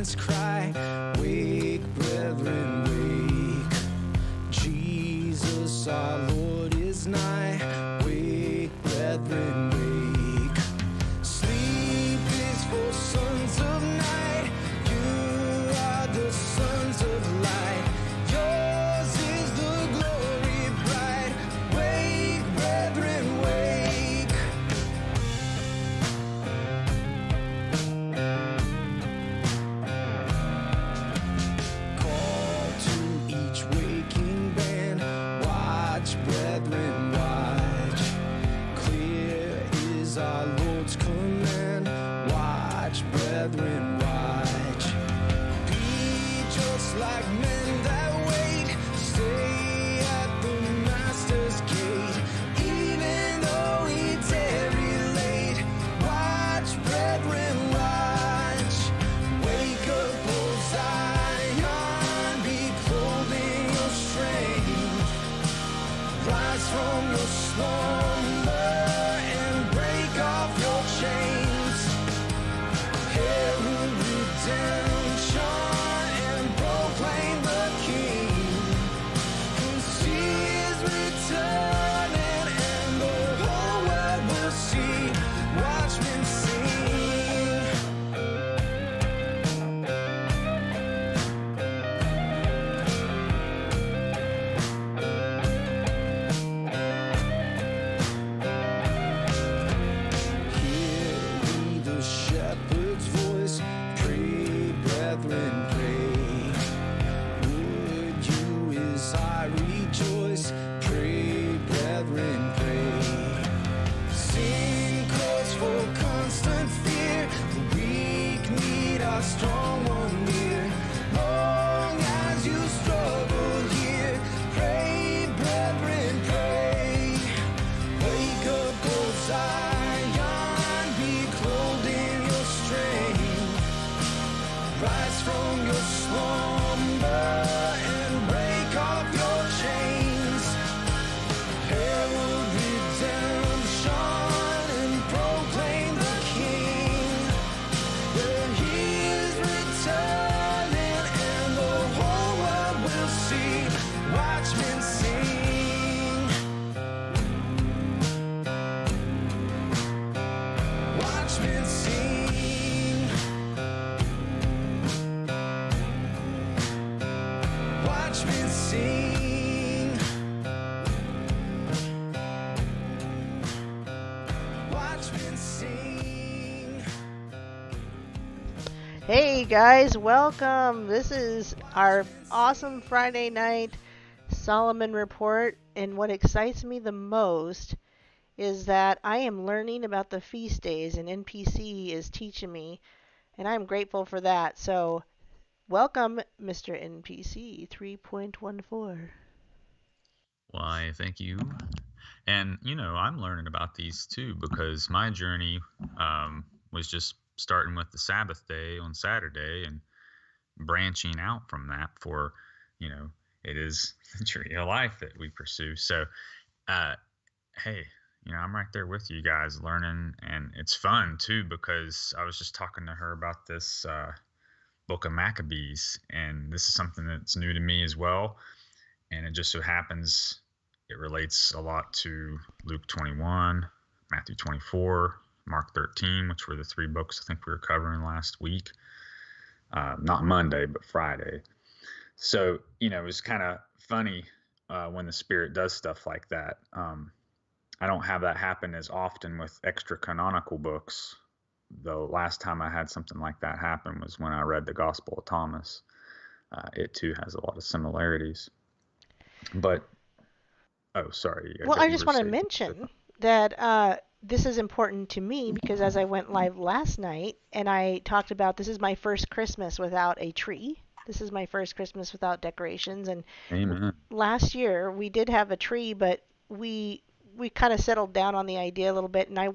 saints cry, wake, brethren, wake. Jesus our Lord is nigh, wake, brethren, wake. Sleep is for sons of night, you are the sons of light. Yours is the glory bright, wake, brethren, wake. Call to each waking band, watch, brethren, watch. Clear is our Lord's command, watch, brethren, watch. Be just like men that wait, stay at the Master's gate, even though he tarry late. Watch, brethren, watch. Wake up, O Zion, be clothed in your strength. Rise from your slumber and break off your chains. Herald redemption and proclaim the King. And she is returning and the whole world will see. Watchmen sing. Hear we the shepherd's voice, pray, brethren, pray. Would you as I rejoice, pray, brethren, pray. Sin calls for constant fear, the weak need our strong one near. Long as you struggle here, pray, brethren, pray. Wake up, O Zion, be clothed in your strength. Rise from your slumber and break off your chains. Herald redemption and proclaim the King. That he is returning and the whole world will see. Watchmen sing. Watchmen sing. Watchmen sing. Watchmen sing. Hey guys, welcome. This is our awesome Friday night Solomon Report, and what excites me the most is that I am learning about the feast days, and NPC is teaching me, and I'm grateful for that. So, welcome, Mr. NPC 3.14. Why, thank you. And, I'm learning about these too because my journey was just starting with the Sabbath day on Saturday and branching out from that for, it is the tree of life that we pursue. So, hey, I'm right there with you guys learning, and it's fun too because I was just talking to her about this book of Maccabees, and this is something that's new to me as well. And it just so happens it relates a lot to Luke 21, Matthew 24, Mark 13, which were the three books I think we were covering last week. Not Monday, but Friday. So, it was kind of funny when the Spirit does stuff like that. I don't have that happen as often with extra canonical books. The last time I had something like that happen was when I read the Gospel of Thomas. It too has a lot of similarities. But, sorry. Well, I just want to mention that this is important to me because as I went live last night and I talked about this is my first Christmas without a tree. This is my first Christmas without decorations. And Amen. Last year we did have a tree, but we kind of settled down on the idea a little bit, and I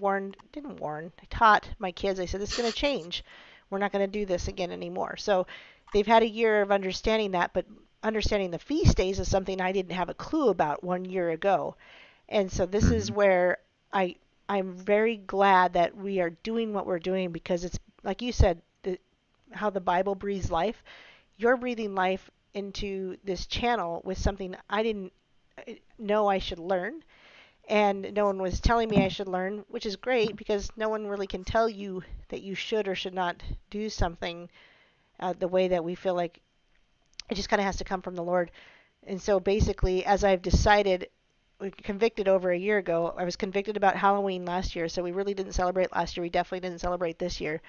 taught my kids. I said, this is going to change. We're not going to do this again anymore. So they've had a year of understanding that, but understanding the feast days is something I didn't have a clue about 1 year ago. And so this is where I'm very glad that we are doing what we're doing, because it's, like you said, how the Bible breathes life. You're breathing life into this channel with something I didn't know I should learn, and no one was telling me I should learn, which is great because no one really can tell you that you should or should not do something the way that we feel like it just kind of has to come from the Lord. And so basically, as I've decided, convicted over a year ago, I was convicted about Halloween last year, so we really didn't celebrate last year. We definitely didn't celebrate this year.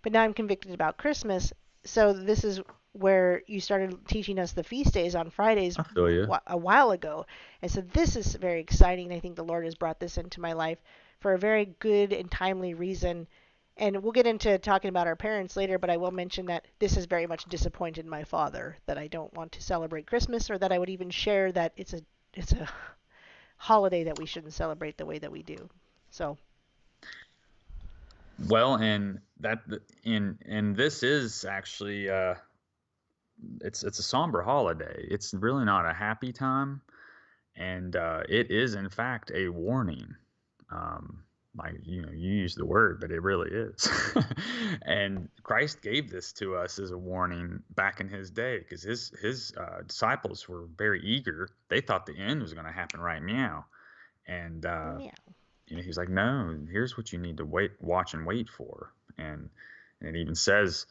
But now I'm convicted about Christmas. So this is where you started teaching us the feast days on Fridays I feel you. a while ago. And so this is very exciting. I think the Lord has brought this into my life for a very good and timely reason. And we'll get into talking about our parents later, but I will mention that this has very much disappointed my father, that I don't want to celebrate Christmas, or that I would even share that it's a holiday that we shouldn't celebrate the way that we do. So Well, and this is actually it's a somber holiday. It's really not a happy time, and it is in fact a warning. Like you use the word, but it really is. And Christ gave this to us as a warning back in his day, because his disciples were very eager. They thought the end was going to happen right meow, and yeah. he's like, no, here's what you need to watch and wait for. And it even says,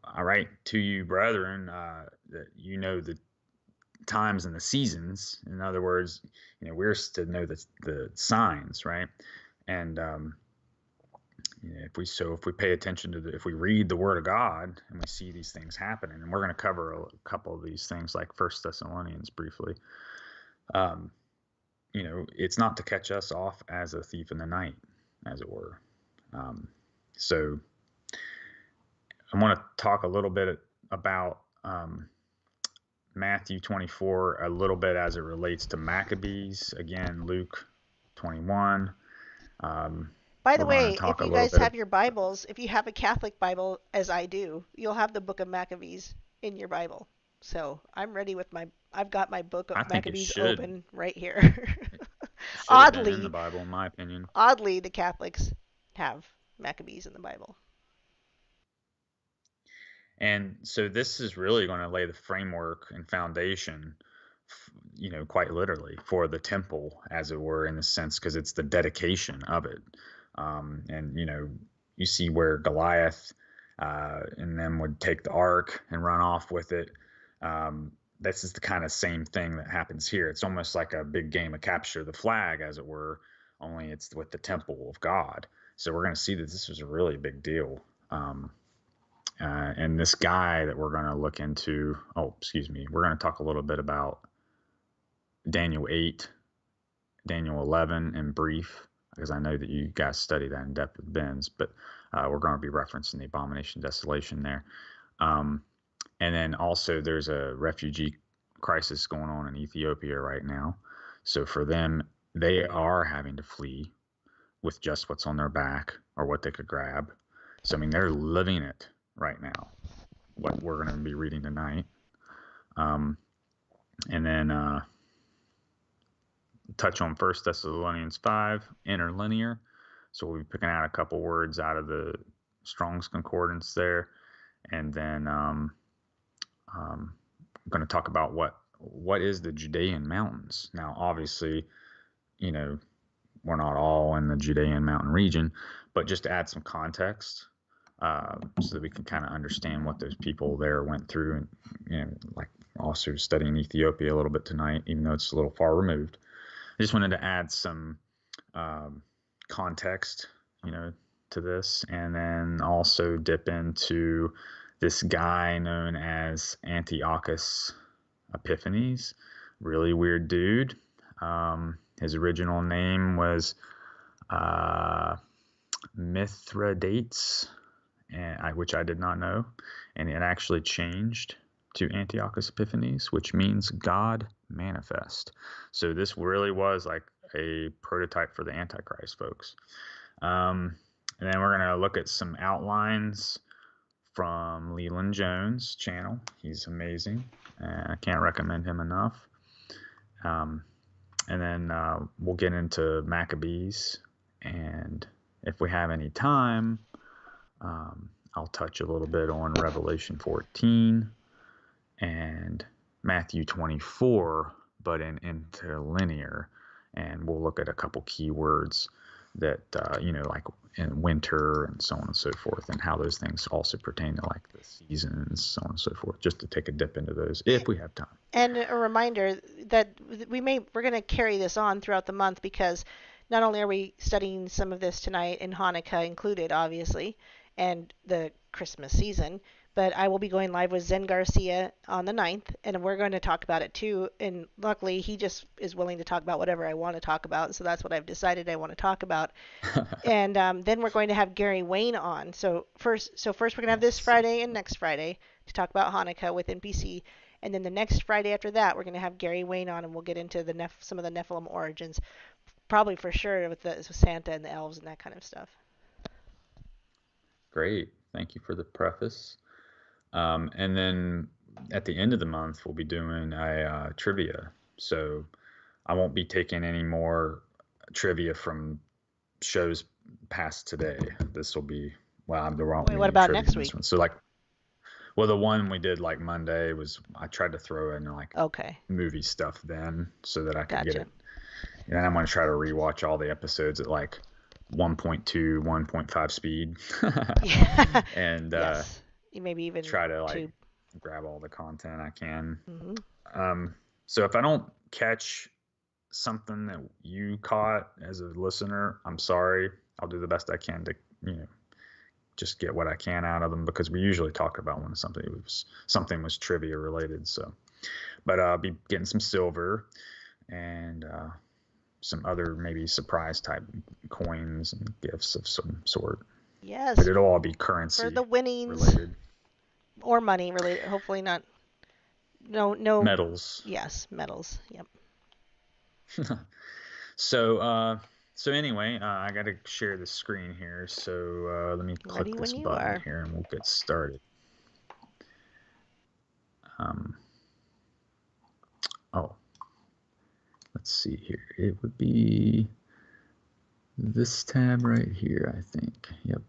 I write to you, brethren, that the times and the seasons. In other words, we're to know the signs, right? And if we pay attention to if we read the Word of God and we see these things happening, and we're going to cover a couple of these things, like First Thessalonians briefly. It's not to catch us off as a thief in the night, as it were. So I want to talk a little bit about Matthew 24, a little bit as it relates to Maccabees. Again, Luke 21. By the way, if you guys have your Bibles, if you have a Catholic Bible, as I do, you'll have the book of Maccabees in your Bible. So I'm ready with I've got my book of Maccabees open right here. Oddly, in the Bible, in my opinion. Oddly, the Catholics have Maccabees in the Bible. And so this is really going to lay the framework and foundation, quite literally, for the temple, as it were, in the sense, because it's the dedication of it. And you see where Goliath and them would take the ark and run off with it. This is the kind of same thing that happens here. It's almost like a big game of capture the flag, as it were, only it's with the temple of God. So we're going to see that this was a really big deal. And this guy that we're going to look into, we're going to talk a little bit about Daniel 8, Daniel 11 in brief, because I know that you guys study that in depth with Ben's, but we're going to be referencing the abomination desolation there. And then also there's a refugee crisis going on in Ethiopia right now. So for them, they are having to flee with just what's on their back or what they could grab. So, they're living it right now, what we're going to be reading tonight. And then touch on First Thessalonians 5, interlinear. So we'll be picking out a couple words out of the Strong's Concordance there. And then I'm going to talk about what is the Judean mountains. Now, obviously, we're not all in the Judean mountain region, but just to add some context, so that we can kind of understand what those people there went through, and like also studying Ethiopia a little bit tonight, even though it's a little far removed. I just wanted to add some context, to this, and then also dip into this guy known as Antiochus Epiphanes. Really weird dude. His original name was Mithridates, which I did not know, and it actually changed to Antiochus Epiphanes, which means God manifest. So this really was like a prototype for the Antichrist, folks. And then we're going to look at some outlines from Leland Jones' channel. He's amazing. I can't recommend him enough. And then we'll get into Maccabees. And if we have any time, I'll touch a little bit on Revelation 14 and Matthew 24, but in interlinear. And we'll look at a couple keywords that, like in winter and so on and so forth, and how those things also pertain to like the seasons, so on and so forth, just to take a dip into those if we have time. And a reminder that we're going to carry this on throughout the month, because not only are we studying some of this tonight, and Hanukkah included, obviously, and the Christmas season, but I will be going live with Zen Garcia on the 9th, and we're going to talk about it too. And luckily, he just is willing to talk about whatever I want to talk about, so that's what I've decided I want to talk about. And then we're going to have Gary Wayne on. So first we're going to have this Friday and next Friday to talk about Hanukkah with NPC. And then the next Friday after that, we're going to have Gary Wayne on, and we'll get into some of the Nephilim origins, probably for sure with Santa and the elves and that kind of stuff. Great. Thank you for the preface. And then at the end of the month, we'll be doing a trivia. So I won't be taking any more trivia from shows past today. This will be, there won't be what about trivia next in this week? one. So the one we did like Monday I tried to throw in like movie stuff then so that I could get it. And I'm going to try to rewatch all the episodes at like 1.2, 1.5 speed. Yeah. And yes. Maybe even try to two. Grab all the content I can. Mm-hmm. So if I don't catch something that you caught as a listener, I'm sorry. I'll do the best I can to, just get what I can out of them, because we usually talk about when something was trivia related. So, but I'll be getting some silver and some other maybe surprise type coins and gifts of some sort. Yes. But it'll all be currency for the winnings related. Or money related. Hopefully not. No. Medals. Yes, medals. Yep. So anyway, I got to share the screen here. So let me click this button here and we'll get started. Let's see here. It would be this tab right here, I think. Yep.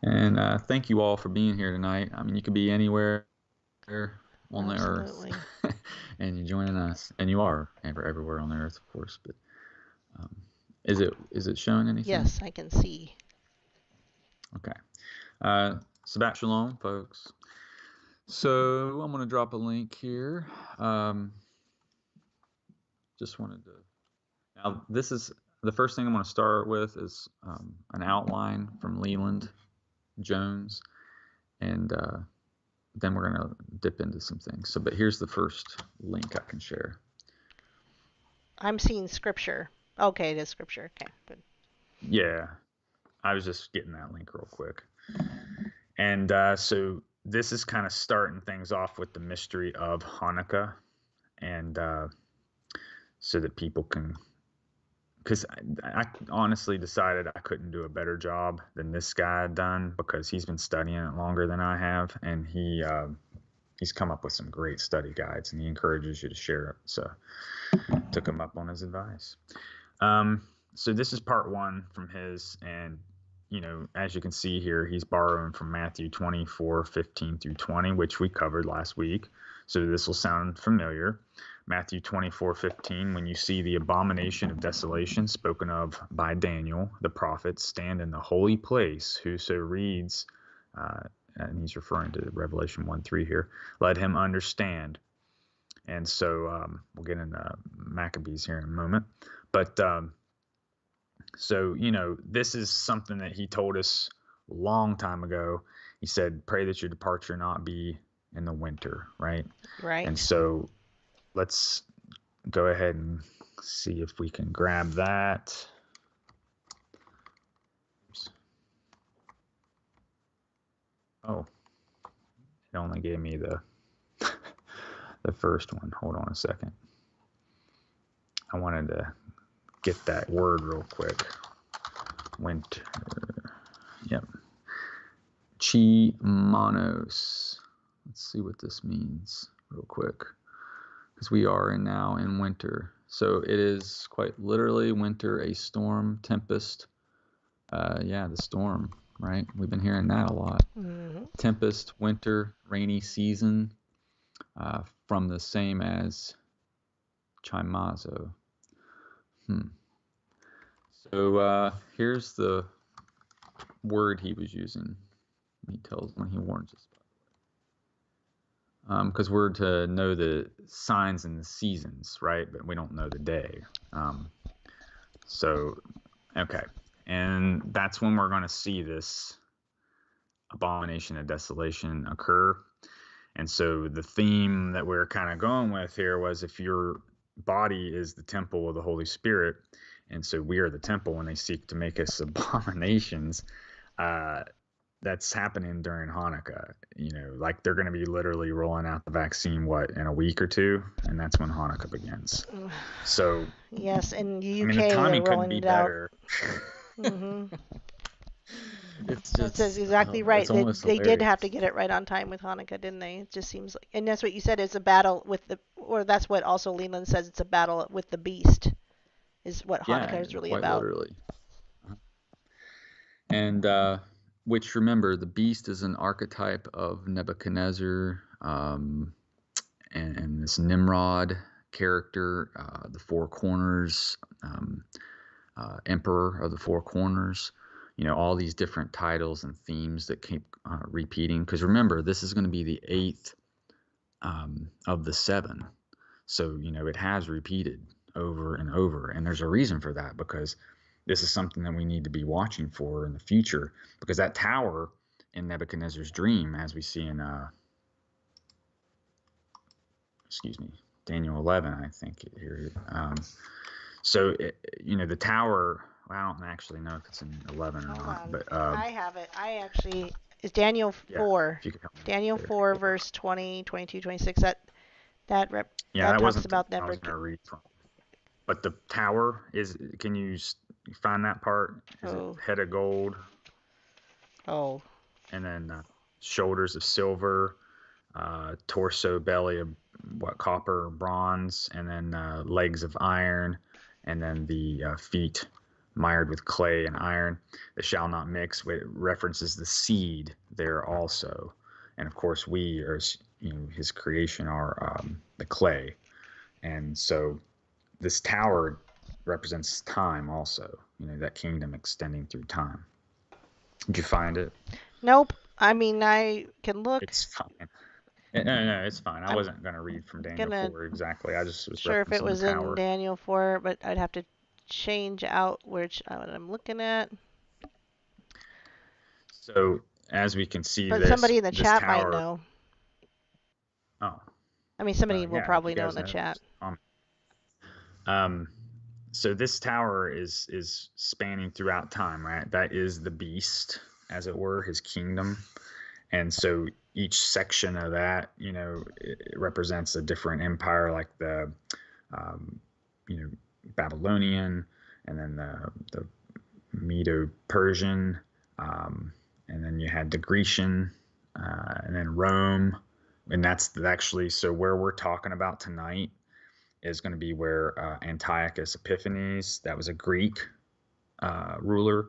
And thank you all for being here tonight. I mean, you could be anywhere on the earth and you're joining us, and you are everywhere on the earth, of course. But is it showing anything? Yes, I can see. Okay. Shabbat Shalom, folks. So I'm going to drop a link here. Just wanted to. Now, this is the first thing I'm going to start with is an outline from Leland Jones, and then we're going to dip into some things. So, but here's the first link I can share. I'm seeing scripture. Okay, it is scripture. Okay, good. Yeah, I was just getting that link real quick. And so this is kind of starting things off with the mystery of Hanukkah, and so that people can, because I honestly decided I couldn't do a better job than this guy had done, because he's been studying it longer than I have, and he's come up with some great study guides, and he encourages you to share it. So took him up on his advice. So this is part one from his, and as you can see here, he's borrowing from Matthew 24:15 through 20, which we covered last week. So this will sound familiar. Matthew 24:15, when you see the abomination of desolation spoken of by Daniel, the prophet, stand in the holy place, whoso reads, and he's referring to Revelation 1:3 here, let him understand. And so we'll get into Maccabees here in a moment. But so, this is something that he told us a long time ago. He said, pray that your departure not be in the winter, right? Right. And so let's go ahead and see if we can grab that. Oops. Oh, it only gave me the first one. Hold on a second. I wanted to get that word real quick. Winter. Yep. Chi-manos. Let's see what this means real quick, because we are now in winter. So it is quite literally winter, a storm, tempest, Yeah, the storm, right? We've been hearing that a lot. Mm-hmm. Tempest, winter, rainy season, from the same as chimazo. So here's the word he was using. He tells when he warns us. Because we're to know the signs and the seasons, right? But we don't know the day. Okay. And that's when we're going to see this abomination of desolation occur. And so the theme that we're kind of going with here was, if your body is the temple of the Holy Spirit, and so we are the temple when they seek to make us abominations, that's happening during Hanukkah. Like they're going to be literally rolling out the vaccine, in a week or two, and that's when Hanukkah begins. So yes, in the UK, the timing they're couldn't rolling be it out. better. Mm-hmm. It's just, that's exactly right. It's They did have to get it right on time with Hanukkah, didn't they? It just seems like, and that's what you said. It's a battle or that's what also Leland says. It's a battle with the beast, is what Hanukkah is really quite about. Literally. And which, remember, the beast is an archetype of Nebuchadnezzar, and this Nimrod character, the Four Corners, Emperor of the Four Corners. All these different titles and themes that keep repeating. Because remember, this is going to be the 8th of the 7. So, it has repeated over and over. And there's a reason for that, because this is something that we need to be watching for in the future. Because that tower in Nebuchadnezzar's dream, as we see in, Daniel 11, I think here. The tower, well, I don't actually know if it's in 11 or not. But I have it. It's Daniel 4. Daniel 4, verse 20, 22, 26. That talks about I was going to read from. But the tower is, can you find that part? Is it head of gold? Oh. And then shoulders of silver, torso, belly of copper or bronze, and then legs of iron, and then the feet mired with clay and iron. They shall not mix. It references the seed there also. And of course, we are, his creation, are the clay. And so this tower represents time also, that kingdom extending through time. Did you find it? Nope. I mean, I can look. It's fine. No, it's fine. I wasn't going to read from Daniel 4 exactly. I just was sure if it was the tower. in Daniel 4, but I'd have to change out what I'm looking at. So as we can see, but somebody in the chat might know. Oh. I mean, somebody will probably know in the chat. So this tower is spanning throughout time, right? That is the beast, as it were, his kingdom. And so each section of that, it represents a different empire, like the, Babylonian, and then the Medo-Persian, and then you had the Grecian, and then Rome. And that's actually, so where we're talking about tonight is going to be where Antiochus Epiphanes, that was a Greek ruler.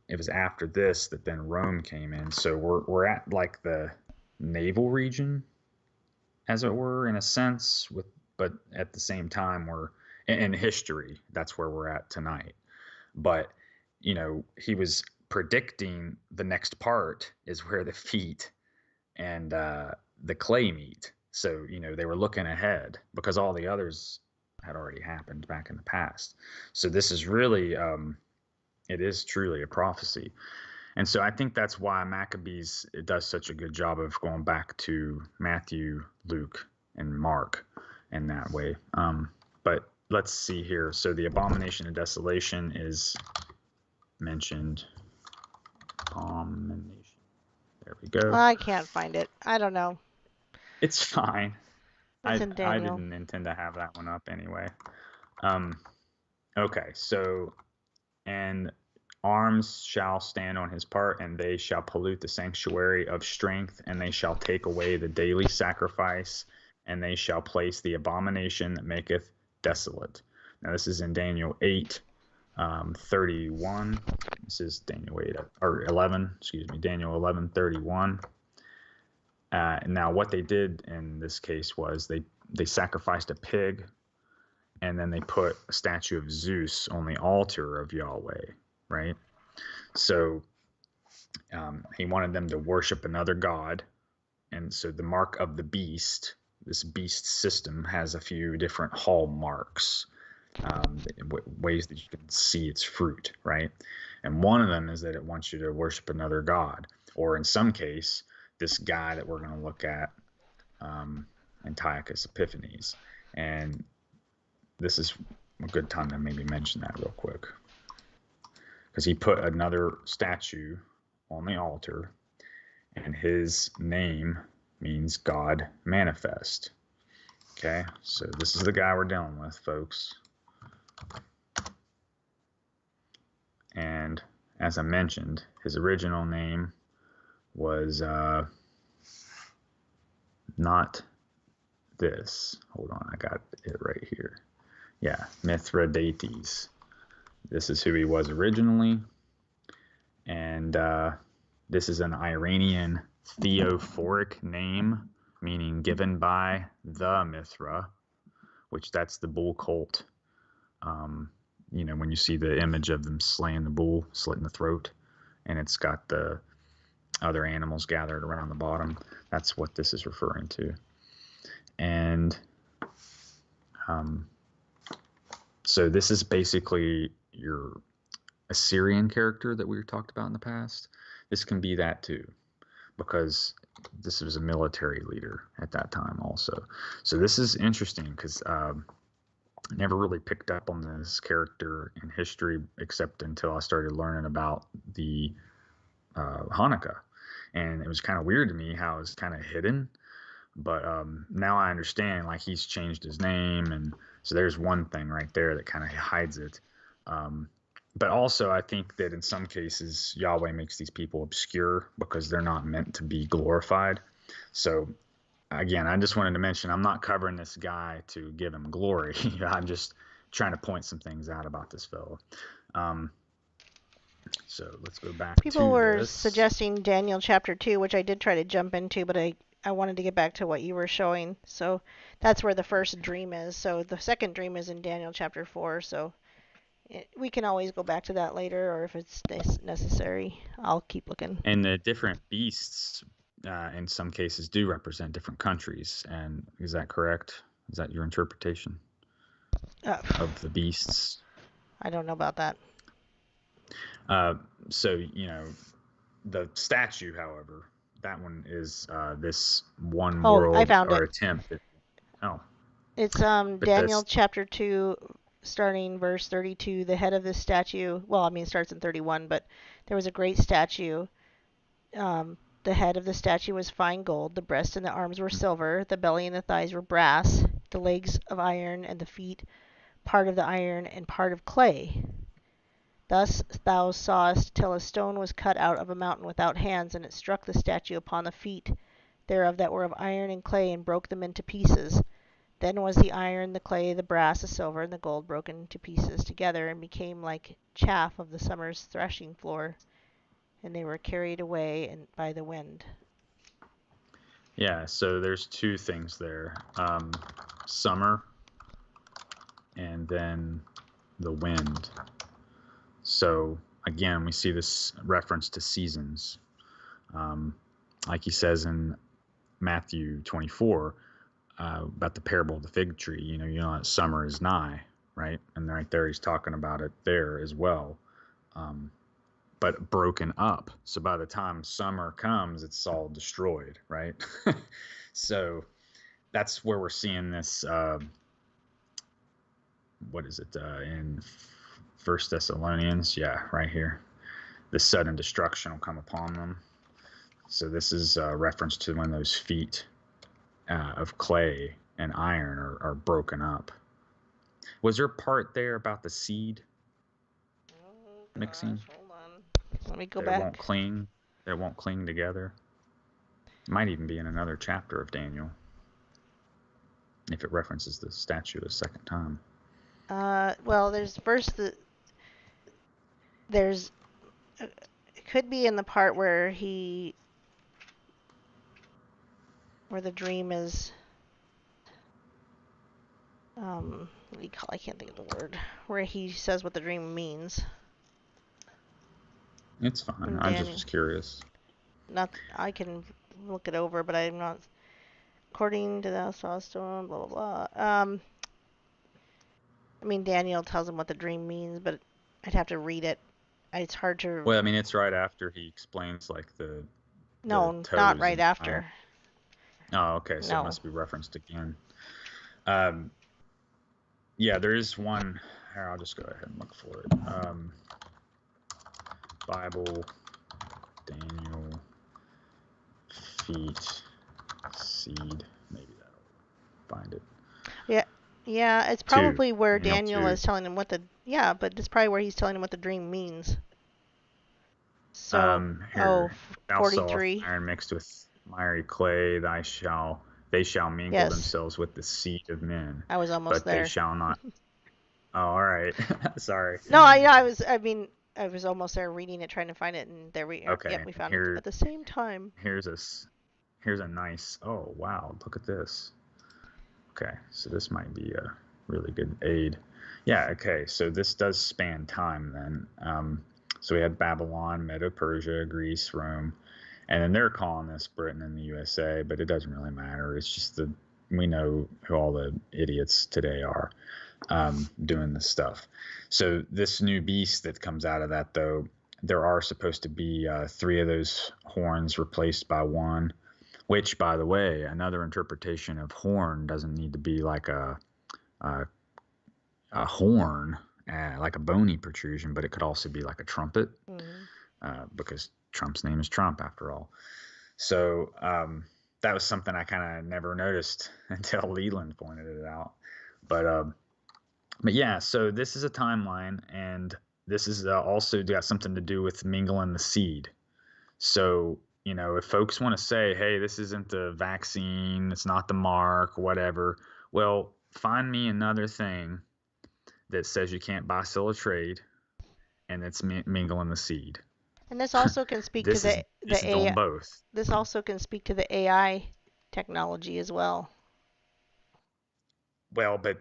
It was after this that then Rome came in. So we're at like the naval region, as it were, in a sense, but at the same time we're in history. That's where we're at tonight. But he was predicting the next part is where the feet and the clay meet. So they were looking ahead, because all the others had already happened back in the past. So this is really it is truly a prophecy. And so I think that's why Maccabees does such a good job of going back to Matthew, Luke, and Mark in that way. But let's see here. So the abomination of desolation is mentioned. Abomination. There we go. I can't find it. I don't know. It's fine. I Daniel. didn't intend to have that one up anyway. Okay, so, and arms shall stand on his part, and they shall pollute the sanctuary of strength, and they shall take away the daily sacrifice, and they shall place the abomination that maketh desolate. Now this is in Daniel 8, 31. This is Daniel 8 or 11. Excuse me, Daniel 11:31. Now, what they did in this case was they sacrificed a pig, and then they put a statue of Zeus on the altar of Yahweh, right? So he wanted them to worship another god, and so the mark of the beast, this beast system, has a few different hallmarks, ways that you can see its fruit, right? And one of them is that it wants you to worship another god, or in some case, this guy that we're going to look at, Antiochus Epiphanes. And this is a good time to maybe mention that real quick, because he put another statue on the altar, and his name means God manifest. Okay, so this is the guy we're dealing with, folks. And as I mentioned, his original name was not this. Hold on, I got it right here. Yeah, Mithridates. This is who he was originally. And this is an Iranian theophoric name, meaning given by the Mithra, which that's the bull cult. When you see the image of them slaying the bull, slitting the throat, and it's got the other animals gathered around the bottom, that's what this is referring to. And so this is basically your Assyrian character that we talked about in the past. This can be that too, because this was a military leader at that time also. So this is interesting because I never really picked up on this character in history except until I started learning about the Hanukkah. And it was kind of weird to me how it was kind of hidden. But now I understand, like, he's changed his name. And so there's one thing right there that kind of hides it. But also, I think that in some cases, Yahweh makes these people obscure because they're not meant to be glorified. So, again, I just wanted to mention, I'm not covering this guy to give him glory. I'm just trying to point some things out about this fellow. So let's go back to this. People were suggesting Daniel chapter 2, which I did try to jump into, but I wanted to get back to what you were showing. So that's where the first dream is. So the second dream is in Daniel chapter 4. So we can always go back to that later, or if it's necessary, I'll keep looking. And the different beasts, in some cases, do represent different countries. And is that correct? Is that your interpretation of the beasts? I don't know about that. So, the statue, however, that one is this one world I found or it. attempt. It's Daniel chapter 2, starting verse 32. The head of this statue, it starts in 31, but there was a great statue. The head of the statue was fine gold. The breast and the arms were silver. The belly and the thighs were brass. The legs of iron, and the feet part of the iron and part of clay. Thus thou sawest till a stone was cut out of a mountain without hands, and it struck the statue upon the feet thereof that were of iron and clay, and broke them into pieces. Then was the iron, the clay, the brass, the silver, and the gold broken to pieces together, and became like chaff of the summer's threshing floor, and they were carried away by the wind. Yeah, so there's two things there. Summer, and then the wind. So, again, we see this reference to seasons. Like he says in Matthew 24 about the parable of the fig tree. That summer is nigh, right? And right there he's talking about it there as well. But broken up. So by the time summer comes, it's all destroyed, right? So that's where we're seeing this, in 1 Thessalonians, right here. The sudden destruction will come upon them. So this is a reference to when those feet of clay and iron are broken up. Was there a part there about the seed mixing? Hold on. Let me go back. They won't cling together. It might even be in another chapter of Daniel, if it references the statue a second time. There's first there's it could be in the part where the dream is what do you call? I can't think of the word. Where he says what the dream means. It's fine. I'm just curious. I can look it over, but I'm not. According to the Stone, blah blah blah. I mean, Daniel tells him what the dream means, but I'd have to read it. It's hard to. Well, I mean, it's right after he explains like the. No, not right after. Oh, okay. So it must be referenced again. Yeah, there is one. Here, I'll just go ahead and look for it. Bible, Daniel, feet, seed. Maybe that'll find it. Yeah, it's probably where Daniel is telling him what the. Yeah, but it's probably where he's telling him what the dream means. So, here, 43. Iron mixed with miry clay, they shall mingle themselves with the seed of men. I was almost there. But they shall not. Oh, all right. Sorry. No, I was almost there reading it, trying to find it, and there we are. Okay. Yep, we found it at the same time. Here's a nice. Oh wow! Look at this. Okay, so this might be a really good aid. Yeah. Okay, so this does span time then. So we had Babylon, Medo-Persia, Greece, Rome, and then they're calling this Britain and the USA, but it doesn't really matter. It's just we know who all the idiots today are doing this stuff. So this new beast that comes out of that, though, there are supposed to be 3 of those horns replaced by 1, which, by the way, another interpretation of horn doesn't need to be like a horn, like a bony protrusion, but it could also be like a trumpet, because Trump's name is Trump after all. So that was something I kind of never noticed until Leland pointed it out. But yeah, so this is a timeline, and this is also got something to do with mingling the seed. So, if folks want to say, hey, this isn't the vaccine, it's not the mark, whatever, well, find me another thing that says you can't buy, sell, or trade, and it's mingling the seed. And this also can speak to the AI. Both. This also can speak to the AI technology as well. Well, but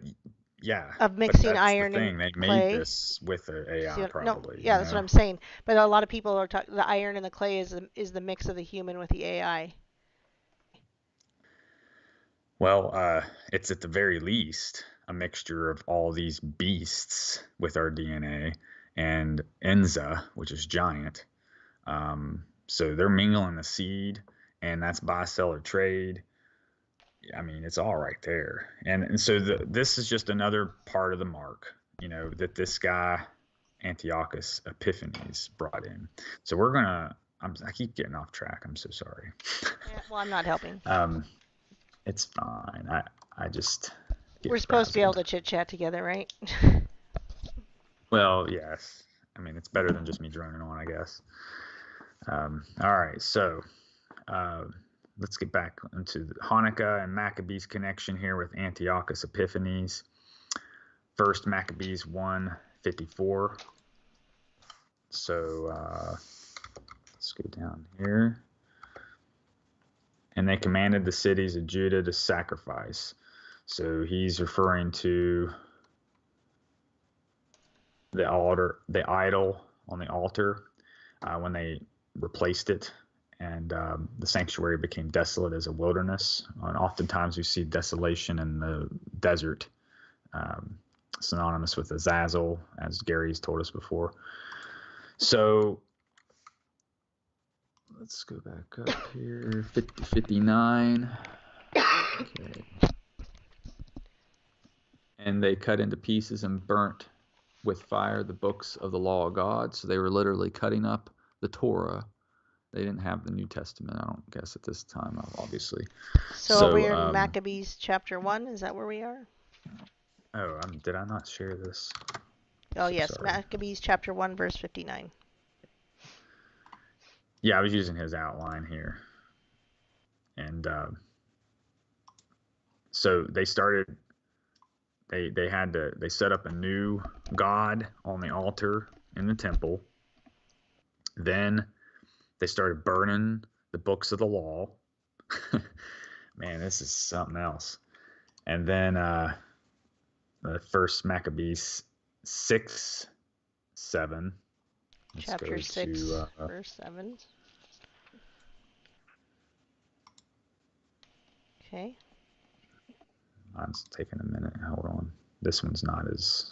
yeah. Of mixing iron and clay. They made this with the AI probably. No, that's what I'm saying. But a lot of people are talking. The iron and the clay is the mix of the human with the AI. Well, it's at the very least a mixture of all these beasts with our DNA and Enza, which is giant. So they're mingling the seed, and that's buy, sell, or trade. I mean, it's all right there. And so this is just another part of the mark, that this guy, Antiochus Epiphanes, brought in. So we're going to, I keep getting off track. I'm so sorry. Yeah, well, I'm not helping. It's fine. I just. We're supposed to be able to chit chat together, right? Well, yes. I mean, it's better than just me droning on, I guess. All right. So let's get back into the Hanukkah and Maccabees connection here with Antiochus Epiphanes. First Maccabees 1:54. So let's go down here. And they commanded the cities of Judah to sacrifice. So he's referring to the idol on the altar when they replaced it, and the sanctuary became desolate as a wilderness. And oftentimes we see desolation in the desert, synonymous with Azazel, as Gary's told us before. So let's go back up here. 59. Okay. And they cut into pieces and burnt with fire the books of the law of God. So they were literally cutting up the Torah. They didn't have the New Testament, I don't guess, at this time, obviously. So we're in Maccabees chapter 1. Is that where we are? Oh, did I not share this? Oh, yes. Sorry. Maccabees chapter 1, verse 59. Yeah, I was using his outline here. And so they started, they set up a new god on the altar in the temple, Then they started burning the books of the law. Man, this is something else. And then the first Maccabees 6:7. Chapter 6, verse 7. Okay. It's taking a minute. Hold on. This one's not as...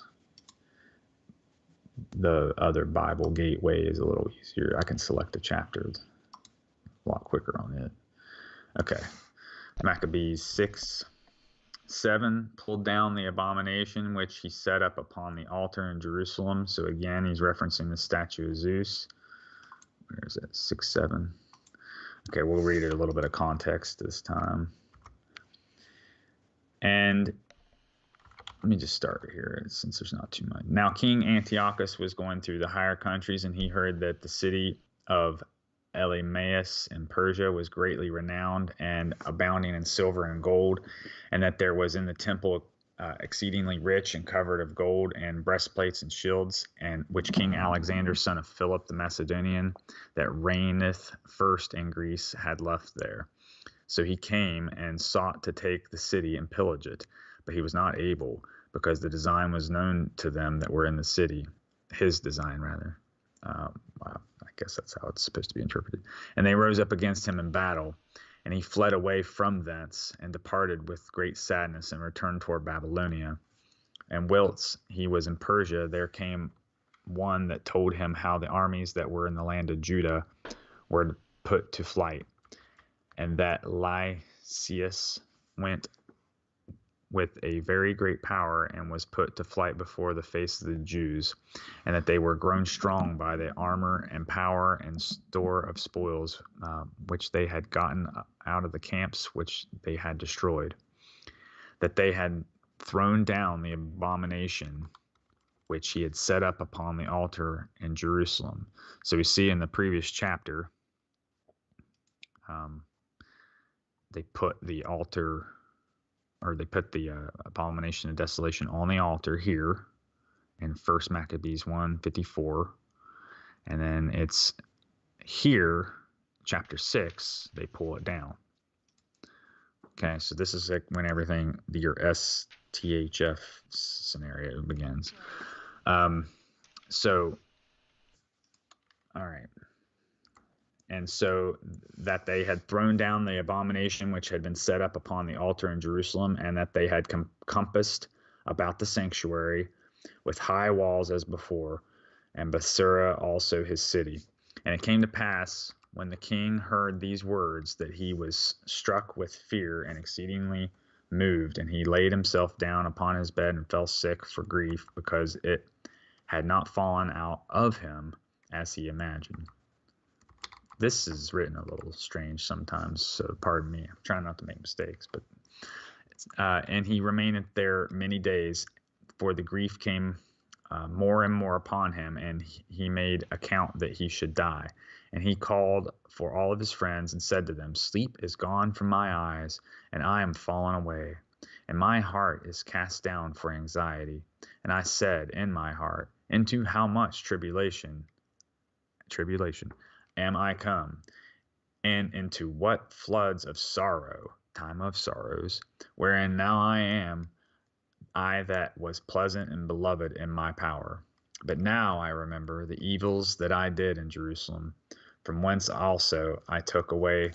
The other Bible Gateway is a little easier. I can select a chapter a lot quicker on it. Okay. Maccabees 6:7, pulled down the abomination which he set up upon the altar in Jerusalem. So again, he's referencing the statue of Zeus. Where is it? 6:7. Okay, we'll read it a little bit of context this time. And let me just start here since there's not too much. Now King Antiochus was going through the higher countries, and he heard that the city of Elymais in Persia was greatly renowned and abounding in silver and gold, and that there was in the temple exceedingly rich and covered of gold and breastplates and shields, and which King Alexander, son of Philip the Macedonian, that reigneth first in Greece, had left there. So he came and sought to take the city and pillage it, but he was not able, because the design was known to them that were in the city, his design rather. I guess that's how it's supposed to be interpreted. And they rose up against him in battle, and he fled away from thence and departed with great sadness and returned toward Babylonia. And whilst he was in Persia, there came one that told him how the armies that were in the land of Judah were put to flight, and that Lysias went with a very great power and was put to flight before the face of the Jews, and that they were grown strong by the armor and power and store of spoils which they had gotten out of the camps which they had destroyed, that they had thrown down the abomination which he had set up upon the altar in Jerusalem. So we see in the previous chapter, they put the altar, or they put the abomination of desolation on the altar here in 1 Maccabees 1:54. And then it's here, chapter 6, they pull it down. Okay, so this is like when everything, your STHF scenario begins. So, all right. And so that they had thrown down the abomination which had been set up upon the altar in Jerusalem, and that they had compassed about the sanctuary with high walls as before, and Bethsura also his city. And it came to pass, when the king heard these words, that he was struck with fear and exceedingly moved, and he laid himself down upon his bed and fell sick for grief, because it had not fallen out of him as he imagined. This is written a little strange sometimes, so pardon me. I'm trying not to make mistakes. But and he remained there many days, for the grief came more and more upon him, and he made account that he should die. And he called for all of his friends and said to them, "Sleep is gone from my eyes, and I am fallen away, and my heart is cast down for anxiety. And I said in my heart, into how much tribulation am I come, and into what floods of sorrow, time of sorrows, wherein now I am, I that was pleasant and beloved in my power. But now I remember the evils that I did in Jerusalem, from whence also I took away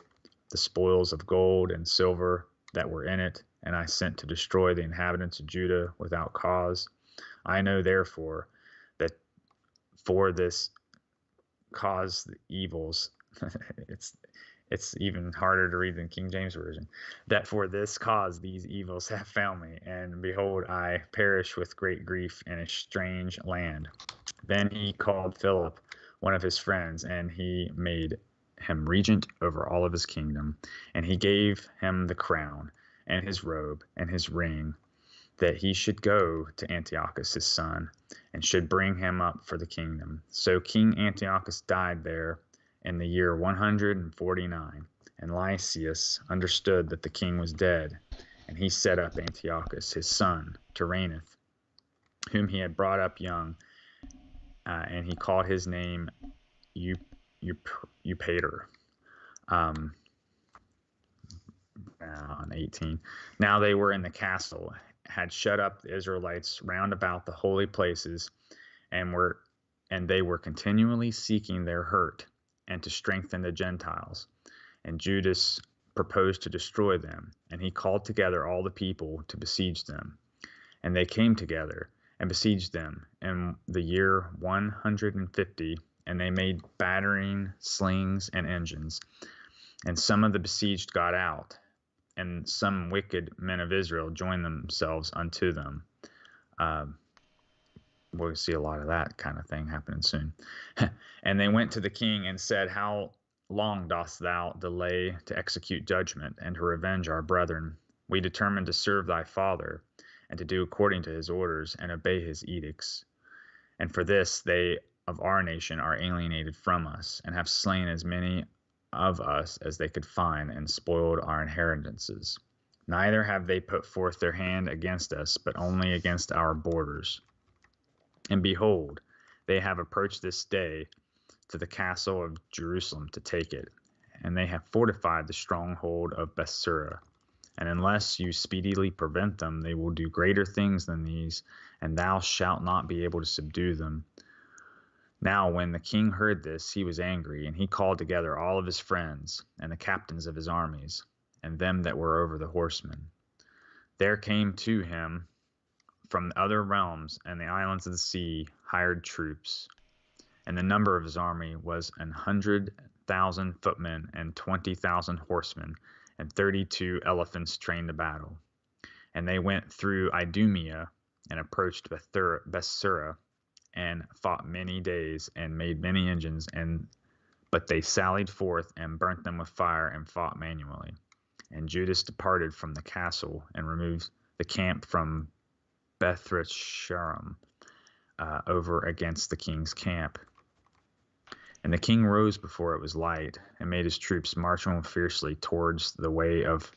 the spoils of gold and silver that were in it, and I sent to destroy the inhabitants of Judah without cause. I know therefore that for this cause the evils it's even harder to read than King James Version, that for this cause these evils have found me, and behold, I perish with great grief in a strange land. Then he called Philip, one of his friends, and he made him regent over all of his kingdom, and he gave him the crown and his robe and his ring, that he should go to Antiochus his son, and should bring him up for the kingdom. So King Antiochus died there in the year 149, and Lysias understood that the king was dead, and he set up Antiochus his son to reigneth, whom he had brought up young, and he called his name Eupator. On 18. Now they were in the castle, had shut up the Israelites round about the holy places, and they were continually seeking their hurt and to strengthen the Gentiles. And Judas proposed to destroy them, and he called together all the people to besiege them. And they came together and besieged them in the year 150, and they made battering slings and engines. And some of the besieged got out, and some wicked men of Israel joined themselves unto them. We'll see a lot of that kind of thing happening soon. And they went to the king and said, How long dost thou delay to execute judgment and to revenge our brethren? We determined to serve thy father and to do according to his orders and obey his edicts. And for this they of our nation are alienated from us, and have slain as many of us as they could find, and spoiled our inheritances. Neither have they put forth their hand against us, but only against our borders. And behold, they have approached this day to the castle of Jerusalem to take it, and they have fortified the stronghold of Bethsura. And unless you speedily prevent them, they will do greater things than these, and thou shalt not be able to subdue them. Now when the king heard this, he was angry, and he called together all of his friends, and the captains of his armies, and them that were over the horsemen. There came to him from other realms and the islands of the sea hired troops, and the number of his army was 100,000 footmen, and 20,000 horsemen, and 32 elephants trained to battle. And they went through Idumea, and approached Bethsura, and fought many days, and made many engines, but they sallied forth, and burnt them with fire, and fought manually. And Judas departed from the castle, and removed the camp from Beth-Sharam over against the king's camp. And the king rose before it was light, and made his troops march on fiercely towards the way of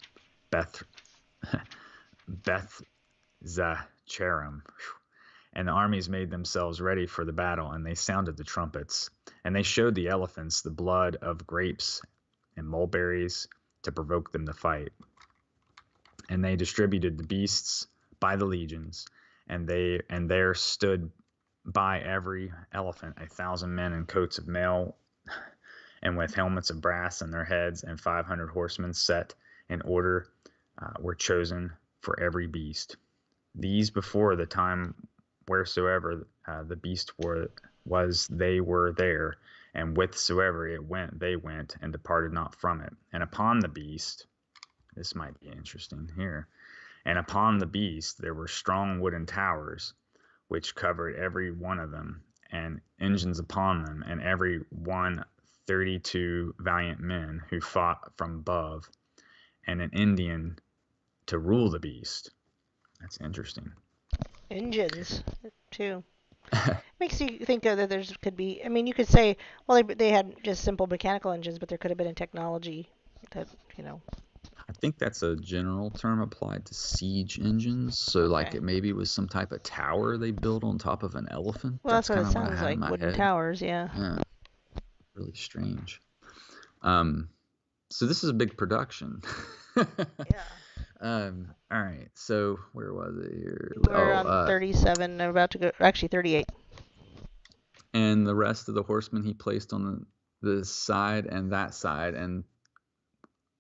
Beth-Zacharam. And the armies made themselves ready for the battle, and they sounded the trumpets. And they showed the elephants the blood of grapes and mulberries to provoke them to fight. And they distributed the beasts by the legions, and there stood by every elephant 1,000 men in coats of mail, and with helmets of brass on their heads, and 500 horsemen set in order were chosen for every beast. These before the time wheresoever the beast was, they were there, and whithersoever it went, they went, and departed not from it. And upon the beast, this might be interesting here, and upon the beast there were strong wooden towers, which covered every one of them, and engines upon them, and every one 32 valiant men who fought from above, and an Indian to rule the beast. That's interesting. Engines, too. Makes you think that could be. I mean, you could say, well, they had just simple mechanical engines, but there could have been a technology that, I think that's a general term applied to siege engines. So, like, it maybe was some type of tower they built on top of an elephant. Well, that's what it sounds like. Wooden towers, yeah. Really strange. So this is a big production. Yeah. All right. So where was it here? We're on 37. I'm about to go. Actually, 38. And the rest of the horsemen he placed on the side and that side, and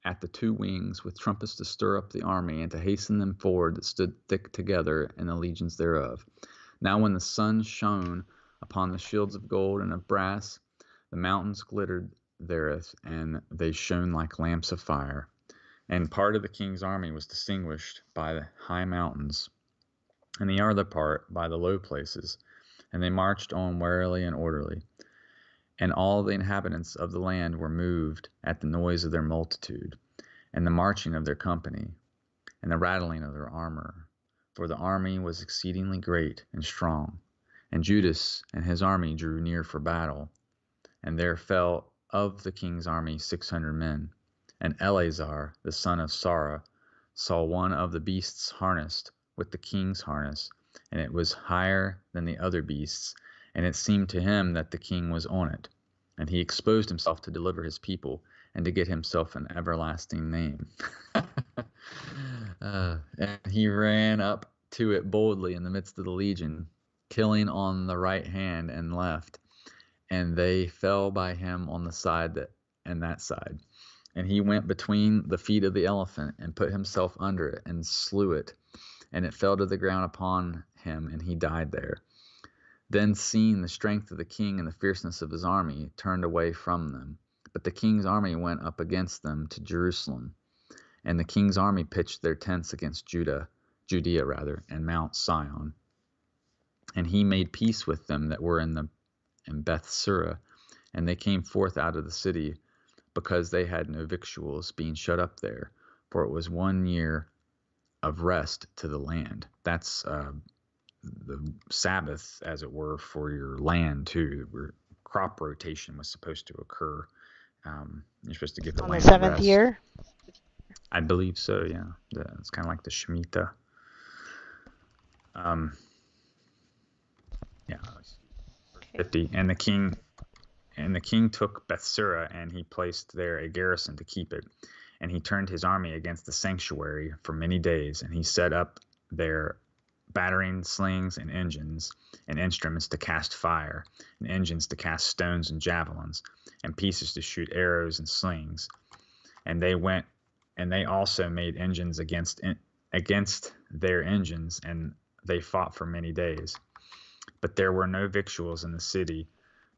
at the two wings, with trumpets to stir up the army, and to hasten them forward that stood thick together in the legions thereof. Now when the sun shone upon the shields of gold and of brass, the mountains glittered therewith, and they shone like lamps of fire. And part of the king's army was distinguished by the high mountains, and the other part by the low places. And they marched on warily and orderly. And all the inhabitants of the land were moved at the noise of their multitude, and the marching of their company, and the rattling of their armor. For the army was exceedingly great and strong. And Judas and his army drew near for battle. And there fell of the king's army 600 men. And Eleazar, the son of Sarah, saw one of the beasts harnessed with the king's harness, and it was higher than the other beasts, and it seemed to him that the king was on it. And he exposed himself to deliver his people and to get himself an everlasting name. And he ran up to it boldly in the midst of the legion, killing on the right hand and left. And they fell by him on the side that side. And he went between the feet of the elephant and put himself under it and slew it. And it fell to the ground upon him, and he died there. Then, seeing the strength of the king and the fierceness of his army, turned away from them. But the king's army went up against them to Jerusalem. And the king's army pitched their tents against Judea, and Mount Sion. And he made peace with them that were in Bethsura, and they came forth out of the city, because they had no victuals, being shut up there. For it was 1 year of rest to the land. That's the Sabbath, as it were, for your land too, where crop rotation was supposed to occur. You're supposed to give the On land the seventh rest. year? I believe so, yeah. It's kind of like the Shemitah. Yeah. 50. And the king took Bethsura, and he placed there a garrison to keep it. And he turned his army against the sanctuary for many days, and he set up there battering slings and engines and instruments to cast fire, and engines to cast stones and javelins, and pieces to shoot arrows and slings. And they also made engines against their engines, and they fought for many days. But there were no victuals in the city,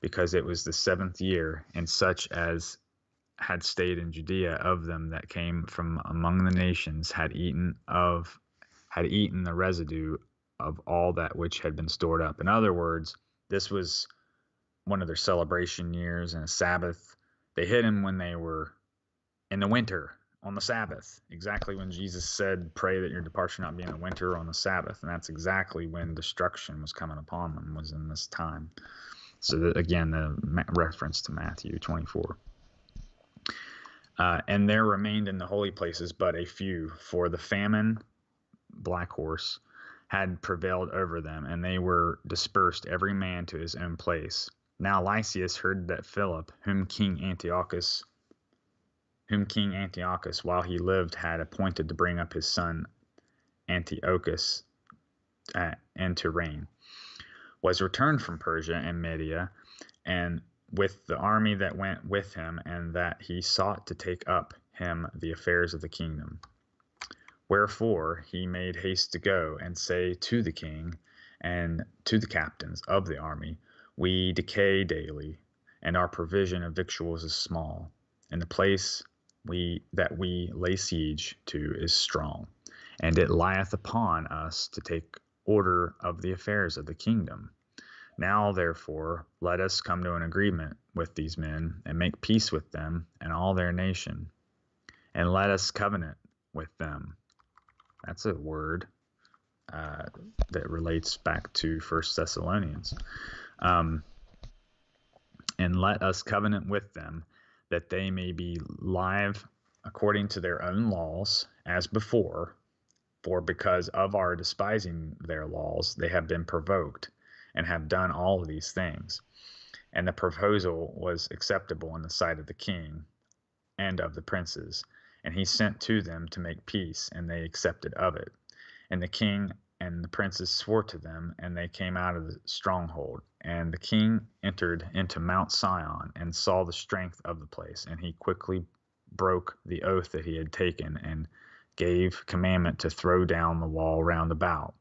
because it was the 7th year, and such as had stayed in Judea of them that came from among the nations had eaten the residue of all that which had been stored up. In other words, this was one of their celebration years and a Sabbath. They hid him when they were in the winter on the Sabbath, exactly when Jesus said, pray that your departure not be in the winter on the Sabbath. And that's exactly when destruction was coming upon them, was in this time. So that, again, the reference to Matthew 24. And there remained in the holy places but a few, for the famine, black horse, had prevailed over them, and they were dispersed every man to his own place. Now Lysias heard that Philip, whom King Antiochus, while he lived, had appointed to bring up his son Antiochus and to reign, was returned from Persia and Media, and with the army that went with him, and that he sought to take up him the affairs of the kingdom. Wherefore he made haste to go and say to the king and to the captains of the army, we decay daily, and our provision of victuals is small, and the place that we lay siege to is strong, and it lieth upon us to take order of the affairs of the kingdom. Now, therefore, let us come to an agreement with these men, and make peace with them and all their nation, and let us covenant with them. That's a word that relates back to 1 Thessalonians. And let us covenant with them, that they may be live according to their own laws, as before. For because of our despising their laws, they have been provoked, and have done all of these things. And the proposal was acceptable in the sight of the king and of the princes. And he sent to them to make peace, and they accepted of it. And the king and the princes swore to them, and they came out of the stronghold. And the king entered into Mount Sion, and saw the strength of the place. And he quickly broke the oath that he had taken, and gave commandment to throw down the wall round about.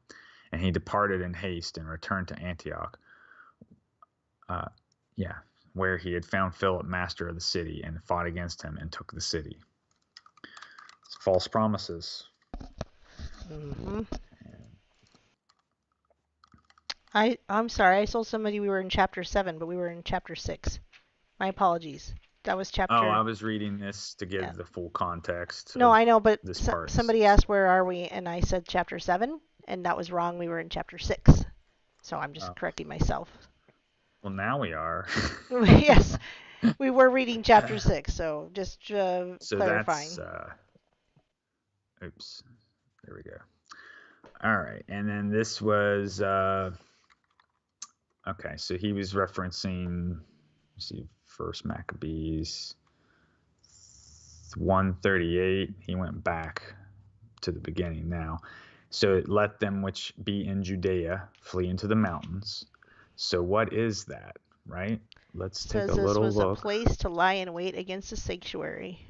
And he departed in haste and returned to Antioch, where he had found Philip master of the city, and fought against him and took the city. It's false promises. Mm-hmm. I'm sorry, I told somebody we were in chapter 7, but we were in chapter 6. My apologies. That was chapter... Oh, I was reading this to give the full context. No, I know, but somebody asked where are we, and I said chapter 7, and that was wrong. We were in chapter 6. So I'm just correcting myself. Well, now we are. Yes, we were reading chapter 6, so just clarifying. Oops. There we go. All right, and then this was... okay, so he was referencing see, First Maccabees 138. He went back to the beginning now. So let them which be in Judea flee into the mountains. So what is that, right? Let's take a Says this little was look. a place to lie in wait against the sanctuary.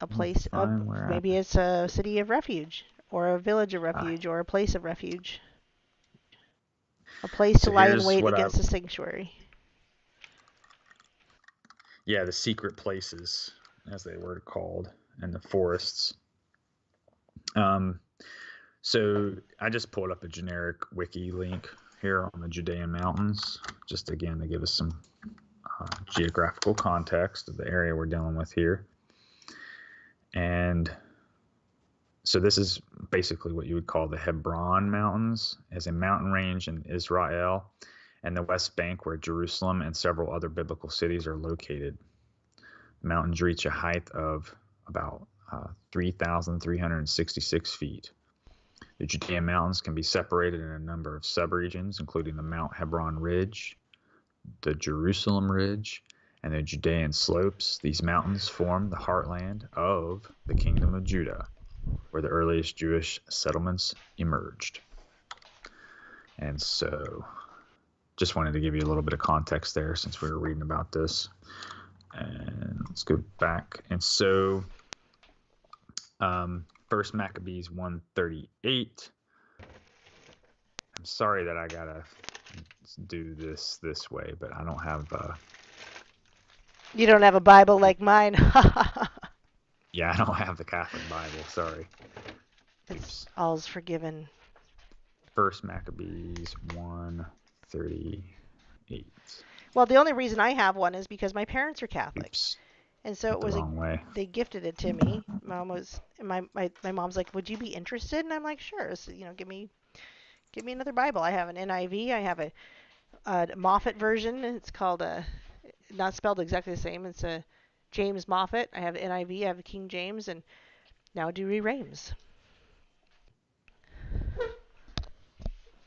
A place of, Find where maybe it's a city of refuge, or a village of refuge, or a place of refuge. A place to So lie in here's wait what against the sanctuary. Yeah, the secret places, as they were called, and the forests. So I just pulled up a generic wiki link here on the Judean mountains, just again to give us some geographical context of the area we're dealing with here. And so this is basically what you would call the Hebron Mountains, as a mountain range in Israel and the West Bank, where Jerusalem and several other biblical cities are located. The mountains reach a height of about 3,366 feet. The Judean Mountains can be separated in a number of subregions, including the Mount Hebron Ridge, the Jerusalem Ridge, and the Judean Slopes. These mountains form the heartland of the Kingdom of Judah, where the earliest Jewish settlements emerged. And so just wanted to give you a little bit of context there since we were reading about this. And let's go back. And so First Maccabees 138. I'm sorry that I gotta do this way, but I don't have You don't have a Bible like mine. yeah, I don't have the Catholic Bible, sorry. It's all's forgiven. First Maccabees 138. Well, the only reason I have one is because my parents are Catholic. Oops. And so it was wrong way. They gifted it to me. My mom's like, "Would you be interested?" And I'm like, "Sure. So, give me another Bible. I have an NIV. I have a Moffat version. It's called not spelled exactly the same. It's a James Moffat. I have NIV. I have a King James, and now Douay Rheims."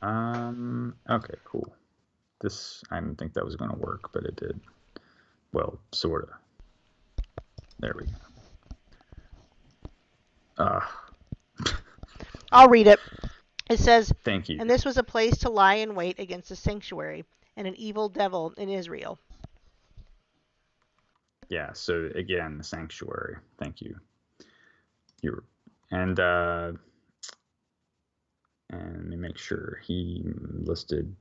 Okay, cool. I didn't think that was going to work, but it did. Well, sort of. There we go. I'll read it. It says, Thank you. "And this was a place to lie in wait against the sanctuary and an evil devil in Israel." Yeah, so again, the sanctuary. Thank you. And let me make sure he listed.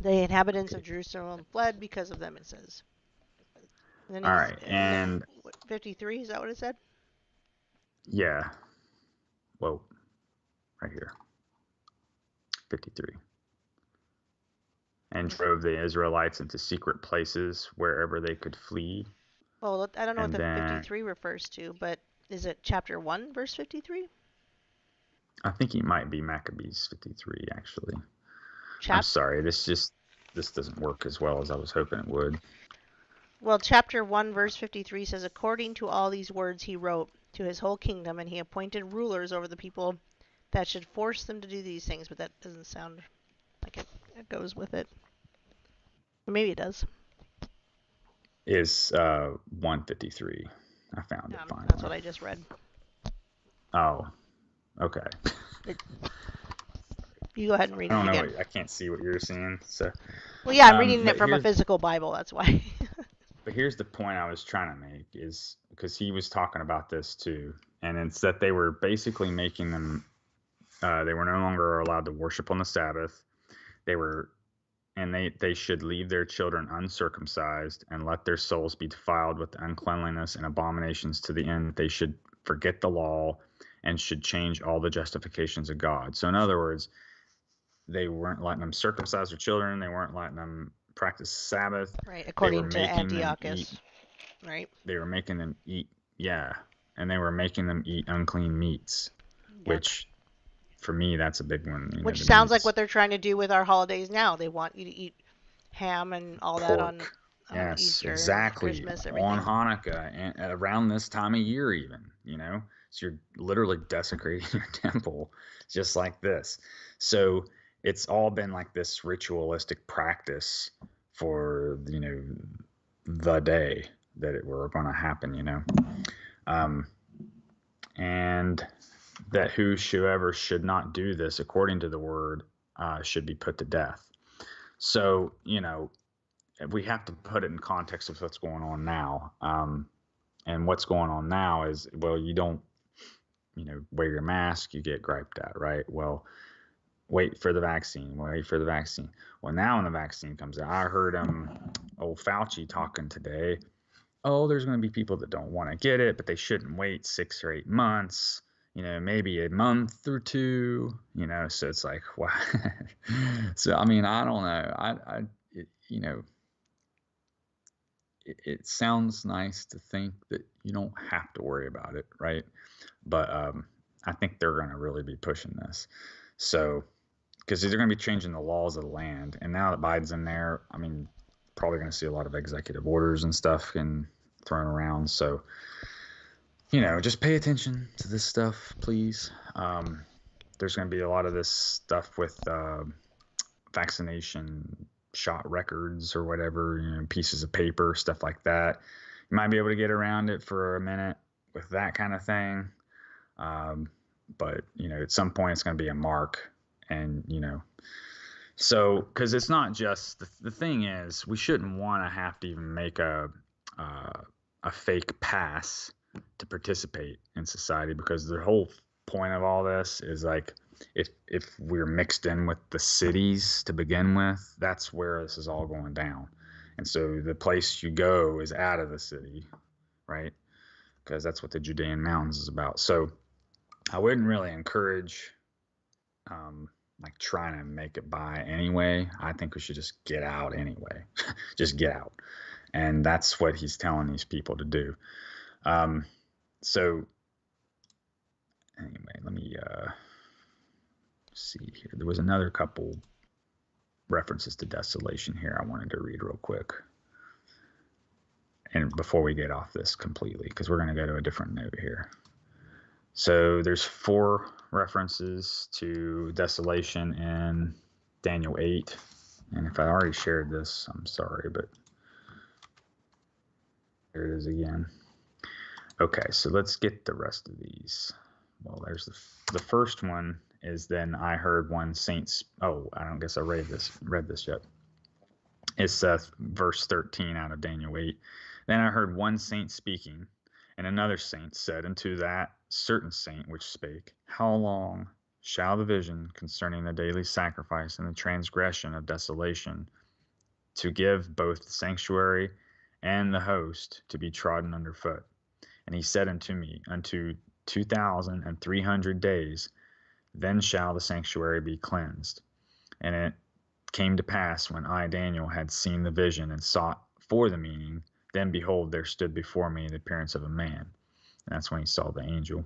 The inhabitants of Jerusalem fled because of them, it says. And all right, and 53, is that what it said? Yeah. Whoa. Right here. 53. And drove the Israelites into secret places wherever they could flee. Well, I don't know what the 53 refers to, but is it chapter 1, verse 53? I think it might be Maccabees 53, actually. I'm sorry, this doesn't work as well as I was hoping it would. Well, chapter 1, verse 53 says, "According to all these words he wrote to his whole kingdom, and he appointed rulers over the people that should force them to do these things." But that doesn't sound like it goes with it. Or maybe it does. Is 153. I found it finally. That's what I just read. Oh, okay. You go ahead and read it again. I can't see what you're seeing. So. Well, yeah, I'm reading it from a physical Bible. That's why. But here's the point I was trying to make, is because he was talking about this too, and it's that they were basically making them. They were no longer allowed to worship on the Sabbath. They should leave their children uncircumcised and let their souls be defiled with uncleanliness and abominations to the end that they should forget the law and should change all the justifications of God. So in other words, they weren't letting them circumcise their children. They weren't letting them practice Sabbath. Right, according to Antiochus. Right. They were making them eat, and they were making them eat unclean meats, which for me, that's a big one. Which sounds like what they're trying to do with our holidays now. They want you to eat ham and all that on Easter, exactly. Christmas, everything. On Hanukkah, and around this time of year even, So you're literally desecrating your temple just like this. So it's all been like this ritualistic practice for, the day that it were going to happen, and that whosoever should not do this according to the word should be put to death. So, we have to put it in context of what's going on now. And what's going on now is, well, you don't, wear your mask, you get griped at, right? Well, wait for the vaccine. Well, now when the vaccine comes out, I heard old Fauci talking today. Oh, there's going to be people that don't want to get it, but they shouldn't wait 6 or 8 months, maybe a month or two, so it's like, wow. So, I mean, I don't know. It sounds nice to think that you don't have to worry about it, right? But I think they're going to really be pushing this. So, because they're going to be changing the laws of the land. And now that Biden's in there, I mean, probably going to see a lot of executive orders and stuff and thrown around. So, just pay attention to this stuff, please. There's going to be a lot of this stuff with vaccination shot records or whatever, pieces of paper, stuff like that. You might be able to get around it for a minute with that kind of thing. But, at some point it's going to be a mark. And, so, because it's not just, the thing is, we shouldn't want to have to even make a fake pass to participate in society, because the whole point of all this is like, if we're mixed in with the cities to begin with, that's where this is all going down. And so the place you go is out of the city, right? Because that's what the Judean Mountains is about. So I wouldn't really encourage like trying to make it by anyway. I think we should just get out anyway. Just get out. And that's what he's telling these people to do. So anyway, let me see here. There was another couple references to desolation here I wanted to read real quick. And before we get off this completely, because we're going to go to a different note here. So there's 4 references to desolation in Daniel 8. And if I already shared this, I'm sorry, but there it is again. Okay, so let's get the rest of these. Well, there's the first one is, then I heard one saint. Oh, I don't guess I read this yet. It's verse 13 out of Daniel 8. Then I heard one saint speaking, and another saint said unto that certain saint which spake, How long shall the vision concerning the daily sacrifice and the transgression of desolation, to give both the sanctuary and the host to be trodden under foot? And he said unto me, unto 2,300 days, then shall the sanctuary be cleansed. And it came to pass, when I, Daniel, had seen the vision and sought for the meaning, then behold, there stood before me the appearance of a man. And that's when he saw the angel.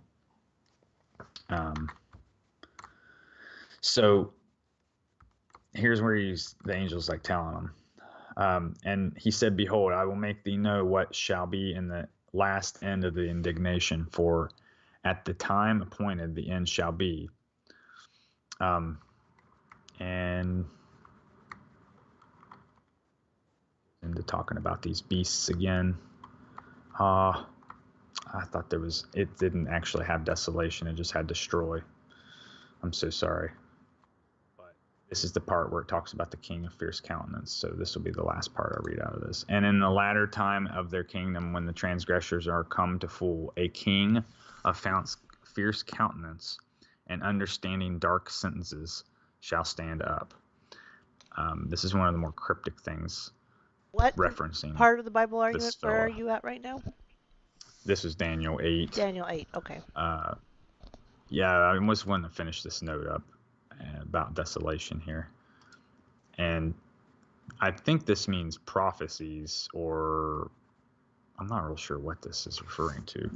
So here's where the angel's like telling him. And he said, Behold, I will make thee know what shall be in the last end of the indignation, for at the time appointed the end shall be. And into talking about these beasts again. I thought it didn't actually have desolation, it just had destroy. I'm so sorry. But this is the part where it talks about the king of fierce countenance. So this will be the last part I read out of this. And in the latter time of their kingdom, when the transgressors are come to full, a king of fierce countenance and understanding dark sentences shall stand up. This is one of the more cryptic things. What referencing part of the Bible are you at? fella. Where are you at right now? This is Daniel 8. Daniel 8, okay. Yeah, I almost wanted to finish this note up about desolation here. And I think this means prophecies, or I'm not real sure what this is referring to.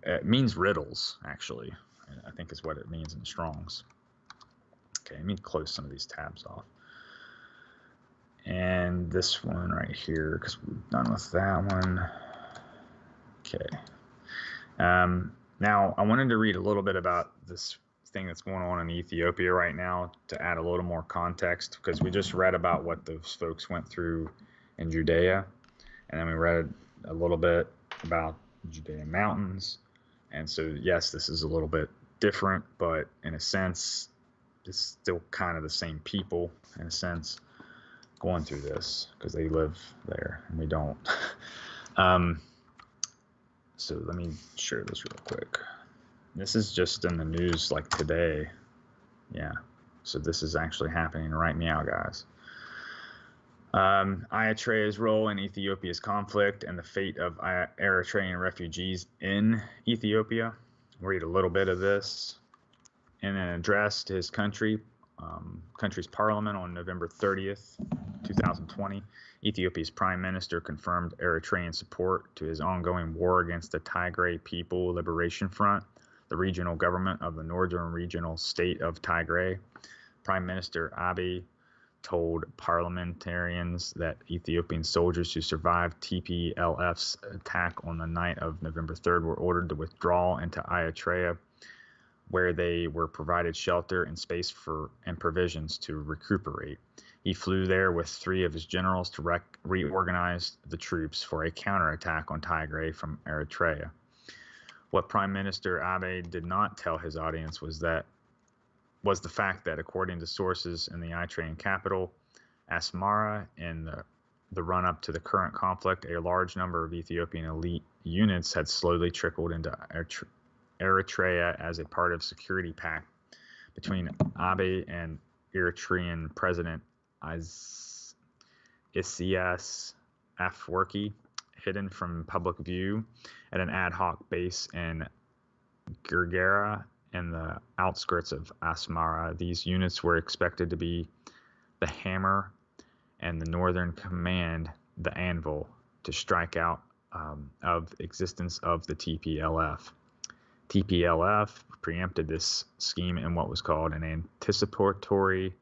It means riddles, actually, I think is what it means in Strong's. Okay, let me close some of these tabs off. And this one right here, because we're done with that one. Okay. Now, I wanted to read a little bit about this thing that's going on in Ethiopia right now to add a little more context, because we just read about what those folks went through in Judea, and then we read a little bit about Judean mountains. And so, yes, this is a little bit different, but in a sense, it's still kind of the same people, in a sense, going through this, because they live there and we don't. So let me share this real quick. This is just in the news like today. Yeah. So this is actually happening right now, guys. Eritrea's role in Ethiopia's conflict and the fate of Eritrean refugees in Ethiopia. We'll read a little bit of this. In an address to his country's parliament on November 30th, 2020, Ethiopia's prime minister confirmed Eritrean support to his ongoing war against the Tigray People Liberation Front, the regional government of the northern regional state of Tigray. Prime Minister Abiy told parliamentarians that Ethiopian soldiers who survived TPLF's attack on the night of November 3rd were ordered to withdraw into Eritrea, where they were provided shelter and space and provisions to recuperate. He flew there with 3 of his generals to reorganize the troops for a counterattack on Tigray from Eritrea. What Prime Minister Abiy did not tell his audience was the fact that, according to sources in the Eritrean capital, Asmara, in the run-up to the current conflict, a large number of Ethiopian elite units had slowly trickled into Eritrea as a part of security pact between Abiy and Eritrean President Isaias Afwerki, hidden from public view at an ad hoc base in Girgera in the outskirts of Asmara. These units were expected to be the hammer and the Northern Command the anvil to strike out of existence of the TPLF. TPLF preempted this scheme in what was called an anticipatory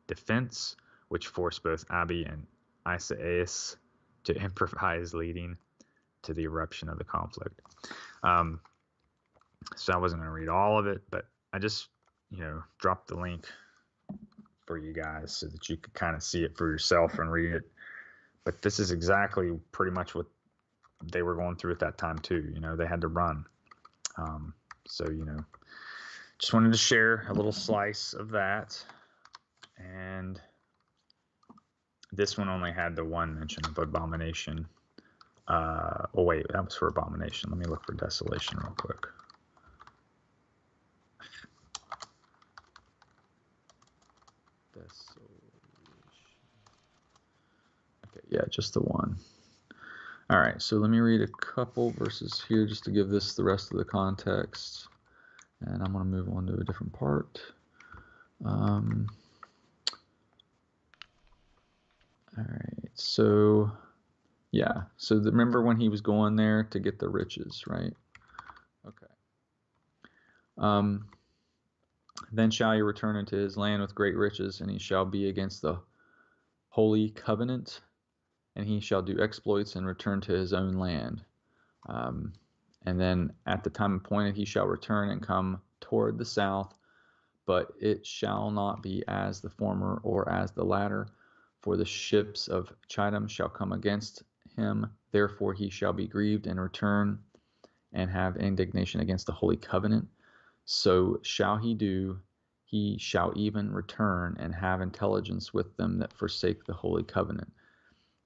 defense, which forced both Abiy and Isaias to improvise, leading to the eruption of the conflict. So I wasn't going to read all of it, but I just, dropped the link for you guys so that you could kind of see it for yourself and read it. But this is exactly pretty much what they were going through at that time too. They had to run. So, just wanted to share a little slice of that. And this one only had the one mention of abomination. Oh wait, that was for abomination. Let me look for desolation real quick. Okay, yeah, just the one. All right, so let me read a couple verses here just to give this the rest of the context. And I'm going to move on to a different part. All right, so yeah, so remember when he was going there to get the riches, right? Okay. Then shall he return into his land with great riches, and he shall be against the holy covenant, and he shall do exploits and return to his own land. And then at the time appointed he shall return and come toward the south, but it shall not be as the former or as the latter, for the ships of Chittim shall come against him. Therefore he shall be grieved and return and have indignation against the holy covenant. So shall he do, he shall even return and have intelligence with them that forsake the holy covenant.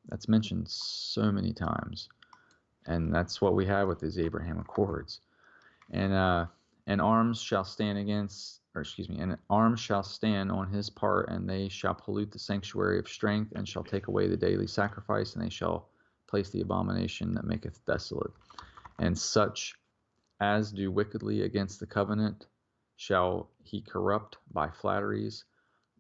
That's mentioned so many times. And that's what we have with these Abraham Accords. And arms shall stand and arms shall stand on his part, and they shall pollute the sanctuary of strength, and shall take away the daily sacrifice, and they shall place the abomination that maketh desolate. And such as do wickedly against the covenant shall he corrupt by flatteries,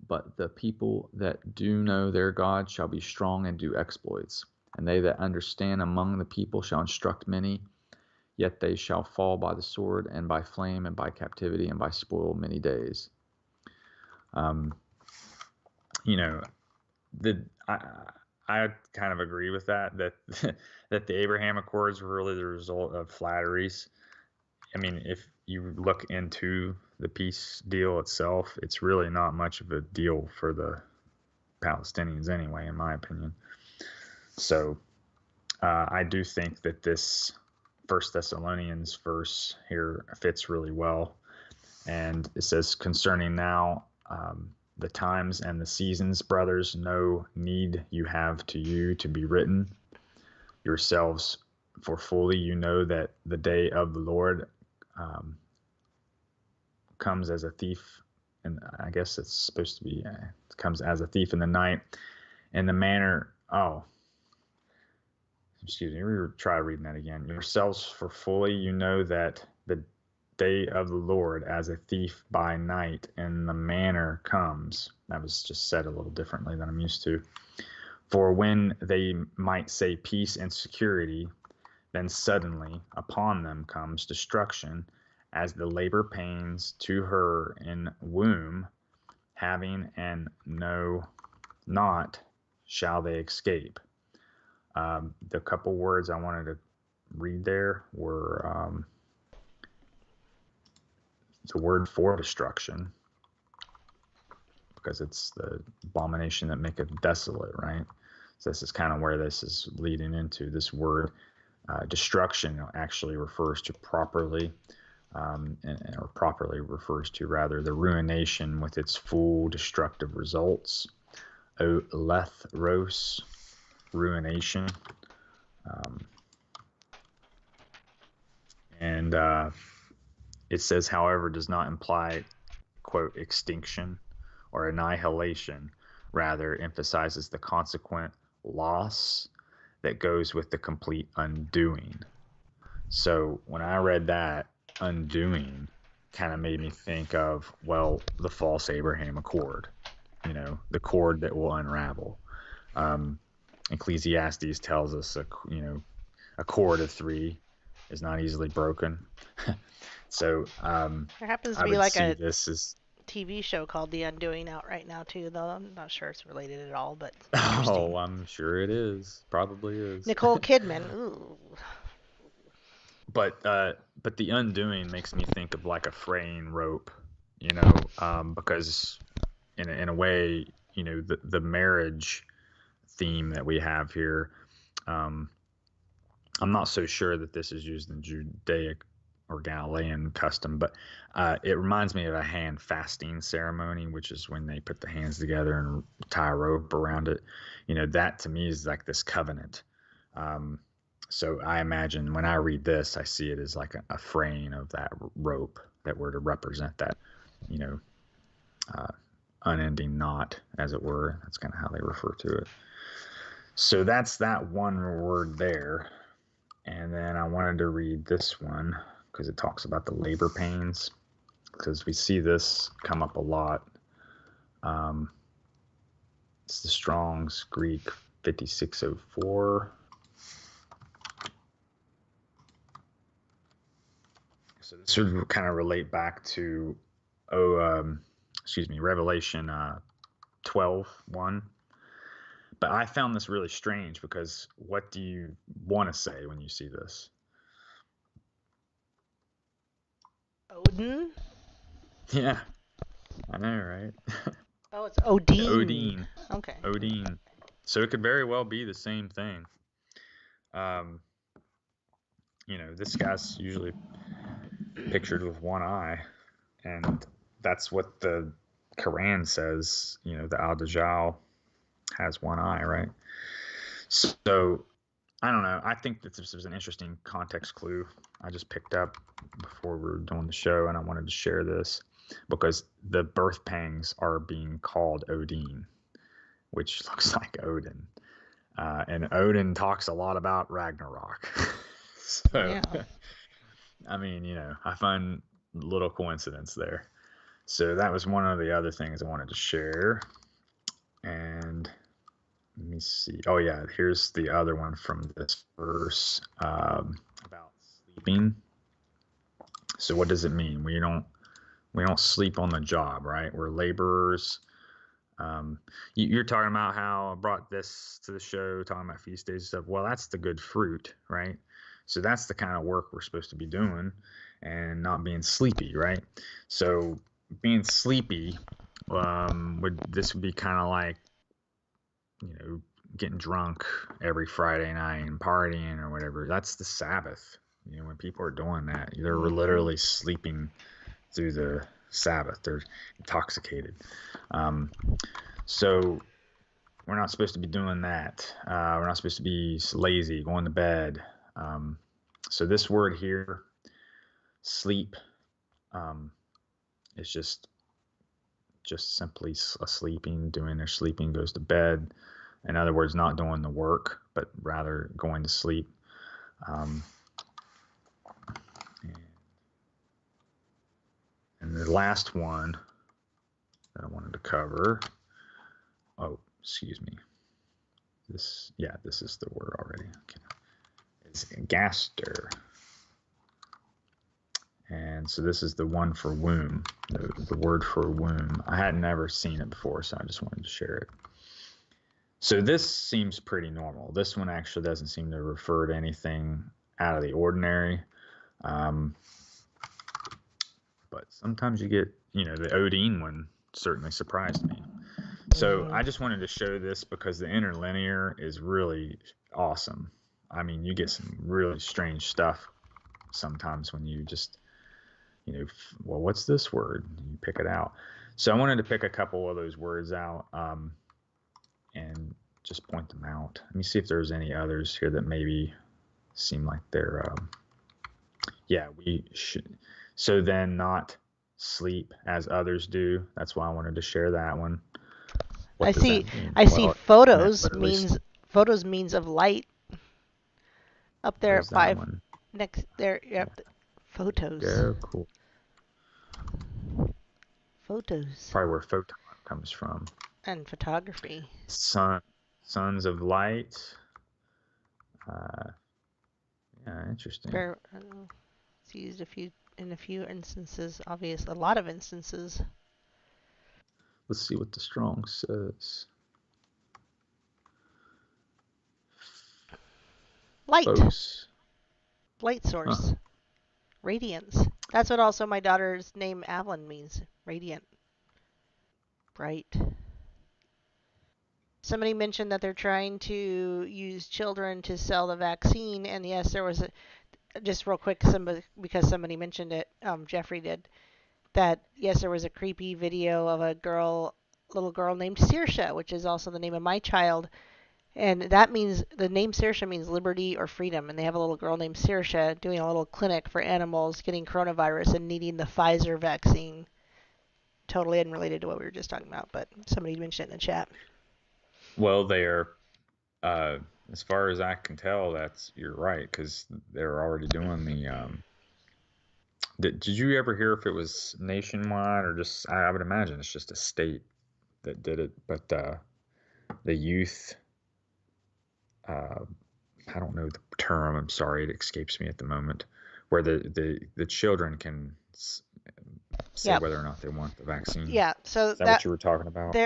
but the people that do know their God shall be strong and do exploits. And they that understand among the people shall instruct many, yet they shall fall by the sword, and by flame, and by captivity, and by spoil many days. I kind of agree with that that the Abraham Accords were really the result of flatteries. I mean, if you look into the peace deal itself, it's really not much of a deal for the Palestinians anyway, in my opinion. So I do think that this First Thessalonians verse here fits really well. And it says, concerning now the times and the seasons, brothers, no need you have to you to be written yourselves, for fully you know that the day of the Lord comes as a thief. And I guess it's supposed to be, comes as a thief in the night. In the manner, excuse me, we try reading that again. Yourselves, for fully you know that the day of the Lord as a thief by night, and the manner comes. That was just said a little differently than I'm used to. For when they might say peace and security, then suddenly upon them comes destruction, as the labor pains to her in womb, having and know not shall they escape. The couple words I wanted to read there were the word for destruction, because it's the abomination that maketh desolate, right? So this is kind of where this is leading into. This word destruction actually refers to properly, or properly refers to rather the ruination with its full destructive results. Olethros, ruination. And it says, however, does not imply, quote, extinction or annihilation, rather emphasizes the consequent loss that goes with the complete undoing. So when I read that, undoing kind of made me think of, well, the false Abraham Accord, the cord that will unravel. Ecclesiastes tells us, a cord of three is not easily broken. So There happens to I be would like see a this as TV show called The Undoing out right now too, though I'm not sure it's related at all, but it's interesting. oh, I'm sure it is. Probably is. Nicole Kidman. Ooh. But the undoing makes me think of like a fraying rope, because in a way, the marriage theme that we have here, I'm not so sure that this is used in Judaic or Galilean custom, but it reminds me of a hand fasting ceremony, which is when they put the hands together and tie a rope around it. That to me is like this covenant. So I imagine when I read this, I see it as like a fraying of that rope that were to represent that, unending knot, as it were. That's kind of how they refer to it. So that's that one word there. And then I wanted to read this one because it talks about the labor pains, because we see this come up a lot. It's the Strong's Greek 5604. So this would kind of relate back to, Revelation 12:1. But I found this really strange, because what do you want to say when you see this? Odin? Yeah, I know, right? Oh, it's Odin. Odin. Okay. Odin. So it could very well be the same thing. This guy's usually pictured with one eye, and that's what the Quran says. The Al-Dajjal has one eye, right? So I don't know. I think that this was an interesting context clue I just picked up before we were doing the show, and I wanted to share this because the birth pangs are being called Odin, which looks like Odin. And Odin talks a lot about Ragnarok. So, Yeah. I mean, I find little coincidence there. So that was one of the other things I wanted to share. And let me see. Oh, yeah, here's the other one from this verse about sleeping. So what does it mean? We don't sleep on the job, right? We're laborers. You're talking about how I brought this to the show, talking about feast days and stuff. Well, that's the good fruit, right? So that's the kind of work we're supposed to be doing and not being sleepy, right? So being sleepy, this would be kind of like, getting drunk every Friday night and partying or whatever. That's the Sabbath. When people are doing that, they're literally sleeping through the Sabbath. They're intoxicated. So we're not supposed to be doing that. We're not supposed to be lazy, going to bed. So this word here, sleep, is just simply sleeping, doing their sleeping, goes to bed. In other words, not doing the work, but rather going to sleep. And the last one that I wanted to cover, excuse me. This is the word already. Okay. It's gaster. And so this is the one for womb, the word for womb. I had never seen it before, so I just wanted to share it. So this seems pretty normal. This one actually doesn't seem to refer to anything out of the ordinary. But sometimes you get, the Odin one certainly surprised me. So I just wanted to show this because the interlinear is really awesome. I mean, you get some really strange stuff sometimes when you just, well, what's this word? You pick it out. So I wanted to pick a couple of those words out and just point them out. Let me see if there's any others here that maybe seem like they're, we should. So then not sleep as others do. That's why I wanted to share that one. I see photos means of light. Up there at 5 next there. Yep. Photos. Yeah, cool. Photos. Probably where photon comes from. And photography. Sons of light. Interesting. It's used in a few instances. A lot of instances. Let's see what the Strong says. Light. Light source. Radiance. That's what also my daughter's name Avalyn means. Radiant. Bright. Somebody mentioned that they're trying to use children to sell the vaccine, and yes, there was just real quick, because somebody mentioned it, Jeffrey did, that yes, there was a creepy video of a little girl named Saoirse, which is also the name of my child, and that means, the name Saoirse means liberty or freedom, and they have a little girl named Saoirse doing a little clinic for animals getting coronavirus and needing the Pfizer vaccine. Totally unrelated to what we were just talking about, but somebody mentioned it in the chat. Well, they're, as far as I can tell, you're right, because they're already doing the, did you ever hear if it was nationwide or just, I would imagine it's just a state that did it, but the youth, I don't know the term, I'm sorry, it escapes me at the moment, where the children can say whether or not they want the vaccine. Yeah, so is that what you were talking about?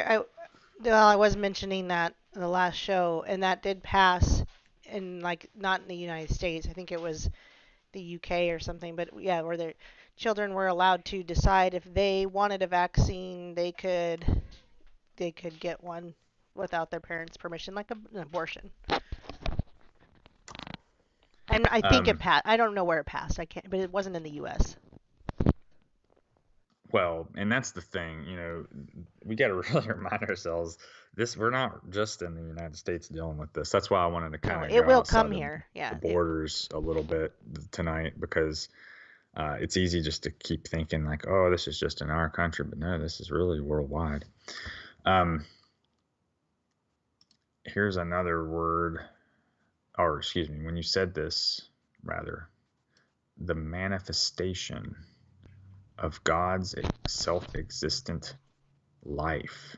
I was mentioning that in the last show, and that did pass in, not in the United States. I think it was the UK or something, but yeah, where the children were allowed to decide if they wanted a vaccine, they could get one without their parents' permission, like an abortion. And I think it passed. I don't know where it passed. I can't, but it wasn't in the US. Well, and that's the thing, we got to really remind ourselves we're not just in the United States dealing with this. That's why I wanted to kind of it will come here. Yeah, the borders a little bit tonight, because it's easy just to keep thinking like, oh, this is just in our country, but no, this is really worldwide. Here's another word, or excuse me, when you said this, rather, the manifestation of God's self-existent life,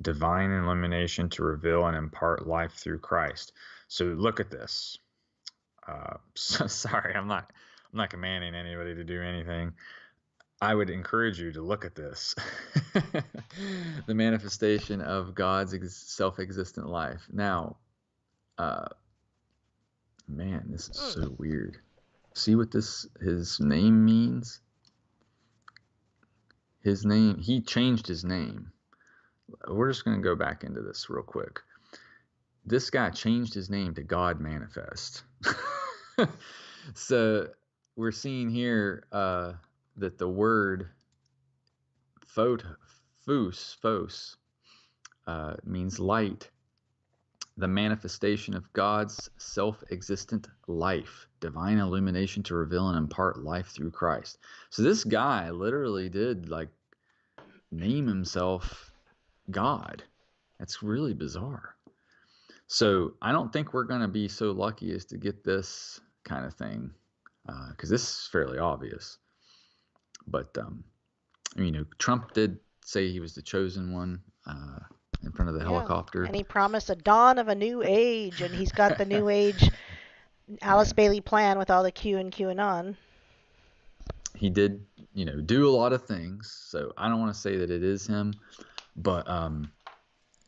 divine illumination to reveal and impart life through Christ. So look at this. Sorry, I'm not commanding anybody to do anything. I would encourage you to look at this. The manifestation of God's self-existent life. Now, Man, this is so weird. See what his name means? His name, he changed his name. We're just going to go back into this real quick. This guy changed his name to God Manifest. So we're seeing here that the word phos means light, the manifestation of God's self-existent life, divine illumination to reveal and impart life through Christ. So this guy literally did like name himself God. That's really bizarre. So I don't think we're going to be so lucky as to get this kind of thing, because this is fairly obvious. But Trump did say he was the chosen one in front of the helicopter. And he promised a dawn of a new age, and he's got the new age Alice Bailey plan with all the Q and QAnon. He did, do a lot of things. So I don't want to say that it is him, but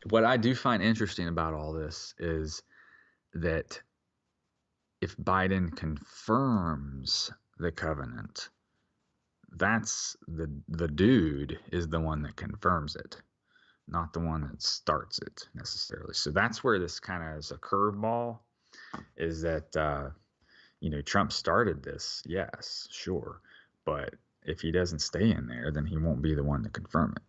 what I do find interesting about all this is that if Biden confirms the covenant, that's the dude is the one that confirms it, not the one that starts it necessarily. So that's where this kind of is a curveball, is that Trump started this, yes, sure, but if he doesn't stay in there, then he won't be the one to confirm it,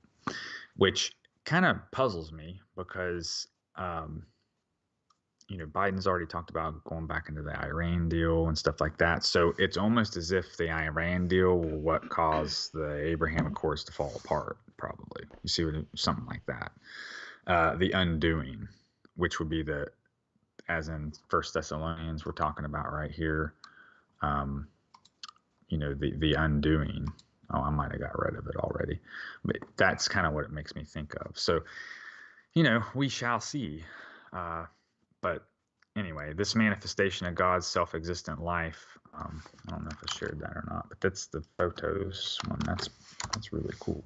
which kind of puzzles me because Biden's already talked about going back into the Iran deal and stuff like that. So it's almost as if the Iran deal will what caused the Abraham Accords to fall apart, probably. You see, something like that. The undoing, which would be as in First Thessalonians we're talking about right here, the undoing. Oh, I might have got rid of it already. But that's kind of what it makes me think of. So, we shall see. But anyway, this manifestation of God's self-existent life, I don't know if I shared that or not, but that's the photos one. That's really cool.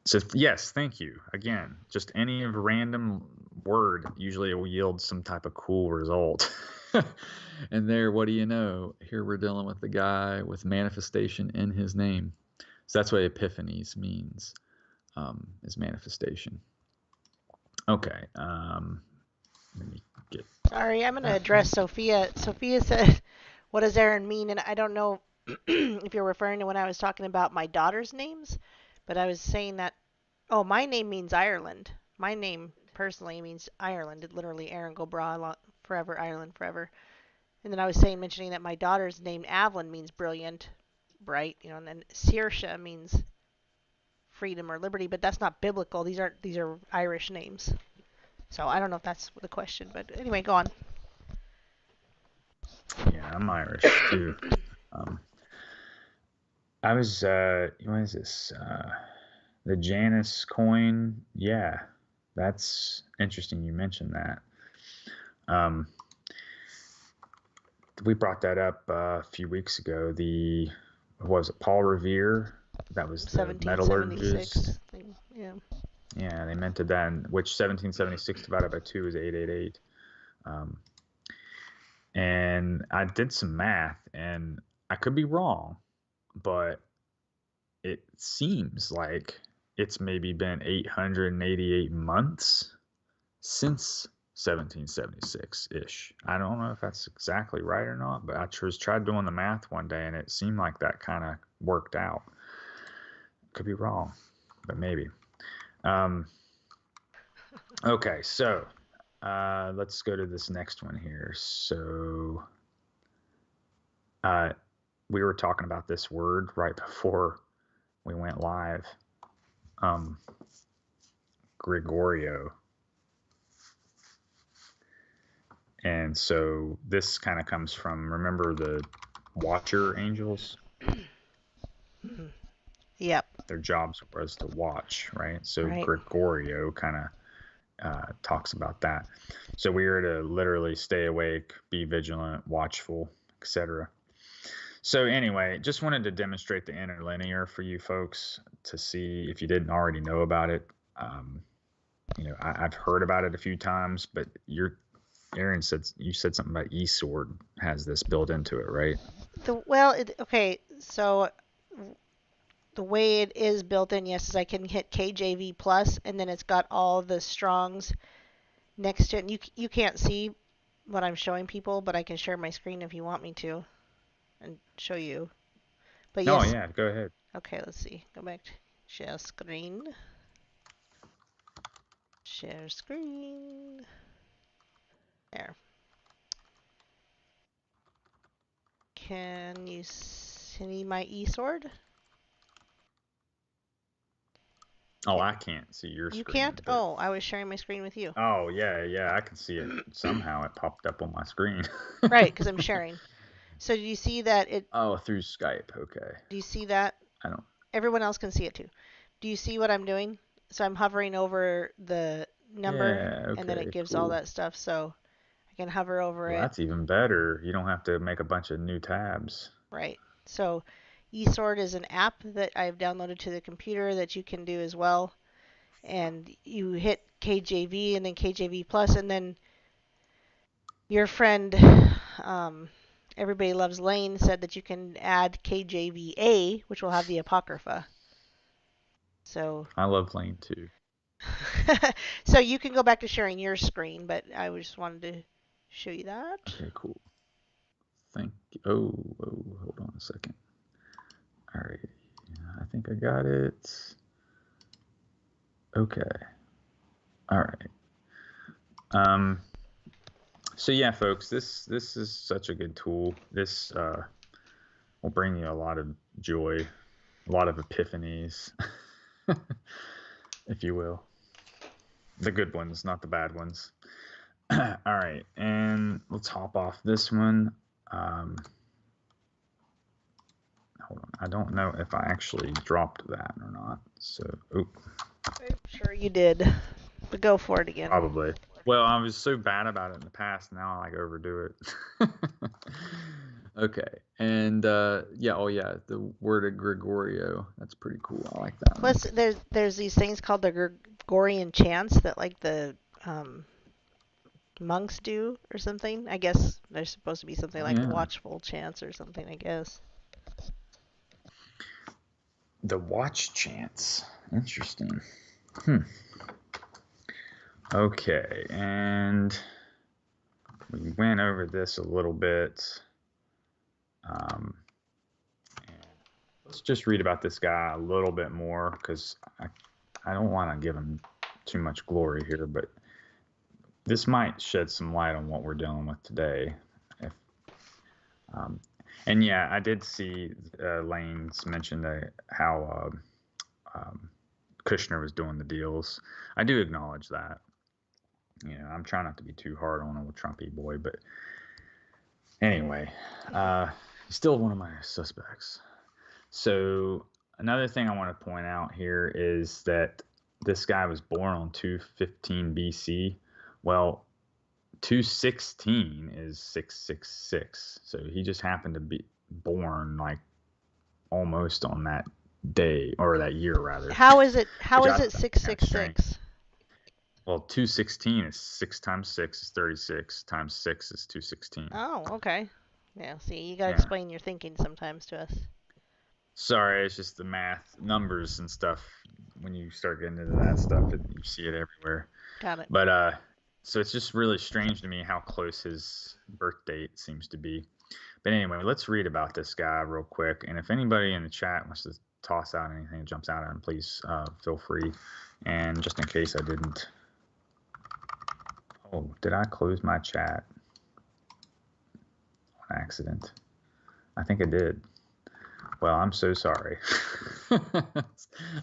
So yes, thank you. Again, just any random word usually will yield some type of cool result. And there, what do you know? Here we're dealing with the guy with manifestation in his name. So that's what Epiphanies means, is manifestation. Okay. Let me get. Sorry, I'm going to address Sophia. Sophia said, what does Aaron mean? And I don't know if you're referring to when I was talking about my daughter's names, but I was saying that, my name means Ireland. My name personally means Ireland. It literally Aaron Go Bra, forever, Ireland, forever. And then I was mentioning that my daughter's name, Avalyn, means brilliant, bright, and then Saoirse means freedom or liberty, but that's not biblical. These are Irish names. So I don't know if that's the question, but anyway, go on. Yeah, I'm Irish too. I was, what is this? The Janus coin. Yeah, that's interesting. You mentioned that. We brought that up a few weeks ago. Was it Paul Revere? That was the metallurgist. Yeah. Yeah, they minted that, which 1776 divided by 2 is 888. And I did some math, and I could be wrong, but it seems like it's maybe been 888 months since 1776-ish. I don't know if that's exactly right or not, but I tried doing the math one day, and it seemed like that kind of worked out. Could be wrong, but maybe. Okay, so let's go to this next one here. So we were talking about this word right before we went live. Gregorio. And so this kind of comes from, remember the Watcher angels? Yep. Their jobs was to watch, right? So right. Gregorio kind of talks about that. So we are to literally stay awake, be vigilant, watchful, etc. So anyway, just wanted to demonstrate the interlinear for you folks to see if you didn't already know about it. I've heard about it a few times, but Aaron you said something about eSword has this built into it, right? Okay, so the way it is built in, yes, is I can hit KJV plus, and then it's got all the strongs next to it. And you can't see what I'm showing people, but I can share my screen if you want me to and show you. But Oh, yes. yeah, go ahead. Okay, let's see. Go back to share screen. Share screen. There. Can you see my eSword? Oh, I can't see your screen. You can't? But... Oh, I was sharing my screen with you. Oh, yeah, I can see it. Somehow it popped up on my screen. Right, because I'm sharing. So do you see that it... Oh, through Skype, okay. Do you see that? I don't... Everyone else can see it too. Do you see what I'm doing? So I'm hovering over the number, Yeah, okay, and then it gives cool. all that stuff, so I can hover over it. That's even better. You don't have to make a bunch of new tabs. Right. So eSword is an app that I've downloaded to the computer that you can do as well. And you hit KJV and then KJV plus, and then your friend Everybody Loves Lane said that you can add KJVA, which will have the Apocrypha. So I love Lane too. so you can go back to sharing your screen, but I just wanted to show you that. Okay, cool. Thank you. Oh, hold on a second. All right, I think I got it. Okay. All right. So yeah, folks, this is such a good tool. This will bring you a lot of joy, a lot of epiphanies, if you will. The good ones, not the bad ones. All right, and let's hop off this one. Hold on, I don't know if I actually dropped that or not. So, I'm sure you did, but go for it again. Probably. Well, I was so bad about it in the past. Now I overdo it. Okay, and the word of Gregorio. That's pretty cool. I like that. Plus, there's these things called the Gregorian chants that like the monks do or something. I guess there's supposed to be something like watchful chants or something. I guess. The watch chants. Interesting. Okay, and we went over this a little bit. And let's just read about this guy a little bit more, because I don't want to give him too much glory here, but this might shed some light on what we're dealing with today. And yeah, I did see Lane's mentioned how Kushner was doing the deals. I do acknowledge that. You know, I'm trying not to be too hard on old Trumpy boy, but anyway, he's still one of my suspects. So another thing I want to point out here is that this guy was born on 215 BC. Well, 216 is 666. So he just happened to be born like almost on that day, or that year rather. How is it 666? Well, 216 is 6 times 6 is 36 times 6 is 216. Oh, okay. Yeah, see, you got to explain your thinking sometimes to us. Sorry, it's just the math, numbers and stuff. When you start getting into that stuff, you see it everywhere. Got it. But so it's just really strange to me how close his birth date seems to be. But anyway, let's read about this guy real quick. And if anybody in the chat wants to toss out anything that jumps out at him, please feel free. And just in case I didn't. Oh, did I close my chat on accident? I think I did. Well, I'm so sorry. Well,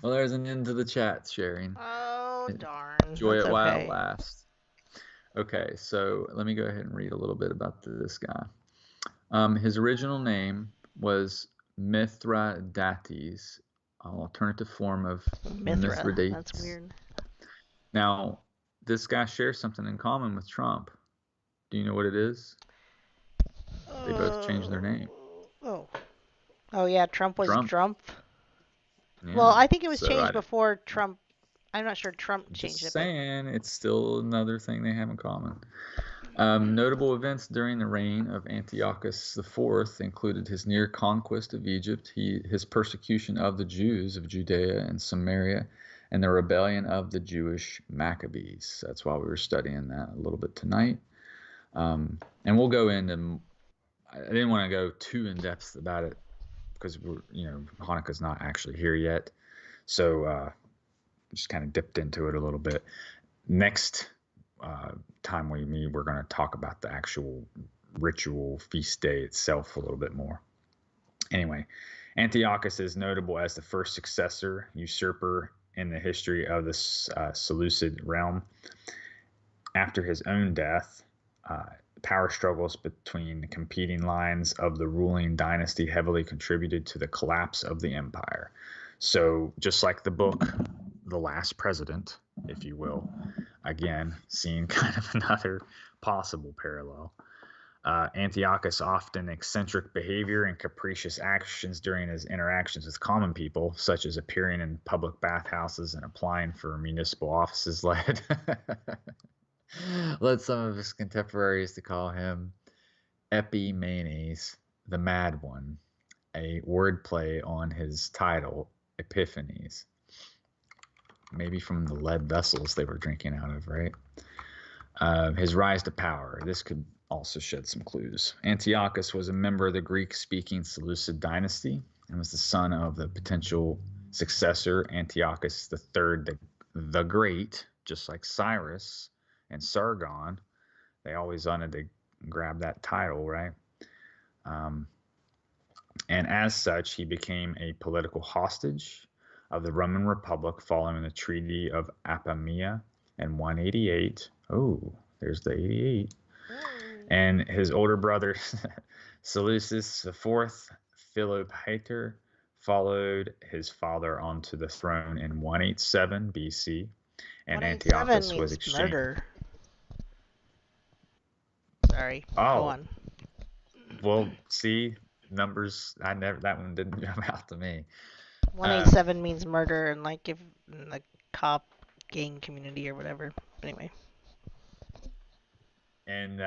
there's an end to the chat sharing. Oh, darn. Enjoy it while it lasts. Okay, so let me go ahead and read a little bit about this guy. His original name was Mithridates, an alternative form of Mithridates. That's weird. Now, this guy shares something in common with Trump. Do you know what it is? They both changed their name. Oh yeah, Trump was Trump. Yeah, well, I think it was changed before Trump. I'm not sure Trump changed it. Just saying, it's still another thing they have in common. Notable events during the reign of Antiochus IV included his near conquest of Egypt, his persecution of the Jews of Judea and Samaria, and the rebellion of the Jewish Maccabees. That's why we were studying that a little bit tonight. And we'll go into, I didn't want to go too in depth about it because Hanukkah's not actually here yet. So just kind of dipped into it a little bit. Next time we meet, we're going to talk about the actual ritual feast day itself a little bit more. Anyway, Antiochus is notable as the first successor usurper in the history of the Seleucid realm. After his own death, power struggles between the competing lines of the ruling dynasty heavily contributed to the collapse of the empire. So just like the book, The Last President, if you will, again, seeing kind of another possible parallel. Antiochus' often eccentric behavior and capricious actions during his interactions with common people, such as appearing in public bathhouses and applying for municipal offices, led some of his contemporaries to call him Epimanes, the Mad One, a wordplay on his title, Epiphanes. Maybe from the lead vessels they were drinking out of, right? His rise to power. This could also shed some clues. Antiochus was a member of the Greek-speaking Seleucid dynasty and was the son of the potential successor, Antiochus III the Great, just like Cyrus and Sargon. They always wanted to grab that title, right? And as such, he became a political hostage of the Roman Republic following the Treaty of Apamea in 188. Oh, there's the 88. And his older brother, Seleucus IV Philopator, followed his father onto the throne in 187 BC. And Antiochus was exchanged. Murder. Sorry. Oh. Go on. Well, see, numbers, that one didn't come out to me. 187 means murder, and like if in the cop gang community or whatever. Anyway. And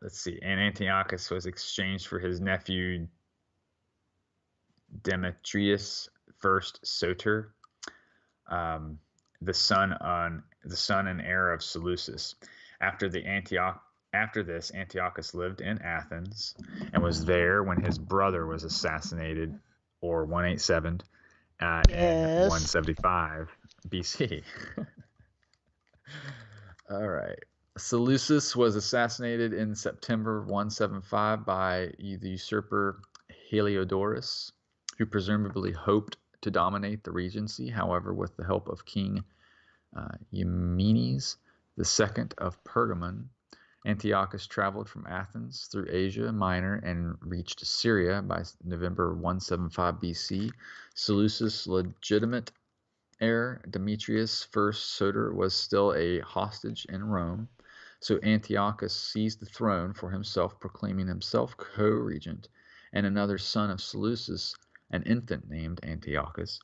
let's see. And Antiochus was exchanged for his nephew Demetrius I Soter, the son and heir of Seleucus. After this, Antiochus lived in Athens and was there when his brother was assassinated, or 187, in 175 BC. All right. Seleucus was assassinated in September 175 by the usurper Heliodorus, who presumably hoped to dominate the regency. However, with the help of King Eumenes II of Pergamon, Antiochus traveled from Athens through Asia Minor and reached Syria by November 175 BC. Seleucus' legitimate heir, Demetrius I Soter, was still a hostage in Rome. So Antiochus seized the throne for himself, proclaiming himself co-regent, and another son of Seleucus, an infant named Antiochus,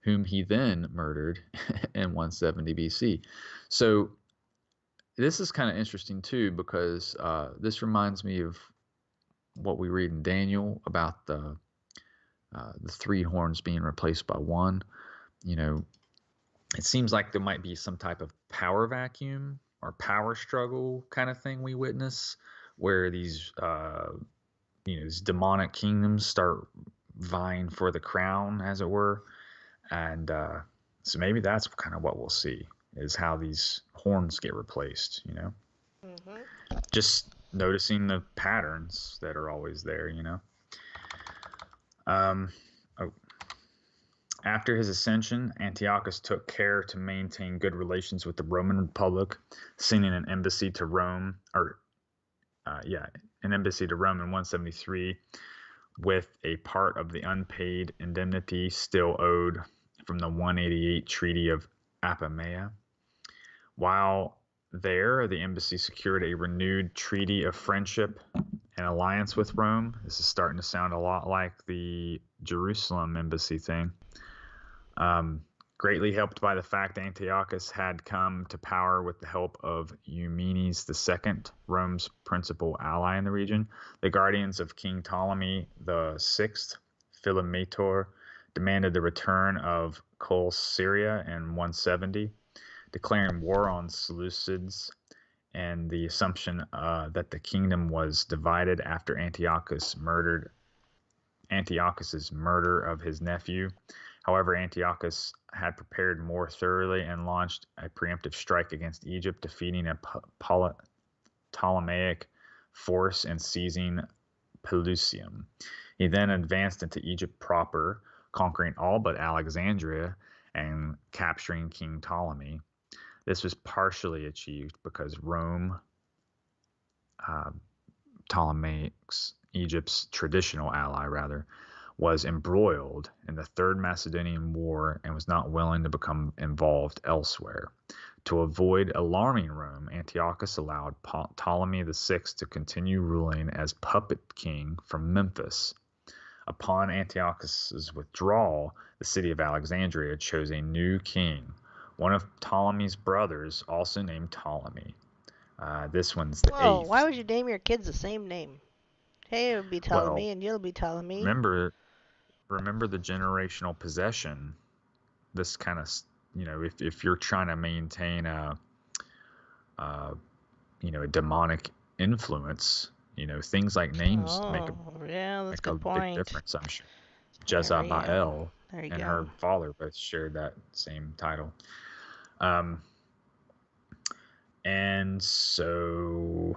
whom he then murdered in 170 BC. So this is kind of interesting too, because this reminds me of what we read in Daniel about the three horns being replaced by one. You know, it seems like there might be some type of power vacuum or power struggle kind of thing we witness, where these these demonic kingdoms start vying for the crown, as it were. And so maybe that's kind of what we'll see, is how these horns get replaced, you know. Mm-hmm. Just noticing the patterns that are always there, you know. After his ascension, Antiochus took care to maintain good relations with the Roman Republic, sending an embassy to Rome, in 173, with a part of the unpaid indemnity still owed from the 188 Treaty of Apamea. While there, the embassy secured a renewed treaty of friendship and alliance with Rome. This is starting to sound a lot like the Jerusalem embassy thing. Greatly helped by the fact Antiochus had come to power with the help of Eumenes II, Rome's principal ally in the region, the guardians of King Ptolemy VI, Philometor, demanded the return of Syria in 170, declaring war on Seleucids and the assumption that the kingdom was divided after Antiochus's murder of his nephew. However, Antiochus had prepared more thoroughly and launched a preemptive strike against Egypt, defeating a Ptolemaic force and seizing Pelusium. He then advanced into Egypt proper, conquering all but Alexandria and capturing King Ptolemy. This was partially achieved because Rome, Egypt's traditional ally, was embroiled in the Third Macedonian War and was not willing to become involved elsewhere. To avoid alarming Rome, Antiochus allowed Ptolemy VI to continue ruling as puppet king from Memphis. Upon Antiochus's withdrawal, the city of Alexandria chose a new king, one of Ptolemy's brothers, also named Ptolemy. This one's the Whoa, eighth. why would you name your kids the same name? Hey, it'll be Ptolemy, and you'll be Ptolemy. Remember the generational possession. This kind of, if you're trying to maintain a demonic influence, things like names make a big difference. I'm sure Jezebel and her father both shared that same title. And so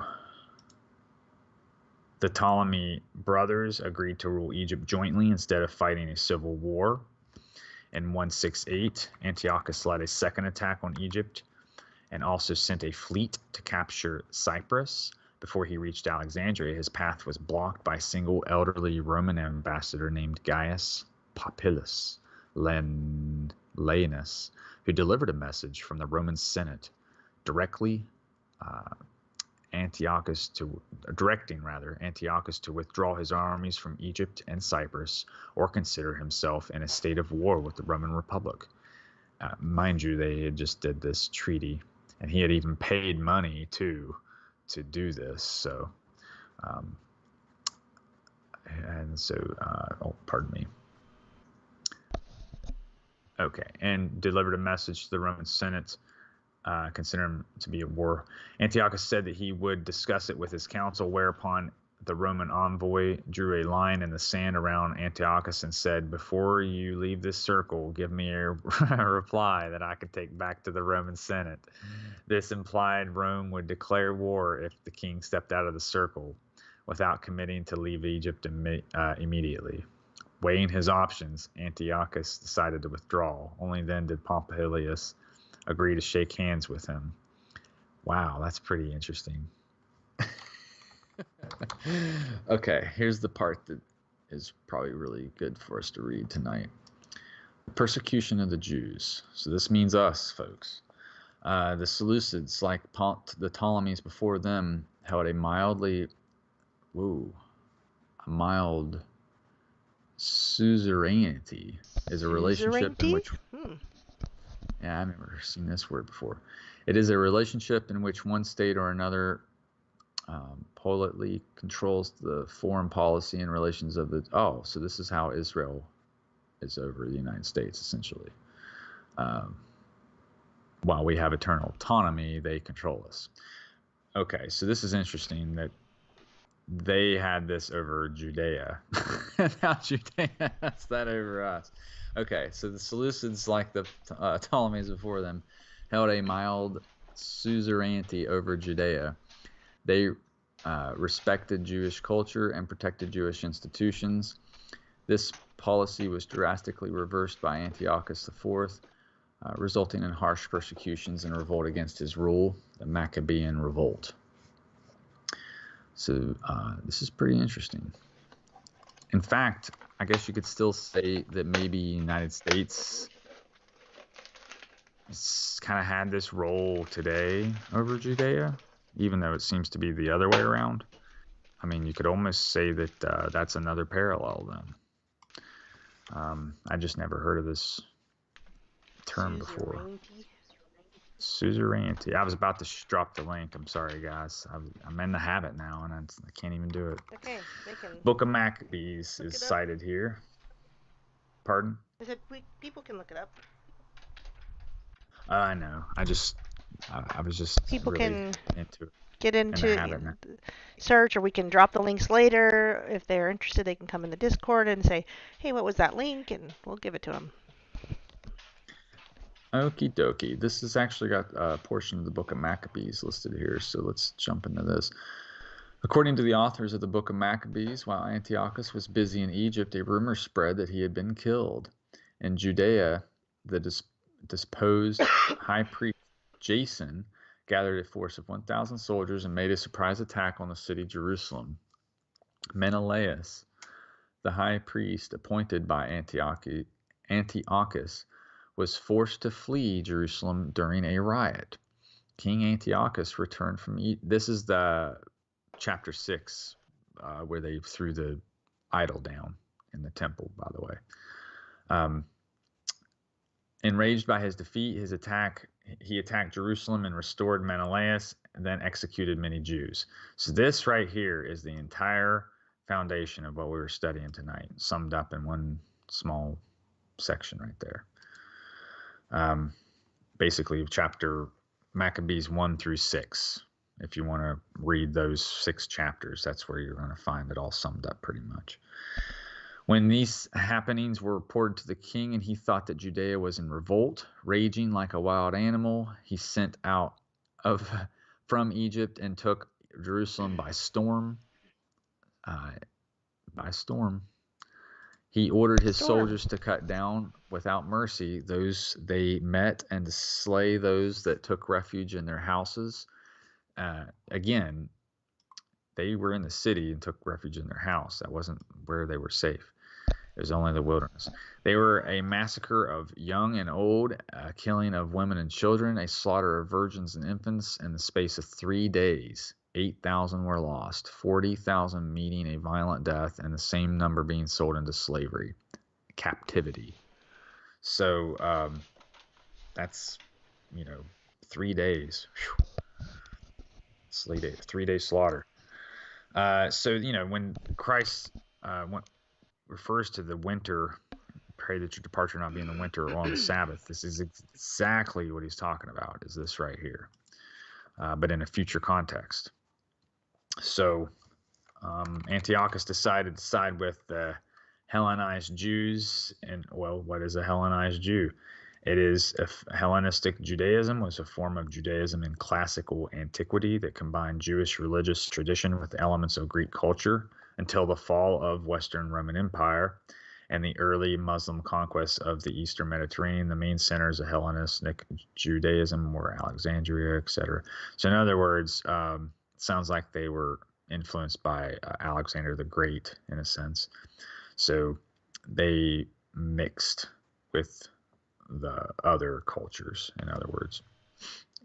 the Ptolemy brothers agreed to rule Egypt jointly instead of fighting a civil war. In 168, Antiochus led a second attack on Egypt and also sent a fleet to capture Cyprus. Before he reached Alexandria, his path was blocked by a single elderly Roman ambassador named Gaius Popillius Laenus, who delivered a message from the Roman Senate directing Antiochus to withdraw his armies from Egypt and Cyprus or consider himself in a state of war with the Roman Republic. Mind you, they had just did this treaty, and he had even paid money to do this. So, pardon me. Okay, and delivered a message to the Roman Senate, consider him to be at war. Antiochus said that he would discuss it with his council, whereupon the Roman envoy drew a line in the sand around Antiochus and said, "Before you leave this circle, give me a reply that I could take back to the Roman Senate." This implied Rome would declare war if the king stepped out of the circle without committing to leave Egypt immediately. Weighing his options, Antiochus decided to withdraw. Only then did Pompilius agree to shake hands with him. Wow, that's pretty interesting. Okay, here's the part that is probably really good for us to read tonight. The persecution of the Jews. So this means us, folks. The Seleucids, like the Ptolemies before them, held a mild suzerainty is a relationship in which... Yeah, I've never seen this word before. It is a relationship in which one state or another politely controls the foreign policy and relations of the... Oh, so this is how Israel is over the United States, essentially. While we have eternal autonomy, they control us. Okay, so this is interesting that they had this over Judea. Now Judea has that over us. Okay, so the Seleucids, like the Ptolemies before them, held a mild suzerainty over Judea. They respected Jewish culture and protected Jewish institutions. This policy was drastically reversed by Antiochus IV, resulting in harsh persecutions and revolt against his rule, the Maccabean Revolt. So this is pretty interesting. In fact, I guess you could still say that maybe the United States kind of had this role today over Judea, even though it seems to be the other way around. I mean, you could almost say that that's another parallel then. I just never heard of this term before. Suzerainty. Suzerainty. I was about to drop the link. I'm sorry, guys. I'm in the habit now, and I can't even do it. Okay, they can. Book of Maccabees Look is it up. cited here. Pardon? I said people can look it up. I know. I was just People really can into it. get In the into habit now. search, or we can drop the links later. If they're interested, they can come in the Discord and say, hey, what was that link? And we'll give it to them. Okie dokie. This has actually got a portion of the Book of Maccabees listed here, so let's jump into this. According to the authors of the Book of Maccabees, while Antiochus was busy in Egypt, a rumor spread that he had been killed. In Judea, the disposed high priest Jason gathered a force of 1,000 soldiers and made a surprise attack on the city Jerusalem. Menelaus, the high priest appointed by Antiochus, was forced to flee Jerusalem during a riot. King Antiochus returned from this is the chapter 6 where they threw the idol down in the temple, by the way. Enraged by his defeat, he attacked Jerusalem and restored Menelaus, and then executed many Jews. So this right here is the entire foundation of what we were studying tonight, summed up in one small section right there. Basically, chapter Maccabees 1 through 6. If you want to read those 6 chapters, that's where you're going to find it all summed up pretty much. When these happenings were reported to the king, and he thought that Judea was in revolt, raging like a wild animal, he sent out from Egypt and took Jerusalem by storm. He ordered his soldiers to cut down without mercy those they met, and to slay those that took refuge in their houses. Again, they were in the city and took refuge in their house. That wasn't where they were safe. It was only the wilderness. They were a massacre of young and old, a killing of women and children, a slaughter of virgins and infants. In the space of 3 days, 8,000 were lost, 40,000 meeting a violent death, and the same number being sold into slavery, captivity. So that's, 3 days. 3-day slaughter. So when Christ refers to the winter, pray that your departure not be in the winter or on the Sabbath, this is exactly what he's talking about, is this right here, but in a future context. So Antiochus decided to side with the Hellenized Jews. And, well, what is a Hellenized Jew? It is Hellenistic Judaism was a form of Judaism in classical antiquity that combined Jewish religious tradition with elements of Greek culture until the fall of Western Roman Empire and the early Muslim conquests of the Eastern Mediterranean. The main centers of Hellenistic Judaism were Alexandria, etc. So in other words, sounds like they were influenced by Alexander the Great in a sense. So they mixed with the other cultures, in other words.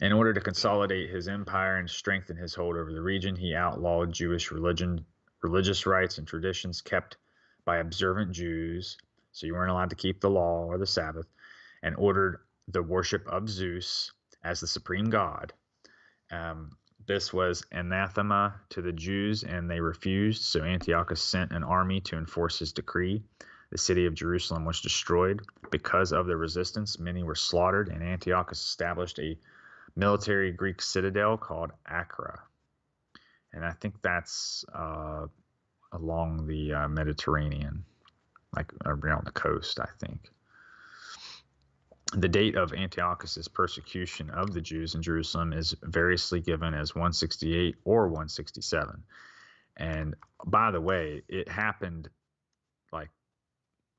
In order to consolidate his empire and strengthen his hold over the region, he outlawed Jewish religious rites and traditions kept by observant Jews, so you weren't allowed to keep the law or the Sabbath, and ordered the worship of Zeus as the supreme god. This was anathema to the Jews, and they refused, so Antiochus sent an army to enforce his decree. The city of Jerusalem was destroyed. Because of the resistance, many were slaughtered, and Antiochus established a military Greek citadel called Acra. And I think that's along the Mediterranean, like around the coast, I think. The date of Antiochus's persecution of the Jews in Jerusalem is variously given as 168 or 167. And by the way, it happened like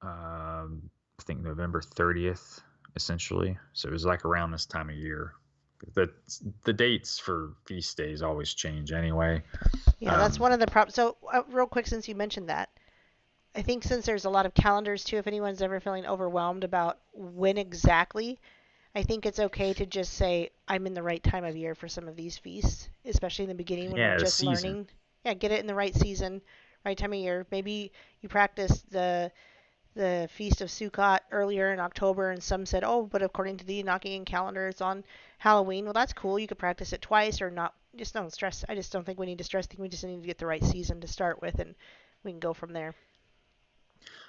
I think November 30th, essentially. So it was like around this time of year. The dates for feast days always change anyway. Yeah, that's one of the problems. So real quick, since you mentioned that, I think since there's a lot of calendars too, if anyone's ever feeling overwhelmed about when exactly, I think it's okay to just say, I'm in the right time of year for some of these feasts, especially in the beginning when we're just learning. Yeah, get it in the right season, right time of year. Maybe you practice the the Feast of Sukkot earlier in October, and some said, oh, but according to the Enochian calendar, it's on Halloween. Well, that's cool. You could practice it twice or not. Just don't stress. I just don't think we need to stress. I think we just need to get the right season to start with, and we can go from there.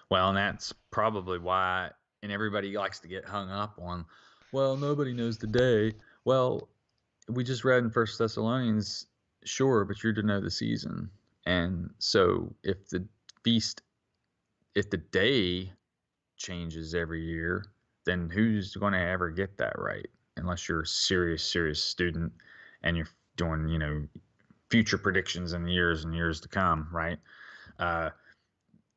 Well, and that's probably why, and everybody likes to get hung up on, well, nobody knows the day. Well, we just read in First Thessalonians, sure, but you're to know the season. And so if the day changes every year, then who's going to ever get that right? Unless you're a serious student and you're doing, future predictions in years and years to come, right?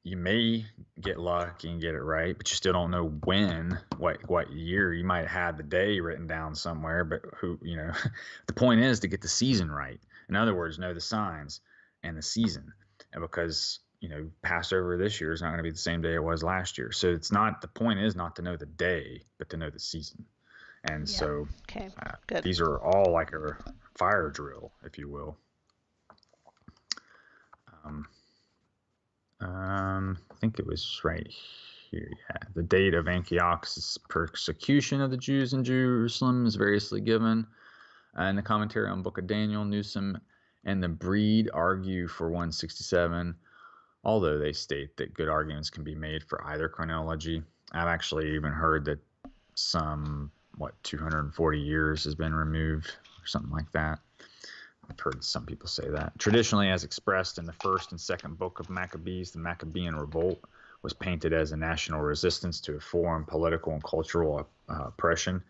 You may get lucky and get it right, but you still don't know what year. You might have the day written down somewhere, but the point is to get the season right. In other words, know the signs and the season. And because, Passover this year is not going to be the same day it was last year. So the point is not to know the day, but to know the season. And so okay, good. These are all like a fire drill, if you will. I think it was right here. Yeah, the date of Antiochus' persecution of the Jews in Jerusalem is variously given. In the commentary on Book of Daniel, Newsom and the Breed argue for 167, although they state that good arguments can be made for either chronology. I've actually even heard that some 240 years has been removed or something like that. I've heard some people say that. Traditionally, as expressed in the first and second book of Maccabees, the Maccabean revolt was painted as a national resistance to a foreign political and cultural oppression.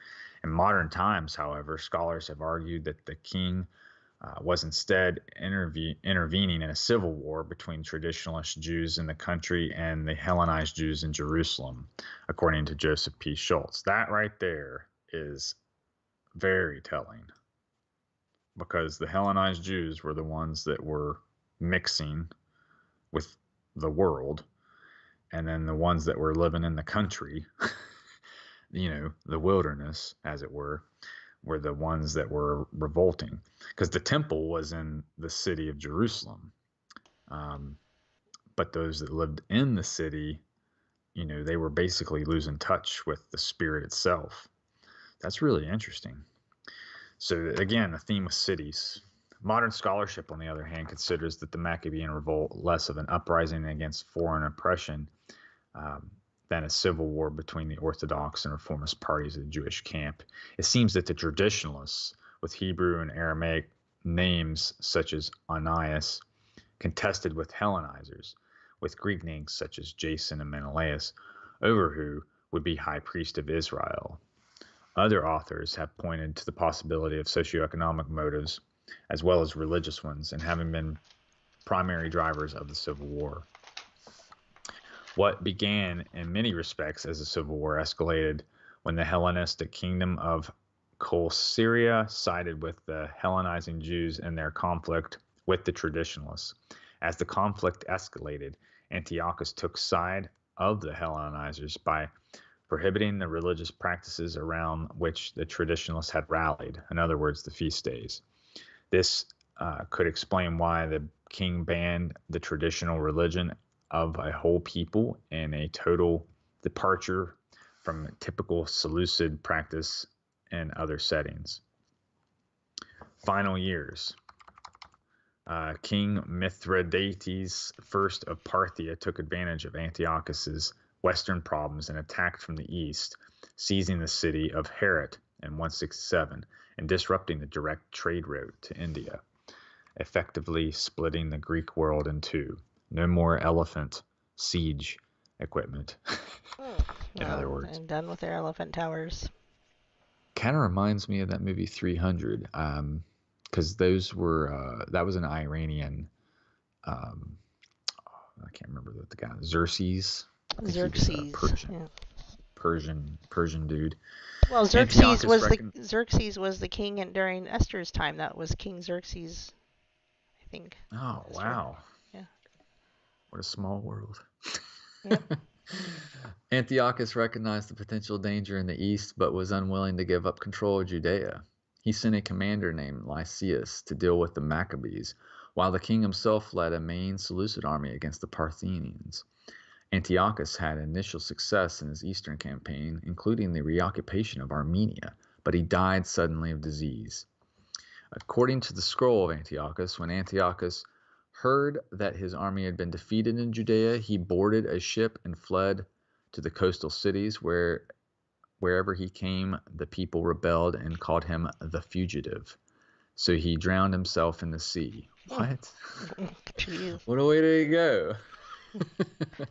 In modern times, however, scholars have argued that the king was instead intervening in a civil war between traditionalist Jews in the country and the Hellenized Jews in Jerusalem, according to Joseph P. Schultz. That right there is very telling, because the Hellenized Jews were the ones that were mixing with the world, and then the ones that were living in the country, the wilderness, as it were the ones that were revolting, because the temple was in the city of Jerusalem. But those that lived in the city, they were basically losing touch with the spirit itself. That's really interesting. So again, the theme of cities. Modern scholarship, on the other hand, considers that the Maccabean revolt less of an uprising against foreign oppression than a civil war between the Orthodox and reformist parties of the Jewish camp. It seems that the traditionalists, with Hebrew and Aramaic names such as Onias, contested with Hellenizers, with Greek names such as Jason and Menelaus, over who would be high priest of Israel. Other authors have pointed to the possibility of socioeconomic motives, as well as religious ones, and having been primary drivers of the Civil War. What began in many respects as a civil war escalated when the Hellenistic kingdom of Coele sided with the Hellenizing Jews in their conflict with the traditionalists. As the conflict escalated, Antiochus took side of the Hellenizers by prohibiting the religious practices around which the traditionalists had rallied, in other words, the feast days. This could explain why the king banned the traditional religion of a whole people in a total departure from typical Seleucid practice in other settings. Final years. King Mithridates I of Parthia took advantage of Antiochus's western problems and attacked from the east, seizing the city of Herat in 167 and disrupting the direct trade route to India, effectively splitting the Greek world in two. No more elephant siege equipment. In other words, I'm done with their elephant towers. Kind of reminds me of that movie 300, because those were that was an Iranian. I can't remember the guy. Xerxes. Xerxes. Persian dude. Well, Xerxes was the king during Esther's time. That was King Xerxes, I think. Oh, Esther. wow. Yeah. What a small world. Yep. Antiochus recognized the potential danger in the east, but was unwilling to give up control of Judea. He sent a commander named Lysias to deal with the Maccabees, while the king himself led a main Seleucid army against the Parthians. Antiochus had initial success in his eastern campaign, including the reoccupation of Armenia, but he died suddenly of disease. According to the scroll of Antiochus, when Antiochus heard that his army had been defeated in Judea, he boarded a ship and fled to the coastal cities. Wherever he came, the people rebelled and called him the fugitive. So he drowned himself in the sea. What? Jeez. What a way to go.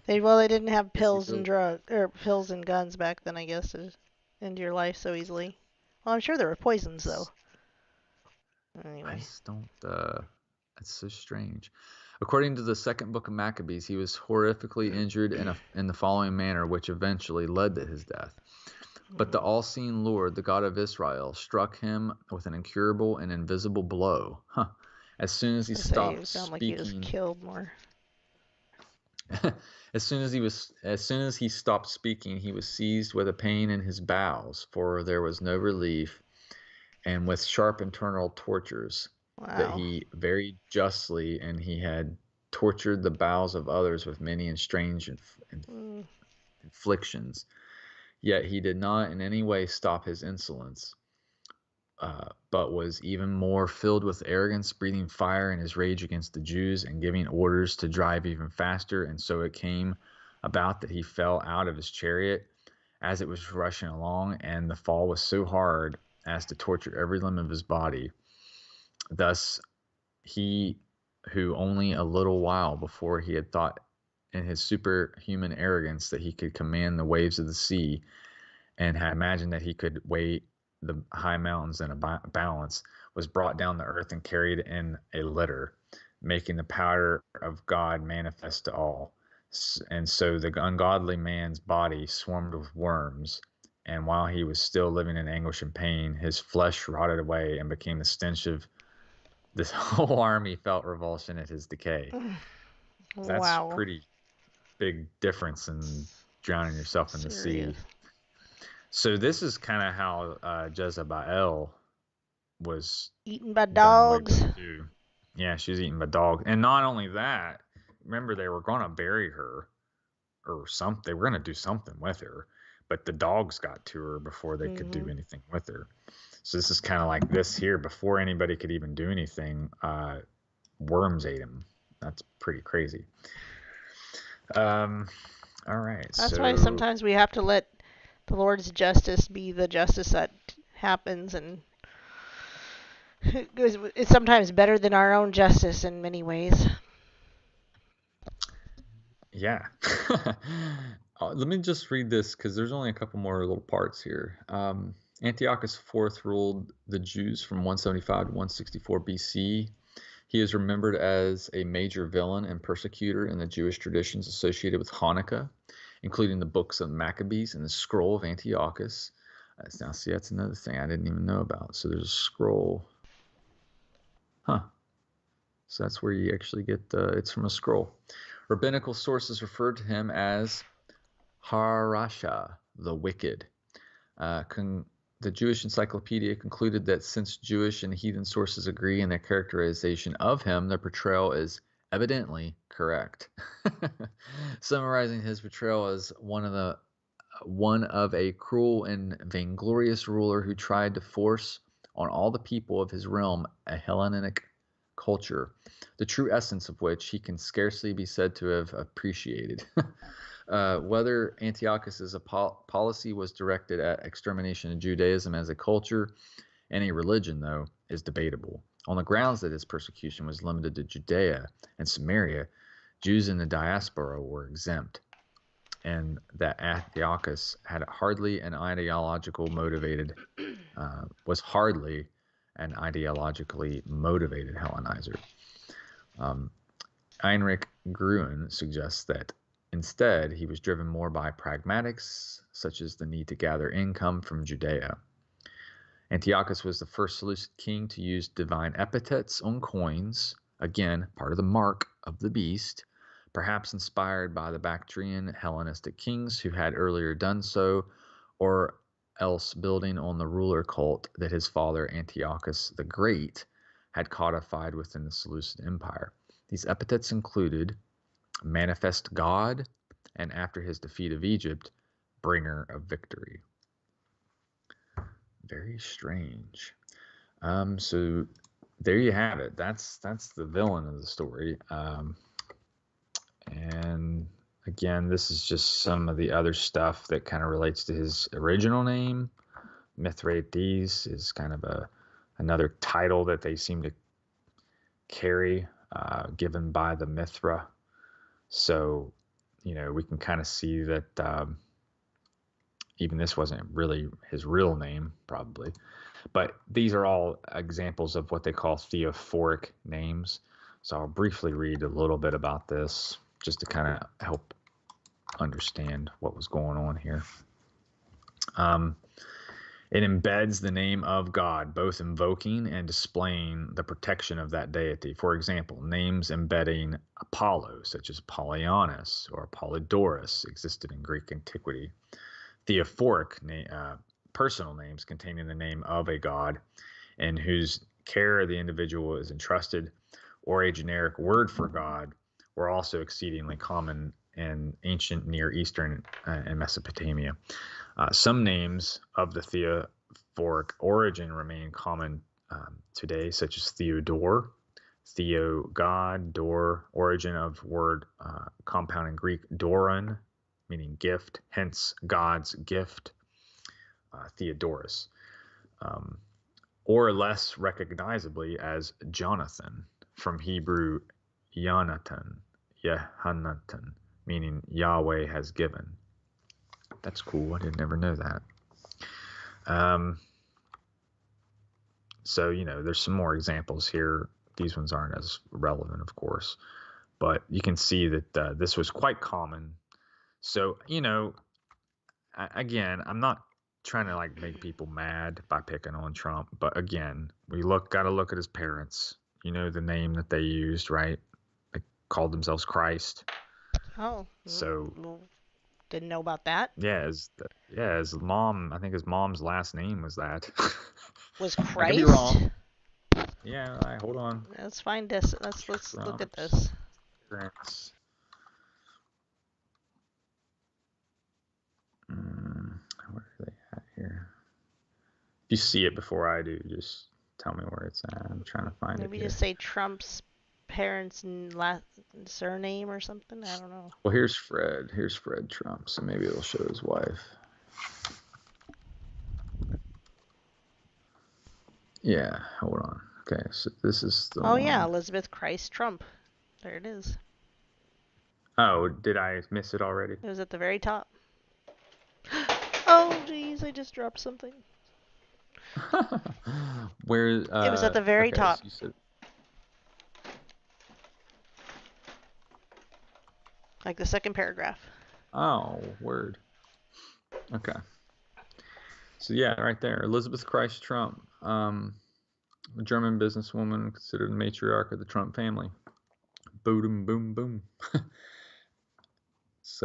They didn't have pills and pills and guns back then, I guess, to end your life so easily. Well, I'm sure there were poisons though. Anyway. I just don't. It's so strange. According to the second book of Maccabees, he was horrifically injured in the following manner, which eventually led to his death. But the all-seeing Lord, the God of Israel, struck him with an incurable and invisible blow. As soon as he stopped speaking, like he was killed more. As soon as he stopped speaking, he was seized with a pain in his bowels, for there was no relief, and with sharp internal tortures. Wow. That he very justly, and he had tortured the bowels of others with many and strange inflictions. Yet he did not in any way stop his insolence, but was even more filled with arrogance, breathing fire in his rage against the Jews and giving orders to drive even faster. And so it came about that he fell out of his chariot as it was rushing along, and the fall was so hard as to torture every limb of his body. Thus he, who only a little while before he had thought in his superhuman arrogance that he could command the waves of the sea and had imagined that he could weigh the high mountains in a balance, was brought down to earth and carried in a litter, making the power of God manifest to all. And so the ungodly man's body swarmed with worms, and while he was still living in anguish and pain, his flesh rotted away and became the stench of this whole army. Felt revulsion at his decay. That's wow. Pretty big difference in drowning yourself in the sea. So this is kind of how Jezebel was eaten by dogs. Yeah, she was eaten by dogs. And not only that, remember they were going to bury her or something. They were going to do something with her, but the dogs got to her before they could do anything with her. So this is kind of like this here. Before anybody could even do anything, worms ate him. That's pretty crazy. All right. That's why sometimes we have to let the Lord's justice be the justice that happens, and it's sometimes better than our own justice in many ways. Yeah. Let me just read this because there's only a couple more little parts here. Antiochus IV ruled the Jews from 175 to 164 BC. He is remembered as a major villain and persecutor in the Jewish traditions associated with Hanukkah, including the books of Maccabees and the scroll of Antiochus. Now, see, that's another thing I didn't even know about. So there's a scroll. So that's where you actually get it's from a scroll. Rabbinical sources referred to him as Harasha, the wicked. The Jewish Encyclopedia concluded that since Jewish and heathen sources agree in their characterization of him, their portrayal is evidently correct. Summarizing his portrayal as one of a cruel and vainglorious ruler who tried to force on all the people of his realm a Hellenic culture, the true essence of which he can scarcely be said to have appreciated. Whether Antiochus's policy was directed at extermination of Judaism as a culture and a religion, though, is debatable. On the grounds that his persecution was limited to Judea and Samaria, Jews in the diaspora were exempt, and that Antiochus was hardly an ideologically motivated Hellenizer. Heinrich Gruen suggests that instead, he was driven more by pragmatics, such as the need to gather income from Judea. Antiochus was the first Seleucid king to use divine epithets on coins, again, part of the mark of the beast, perhaps inspired by the Bactrian Hellenistic kings who had earlier done so, or else building on the ruler cult that his father Antiochus the Great had codified within the Seleucid Empire. These epithets included manifest God, and after his defeat of Egypt, bringer of victory. Very strange. So there you have it. That's the villain of the story. And again, this is just some of the other stuff that kind of relates to his original name. Mithridates is kind of another title that they seem to carry, given by the Mithra. So, we can kind of see that even this wasn't really his real name, probably. But these are all examples of what they call theophoric names. So I'll briefly read a little bit about this just to kind of help understand what was going on here. It embeds the name of God, both invoking and displaying the protection of that deity. For example, names embedding Apollo, such as Polyonus or Apollodorus, existed in Greek antiquity. Theophoric personal names containing the name of a god in whose care the individual is entrusted, or a generic word for God, were also exceedingly common in ancient Near Eastern and Mesopotamia. Some names of the theophoric origin remain common today, such as Theodore, Theo, God, Dor, origin of word compound in Greek, doron, meaning gift, hence God's gift, Theodorus, or less recognizably as Jonathan, from Hebrew Yonatan, Yehanatan, meaning Yahweh has given. That's cool. I didn't ever know that. So, there's some more examples here. These ones aren't as relevant, of course, but you can see that this was quite common. So, again, I'm not trying to make people mad by picking on Trump, but again, we got to look at his parents. The name that they used, right? They called themselves Christ. Oh, so didn't know about that. Yeah, his mom. I think his mom's last name was that. Was Christ? I could be wrong. Yeah, hold on. Let's find this. Let's look at this. Parents. Where are they at here? If you see it before I do, just tell me where it's at. I'm trying to find it. Maybe just say Trump's parents' last surname or something. I don't know. Well, here's Fred. Here's Fred Trump. So maybe it'll show his wife. Yeah, hold on. Okay, so this is the one. Yeah, Elizabeth Christ Trump. There it is. Oh, did I miss it already? It was at the very top. Oh, jeez, I just dropped something. Where? It was at the very top. So you said... Like the second paragraph. Oh, word. Okay. So yeah, right there, Elizabeth Christ Trump, a German businesswoman considered the matriarch of the Trump family. Boom, boom, boom. It's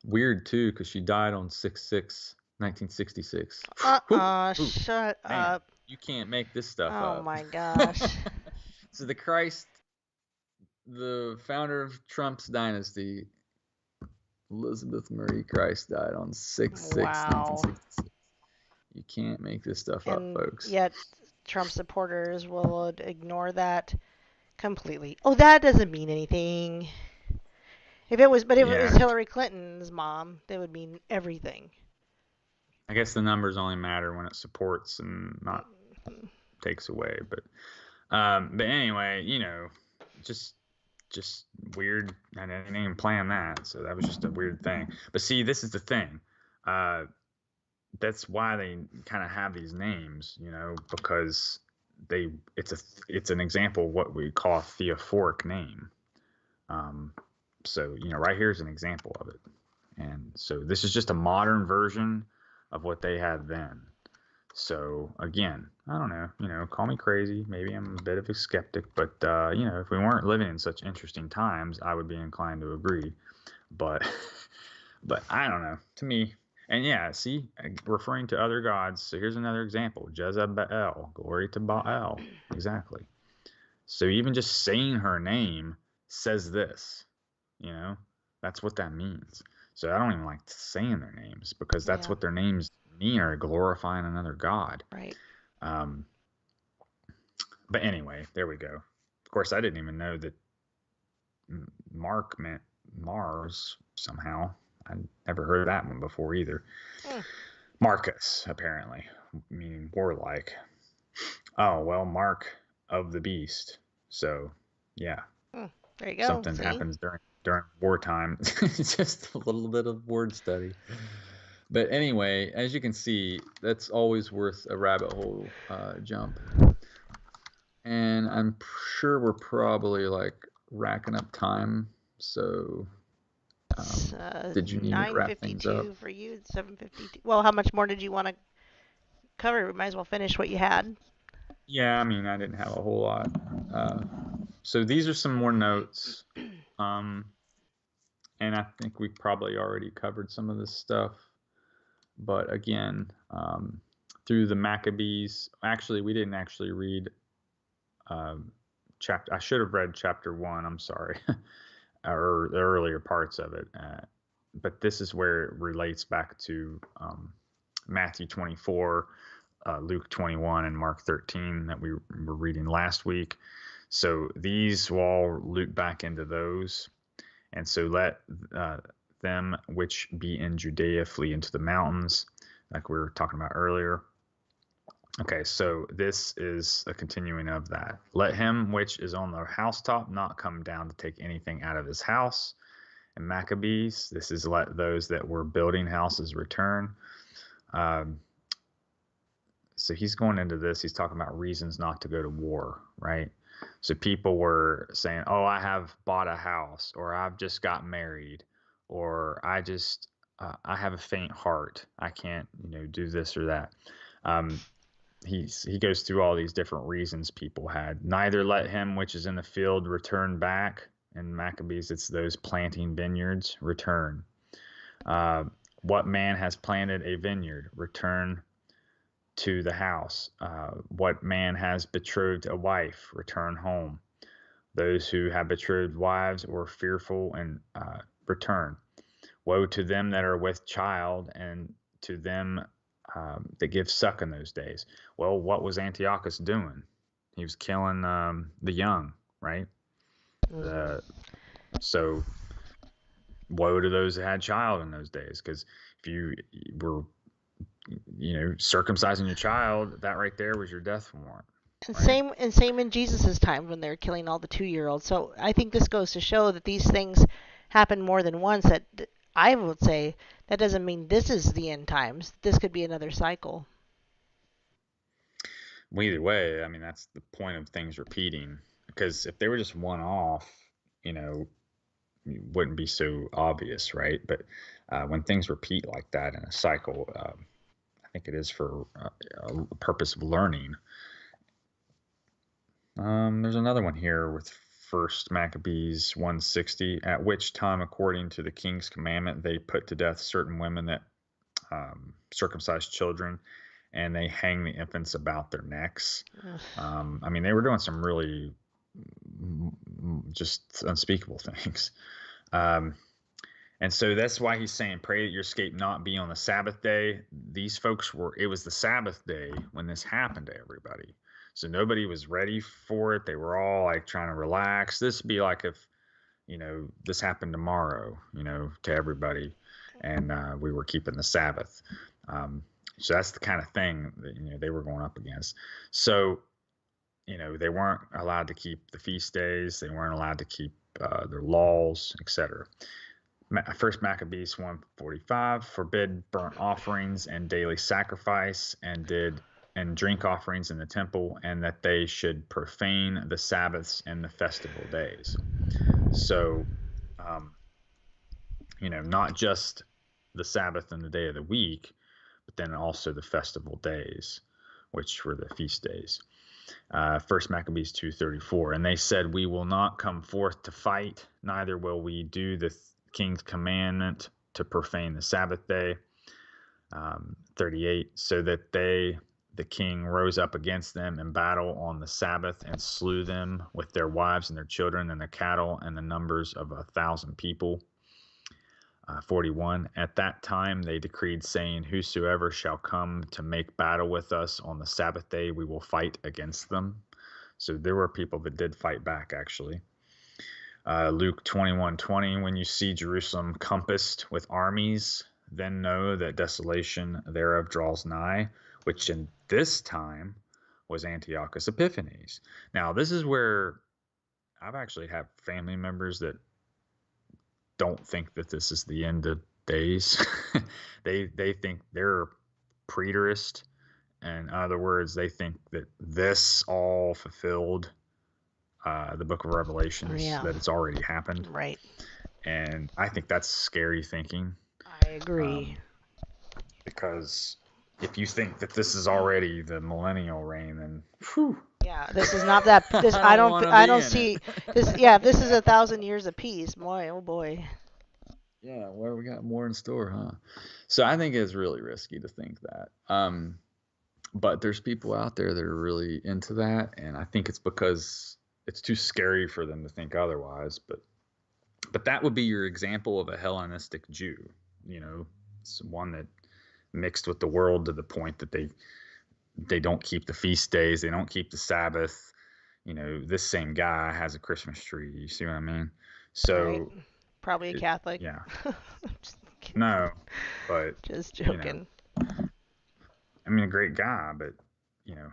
weird too, because she died on 6/6/1966. Shut up. You can't make this stuff up. Oh my gosh. So the Christ, the founder of Trump's dynasty, Elizabeth Marie Christ, died on 6/6/1966. You can't make this stuff up, folks. Yet Trump supporters will ignore that completely. Oh, that doesn't mean anything. If it was Hillary Clinton's mom, that would mean everything. I guess the numbers only matter when it supports and not takes away. But anyway, just weird. I didn't even plan that, so that was just a weird thing. But see, this is the thing. That's why they kind of have these names, because it's an example of what we call a theophoric name. So, right here is an example of it. And so this is just a modern version of what they had then. So again, I don't know, call me crazy. Maybe I'm a bit of a skeptic, but if we weren't living in such interesting times, I would be inclined to agree. But I don't know. To me, and yeah, see, referring to other gods. So here's another example: Jezebel, glory to Baal. Exactly. So even just saying her name says this, That's what that means. So I don't even like saying their names because that's Yeah. what their names mean, are glorifying another god. Right. Um, but anyway, there we go. Of course, I didn't even know that Mark meant Mars somehow. I never heard that one before either. Hmm. Marcus, apparently, meaning warlike. Oh, well, Mark of the beast. So, yeah, There you go. something See? happens during wartime. It's just a little bit of word study. But anyway, as you can see, that's always worth a rabbit hole jump. And I'm sure we're probably like racking up time. So, It's did you need me to wrap things up? 9:52 for you. It's 7:52. Well, how much more did you want to cover? We might as well finish what you had. Yeah, I mean, I didn't have a whole lot. So these are some more notes. And I think we probably already covered some of this stuff. But again, through the Maccabees, actually, we didn't actually read chapter. I should have read chapter 1. I'm sorry, or the earlier parts of it. But this is where it relates back to Matthew 24, Luke 21, and Mark 13 that we were reading last week. So these will all loop back into those. And so let them which be in Judea flee into the mountains, like we were talking about earlier. Okay, so this is a continuing of that. Let him which is on the housetop not come down to take anything out of his house. And Maccabees, this is let those that were building houses return. So he's going into this. He's talking about reasons not to go to war, right? So people were saying, oh, I have bought a house, or I've just got married, or I have a faint heart. I can't, do this or that. He goes through all these different reasons people had. Neither let him which is in the field return back. In Maccabees, it's those planting vineyards, return. What man has planted a vineyard, return to the house. What man has betrothed a wife, return home. Those who have betrothed wives or fearful, and return. Woe to them that are with child, and to them that give suck in those days. Well, what was Antiochus doing? He was killing the young, right? So woe to those that had child in those days, because if you were circumcising your child, that right there was your death warrant. And right? same in Jesus' time when they were killing all the 2-year-olds. So I think this goes to show that these things happen more than once. That I would say that doesn't mean this is the end times. This could be another cycle. Well, either way, I mean, that's the point of things repeating. Because if they were just one off, it wouldn't be so obvious, right? But when things repeat like that in a cycle, I think it is for a purpose of learning. There's another one here with First Maccabees 160, at which time, according to the king's commandment, they put to death certain women that circumcised children, and they hang the infants about their necks. I mean, they were doing some really just unspeakable things. And so that's why he's saying, pray that your escape not be on the Sabbath day. These folks it was the Sabbath day when this happened to everybody. So nobody was ready for it. They were all like trying to relax. This would be like if, this happened tomorrow, to everybody, and we were keeping the Sabbath. So that's the kind of thing that, they were going up against. So, they weren't allowed to keep the feast days. They weren't allowed to keep their laws, etc. First Maccabees 145, forbid burnt offerings and daily sacrifice, and drink offerings in the temple, and that they should profane the Sabbaths and the festival days. So, not just the Sabbath and the day of the week, but then also the festival days, which were the feast days. First Maccabees 2:34, and they said, we will not come forth to fight, neither will we do the king's commandment to profane the Sabbath day. 38, so that the king rose up against them in battle on the Sabbath and slew them with their wives and their children and their cattle and the numbers of 1,000 people. 41. At that time they decreed, saying, whosoever shall come to make battle with us on the Sabbath day, we will fight against them. So there were people that did fight back, actually. Luke 21:20, when you see Jerusalem compassed with armies, then know that desolation thereof draws nigh, which in this time was Antiochus Epiphanes. Now, this is where I've actually had family members that don't think that this is the end of days. they think they're preterist. In other words, they think that this all fulfilled the book of Revelations, that it's already happened. Right. And I think that's scary thinking. I agree. Because if you think that this is already the millennial reign, then whew. Yeah, this is not that. This I don't see this. Yeah, this is 1,000 years apiece. Boy, oh boy. Yeah, well, we got more in store, huh? So I think it's really risky to think that. But there's people out there that are really into that, and I think it's because it's too scary for them to think otherwise. But that would be your example of a Hellenistic Jew. You know, it's one that mixed with the world to the point that they don't keep the feast days, they don't keep the Sabbath. You know, this same guy has a Christmas tree. You see what I mean? So right. Probably a Catholic. Yeah. Just kidding. No, but just joking. You know, I mean, a great guy, but you know.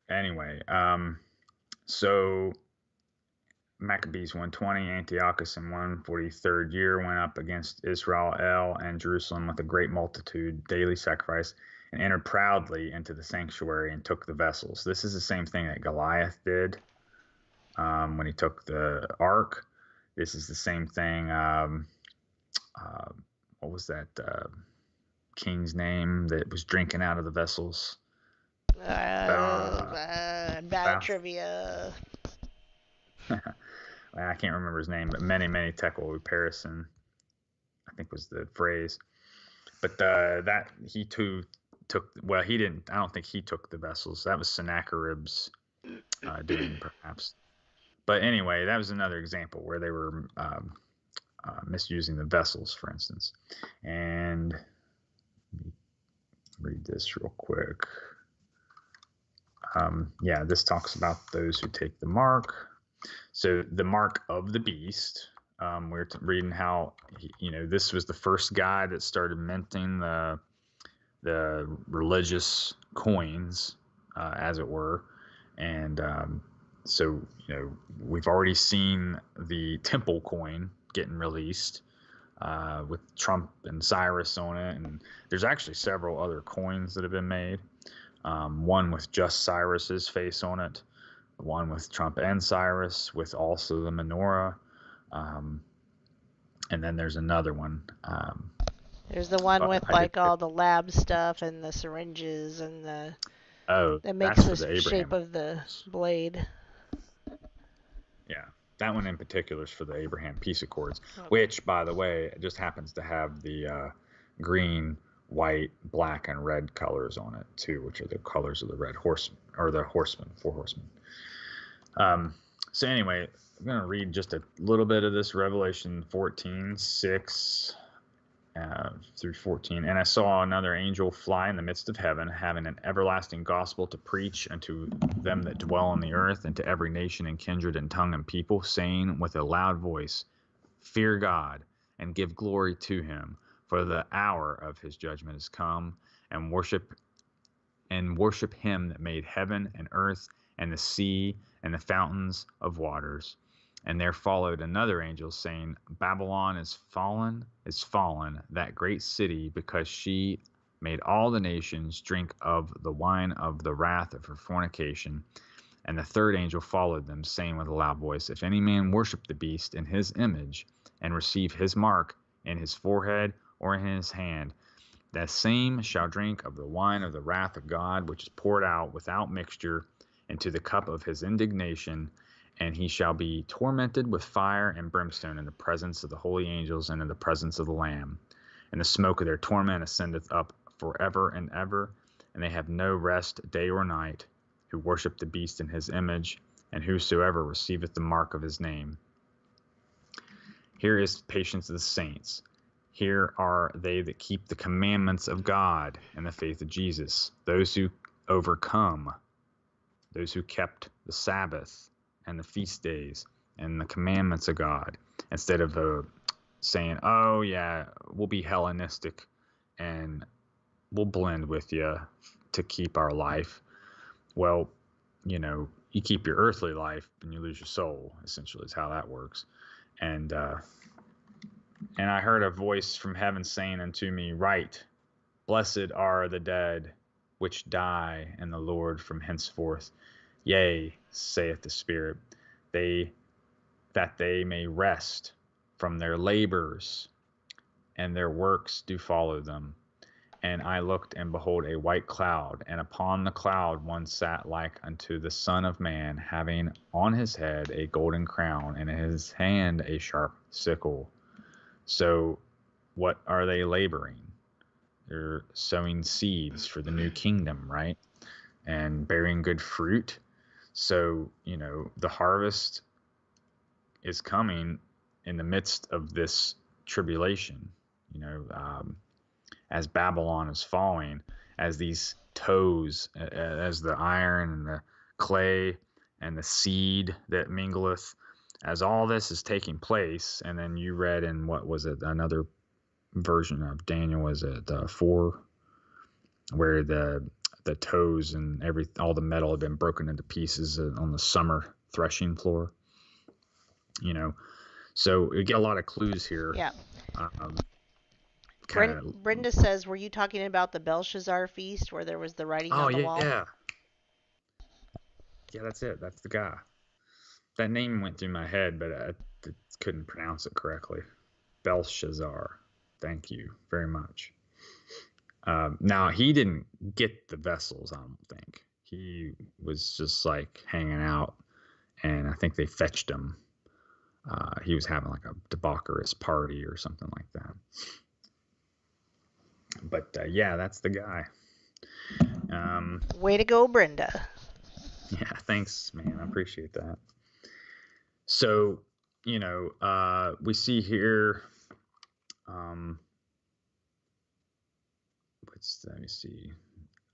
Anyway, so Maccabees 120, Antiochus in 143rd year went up against Israel and Jerusalem with a great multitude, daily sacrifice, and entered proudly into the sanctuary and took the vessels. This is the same thing that Goliath did when he took the ark. This is the same thing. What was that king's name that was drinking out of the vessels? Bad trivia. I can't remember his name, but many tekel Parison, I think was the phrase. But that he too took. Well, he didn't. I don't think he took the vessels. That was Sennacherib's doing, perhaps. But anyway, that was another example where they were misusing the vessels, for instance. And let me read this real quick. Yeah, this talks about those who take the mark. So the mark of the beast. We're reading how this was the first guy that started minting the religious coins, as it were, and so we've already seen the temple coin getting released with Trump and Cyrus on it, and there's actually several other coins that have been made. One with just Cyrus's face on it, one with Trump and Cyrus, with also the menorah, and then there's another one. There's the one with all the lab stuff and the syringes and that makes the shape of the blade. Yeah, that one in particular is for the Abraham peace accords, which, by the way, just happens to have the green, white, black, and red colors on it too, which are the colors of the red horsemen, or the horsemen, 4 horsemen. So anyway, I'm going to read just a little bit of this, Revelation 14:6 through 14. And I saw another angel fly in the midst of heaven, having an everlasting gospel to preach unto them that dwell on the earth, and to every nation and kindred and tongue and people, saying with a loud voice, Fear God, and give glory to him, for the hour of his judgment is come, and worship him that made heaven and earth and the sea and the fountains of waters. And there followed another angel, saying, Babylon is fallen, that great city, because she made all the nations drink of the wine of the wrath of her fornication. And the third angel followed them, saying with a loud voice, If any man worship the beast in his image, and receive his mark in his forehead or in his hand, the same shall drink of the wine of the wrath of God, which is poured out without mixture into the cup of his indignation, and he shall be tormented with fire and brimstone in the presence of the holy angels and in the presence of the Lamb. And the smoke of their torment ascendeth up forever and ever, and they have no rest day or night, who worship the beast in his image, and whosoever receiveth the mark of his name. Here is patience of the saints. Here are they that keep the commandments of God and the faith of Jesus, those who overcome, those who kept the Sabbath and the feast days and the commandments of God, instead of saying, oh, yeah, we'll be Hellenistic and we'll blend with you to keep our life. Well, you know, you keep your earthly life and you lose your soul, essentially, is how that works. And I heard a voice from heaven saying unto me, write, blessed are the dead which die in the Lord from henceforth. Yea, saith the Spirit, that they may rest from their labors, and their works do follow them. And I looked, and behold, a white cloud, and upon the cloud one sat like unto the Son of Man, having on his head a golden crown, and in his hand a sharp sickle. So what are they laboring? They're sowing seeds for the new kingdom, right? And bearing good fruit. So, you know, the harvest is coming in the midst of this tribulation, you know, as Babylon is falling, as these toes, as the iron and the clay and the seed that mingleth, as all this is taking place. And then you read in, what was it, another version of Daniel, was it 4, where the toes and all the metal had been broken into pieces on the summer threshing floor, you know. So we get a lot of clues here. Yeah. Kinda, Brenda says, were you talking about the Belshazzar feast where there was the writing on the wall? Yeah, that's it. That's the guy. That name went through my head, but I couldn't pronounce it correctly. Belshazzar. Thank you very much. Now, he didn't get the vessels, I don't think. He was just like hanging out, and I think they fetched him. He was having like a debaucherous party or something like that. But yeah, that's the guy. Way to go, Brenda. Yeah, thanks, man. I appreciate that. So, you know, we see here, let me see.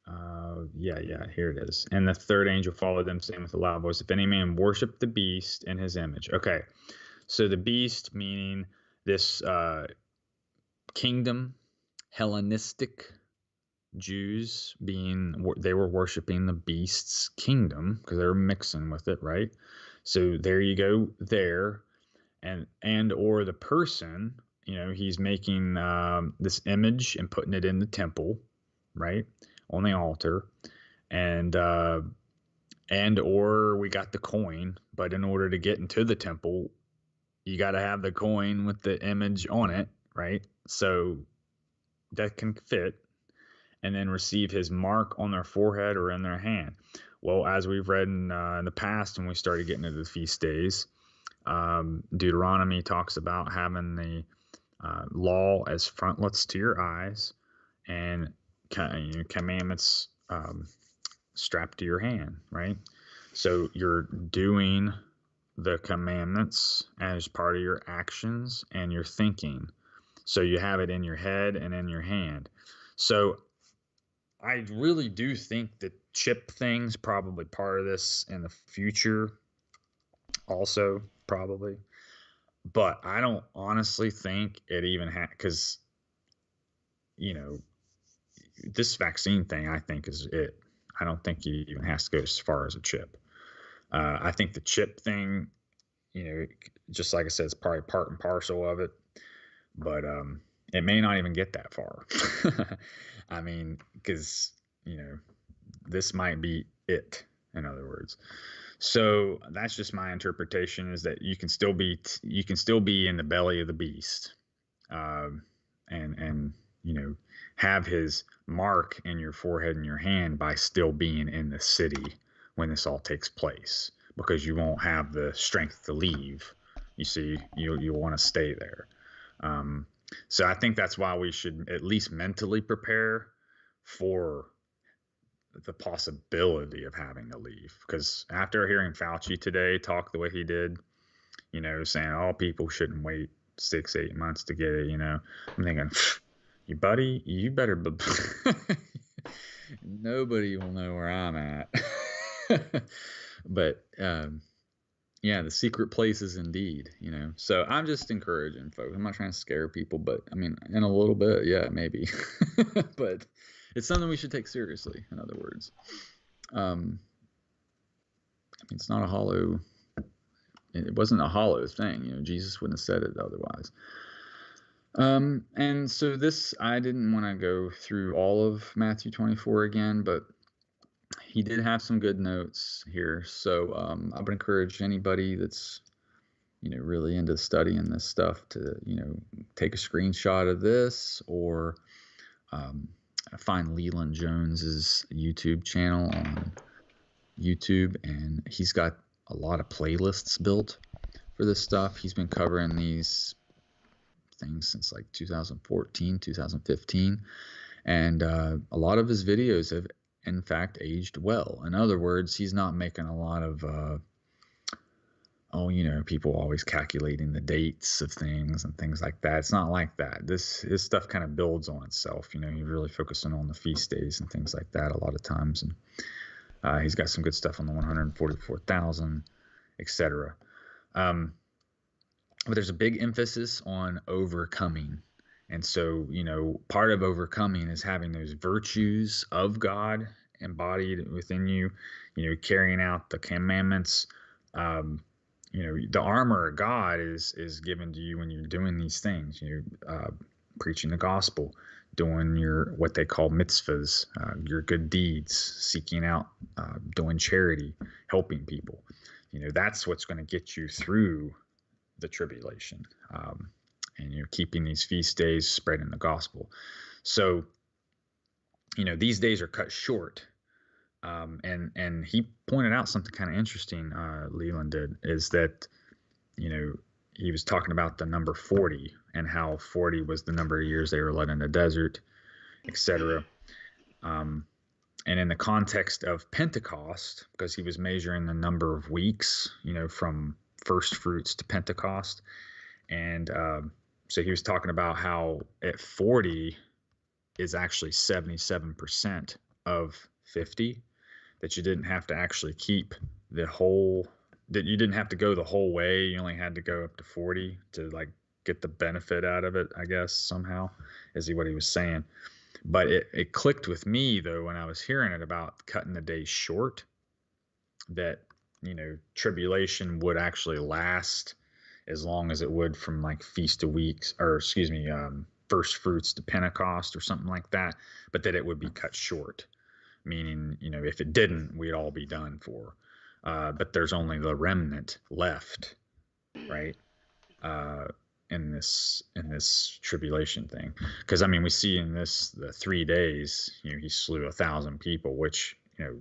Here it is. And the third angel followed them, saying with a loud voice, if any man worship the beast in his image. Okay, so the beast meaning this kingdom, Hellenistic Jews, they were worshiping the beast's kingdom because they were mixing with it, right? So there you go there. And or the person, you know, he's making this image and putting it in the temple, right, on the altar, and or we got the coin, but in order to get into the temple, you got to have the coin with the image on it, right? So that can fit, and then receive his mark on their forehead or in their hand. Well, as we've read in the past, when we started getting into the feast days, Deuteronomy talks about having the law as frontlets to your eyes, and commandments strapped to your hand, right? So you're doing the commandments as part of your actions and your thinking. So you have it in your head and in your hand. So I really do think the chip thing's probably part of this in the future also, probably. But I don't honestly think it even because, you know, this vaccine thing, I think, is it. I don't think it even has to go as far as a chip. I think the chip thing, you know, just like I said, it's probably part and parcel of it. But it may not even get that far. I mean, because, you know, this might be it, in other words. So that's just my interpretation, is that you can still be in the belly of the beast, and you know, have his mark in your forehead and your hand by still being in the city when this all takes place, because you won't have the strength to leave. You see, you'll want to stay there. So I think that's why we should at least mentally prepare for the possibility of having to leave. Because after hearing Fauci today talk the way he did, you know, saying all people shouldn't wait 6-8 months to get it, you know. I'm thinking, you buddy, you better nobody will know where I'm at. But yeah, the secret places indeed, you know. So I'm just encouraging folks. I'm not trying to scare people, but I mean, in a little bit, yeah, maybe. But it's something we should take seriously, in other words. It's not a hollow, it wasn't a hollow thing, you know. Jesus wouldn't have said it otherwise. And so this, I didn't want to go through all of Matthew 24 again, but he did have some good notes here. So I would encourage anybody that's, you know, really into studying this stuff to, you know, take a screenshot of this, or find Leland Jones's YouTube channel on YouTube, and he's got a lot of playlists built for this stuff. He's been covering these things since like 2014, 2015, and a lot of his videos have in fact aged well. In other words, he's not making a lot of you know, people always calculating the dates of things and things like that. It's not like that. His stuff kind of builds on itself. You know, he's really focusing on the feast days and things like that a lot of times, and he's got some good stuff on the 144,000, etc. But there's a big emphasis on overcoming. And so, you know, part of overcoming is having those virtues of God embodied within you, you know, carrying out the commandments. You know, the armor of God is given to you when you're doing these things, you know, preaching the gospel, doing your, what they call mitzvahs, your good deeds, seeking out, doing charity, helping people. You know, that's what's going to get you through the tribulation, and you're keeping these feast days, spreading the gospel. So, you know, these days are cut short, and he pointed out something kind of interesting. Leland did, is that, you know, he was talking about the number 40 and how 40 was the number of years they were led in the desert, etc. And in the context of Pentecost, because he was measuring the number of weeks, you know, from first fruits to Pentecost. And so he was talking about how at 40 is actually 77% of 50, that you didn't have to actually keep the whole, that you didn't have to go the whole way. You only had to go up to 40 to like get the benefit out of it, I guess, somehow, is what he was saying. But it clicked with me, though, when I was hearing it about cutting the days short, that, you know, tribulation would actually last as long as it would from like Feast of Weeks, or excuse me, first fruits to Pentecost or something like that, but that it would be cut short, meaning, you know, if it didn't, we'd all be done for. But there's only the remnant left, right? In this tribulation thing, because I mean, we see in the 3 days, you know, he slew 1,000 people, which, you know,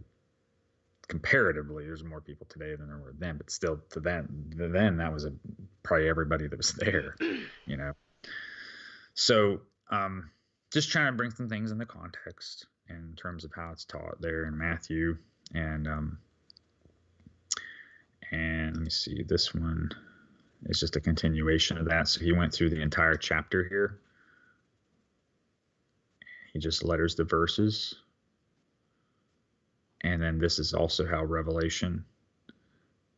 comparatively, there's more people today than there were then, but still, to then that was probably everybody that was there, you know. So just trying to bring some things into context in terms of how it's taught there in Matthew, and let me see, this one is just a continuation of that. So he went through the entire chapter here. He just letters the verses. And then this is also how Revelation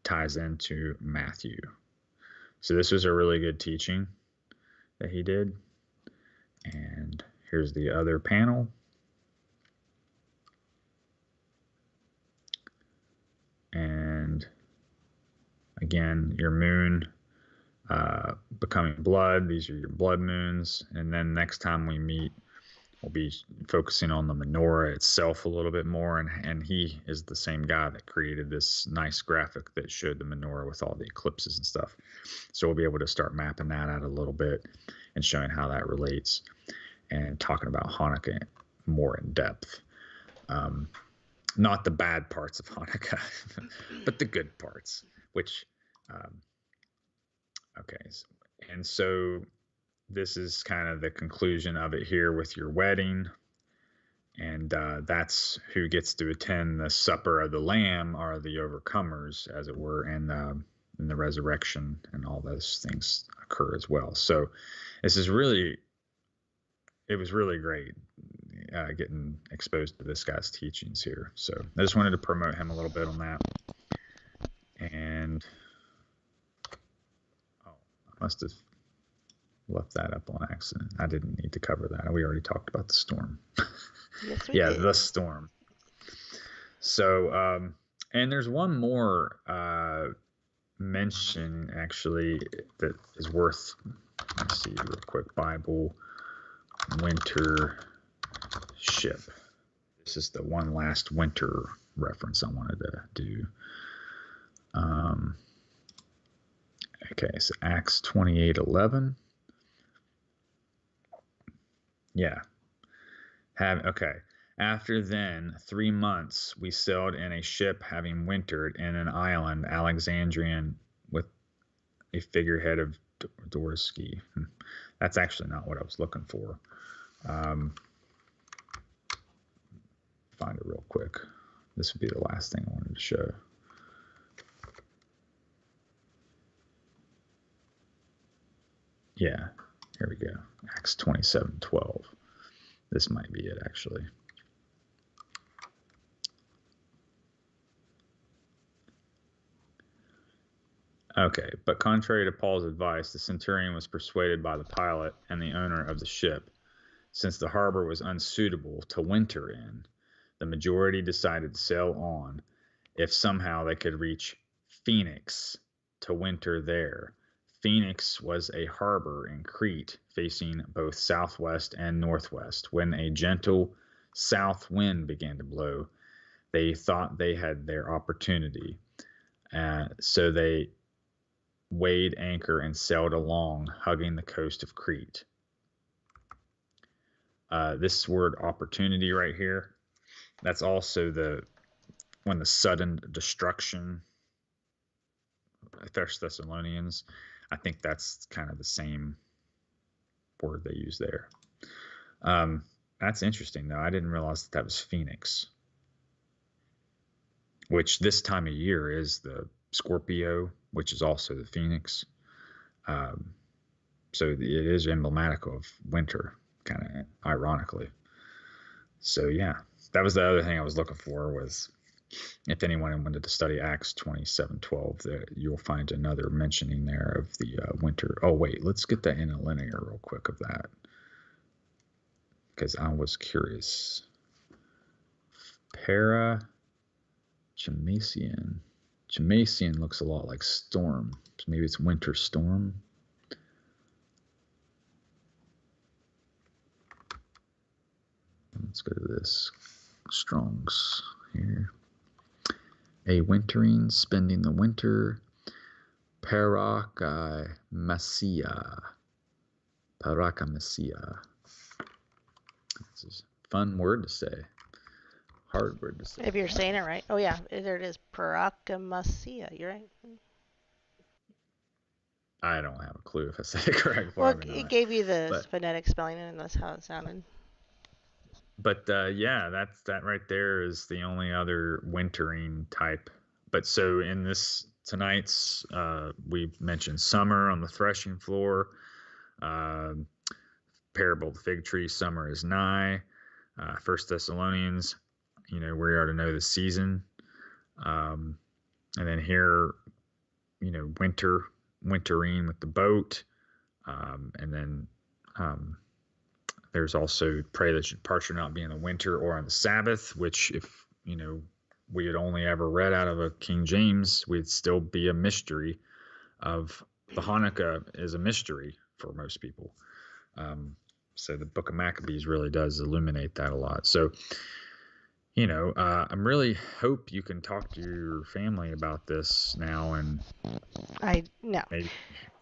ties into Matthew. So this was a really good teaching that he did. And here's the other panel. And again, your moon becoming blood. These are your blood moons. And then next time we meet, we'll be focusing on the menorah itself a little bit more. And he is the same guy that created this nice graphic that showed the menorah with all the eclipses and stuff. So we'll be able to start mapping that out a little bit and showing how that relates, and talking about Hanukkah more in depth. Not the bad parts of Hanukkah, but the good parts, which, okay. And so this is kind of the conclusion of it here with your wedding. And that's who gets to attend the supper of the Lamb, are the overcomers, as it were. And and the resurrection and all those things occur as well. So this is really, it was really great getting exposed to this guy's teachings here. So I just wanted to promote him a little bit on that. And I must have left that up on accident. I didn't need to cover that. We already talked about the storm. Yes, we did. The storm. So, and there's one more mention actually that is worth, let's see real quick, Bible winter ship. This is the one last winter reference I wanted to do. Okay, so Acts 28:11. Yeah. Okay. After then, 3 months, we sailed in a ship having wintered in an island, Alexandrian, with a figurehead of Dorsky. That's actually not what I was looking for. Find it real quick. This would be the last thing I wanted to show. Yeah, here we go. Acts 27:12. This might be it, actually. Okay, but contrary to Paul's advice, the centurion was persuaded by the pilot and the owner of the ship. Since the harbor was unsuitable to winter in, the majority decided to sail on if somehow they could reach Phoenix to winter there. Phoenix was a harbor in Crete facing both southwest and northwest. When a gentle south wind began to blow, they thought they had their opportunity. So they weighed anchor and sailed along, hugging the coast of Crete. This word opportunity right here, that's also when the sudden destruction, 1 Thessalonians, I think that's kind of the same word they use there. That's interesting, though. I didn't realize that was Phoenix, which this time of year is the Scorpio, which is also the Phoenix. So it is emblematic of winter, kind of ironically. So yeah, that was the other thing I was looking for, was if anyone wanted to study Acts 27:12, that you'll find another mentioning there of the winter. Oh wait, let's get that interlinear real quick of that, because I was curious. Chamacian. Chamacian looks a lot like storm. So maybe it's winter storm. Let's go to this Strong's here. A wintering, spending the winter. Parakamesia. Parakamesia. This is a fun word to say. Hard word to say. If you're saying it right. Oh, yeah. There it is. Parakamesia. You're right. I don't have a clue if I said it correctly. Well, it gave you the phonetic spelling, and that's how it sounded. But yeah, that right there is the only other wintering type. But so in this tonight's, we mentioned summer on the threshing floor, parable of the fig tree, summer is nigh. 1 Thessalonians, we are to know the season. And then here, wintering with the boat. And then there's also pray that your parts should not be in the winter or on the Sabbath, which if, we had only ever read out of a King James, we'd still be a mystery of the Hanukkah is a mystery for most people. So the book of Maccabees really does illuminate that a lot. So, I'm really hope you can talk to your family about this now and maybe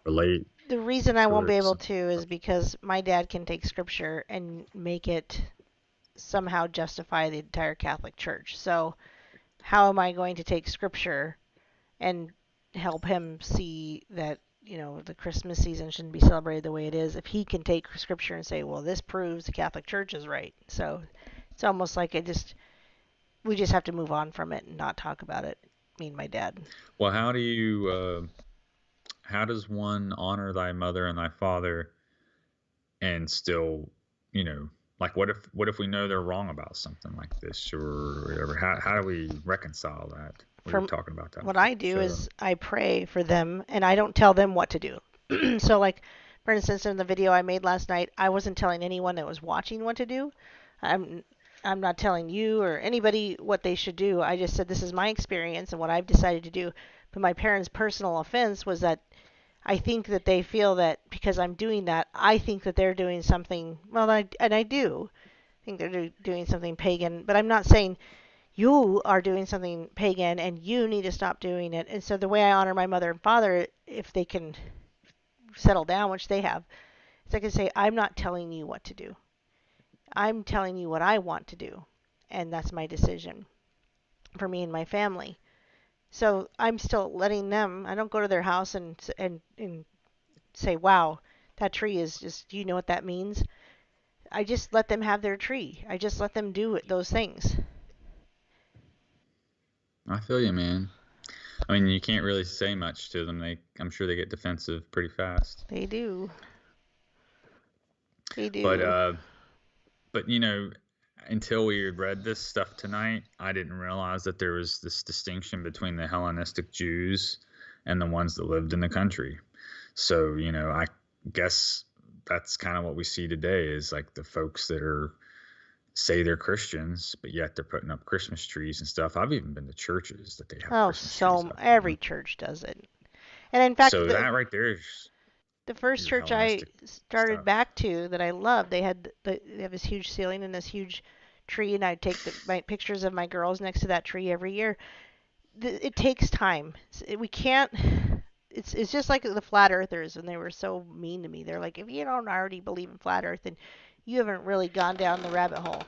relate. The reason I won't be able to is because my dad can take scripture and make it somehow justify the entire Catholic Church. So how am I going to take scripture and help him see that, the Christmas season shouldn't be celebrated the way it is if he can take scripture and say, well, this proves the Catholic Church is right. So it's almost like we just have to move on from it and not talk about it. me and my dad. Well, how does one honor thy mother and thy father and still, you know, like what if we know they're wrong about something like this or whatever? How do we reconcile that? We were For talking about that what before I the do show. is I pray for them, and I don't tell them what to do. So, like, for instance, in the video I made last night, I wasn't telling anyone that was watching what to do. I'm I'm not telling you or anybody what they should do. I just said this is my experience and what I've decided to do. But my parents' personal offense was that I think that they feel that because I'm doing that, I think that they're doing something. Well, and I do think they're doing something pagan. But I'm not saying you are doing something pagan and you need to stop doing it. And so the way I honor my mother and father, if they can settle down, which they have, is I can say, I'm not telling you what to do. I'm telling you what I want to do. And that's my decision for me and my family. So I'm still letting them, I don't go to their house and say, wow, that tree is just, do you know what that means? I just let them have their tree. I just let them do those things. I feel you, man. I mean, you can't really say much to them. I'm sure they get defensive pretty fast. They do. They But do. you know, until we read this stuff tonight, I didn't realize that there was this distinction between the Hellenistic Jews and the ones that lived in the country. So, you know, I guess that's kind of what we see today is like the folks that say they're Christians, but yet they're putting up Christmas trees and stuff. I've even been to churches that they have Oh, Christmas trees up. every church does it. And in fact, So that right there is the first your church I Hellenistic started stuff. back to that I loved, they have this huge ceiling and this huge tree, and I'd take my pictures of my girls next to that tree every year. It takes time. We can't. It's just like the flat earthers, and they were so mean to me. They're like, if you don't already believe in flat earth, then you haven't really gone down the rabbit hole.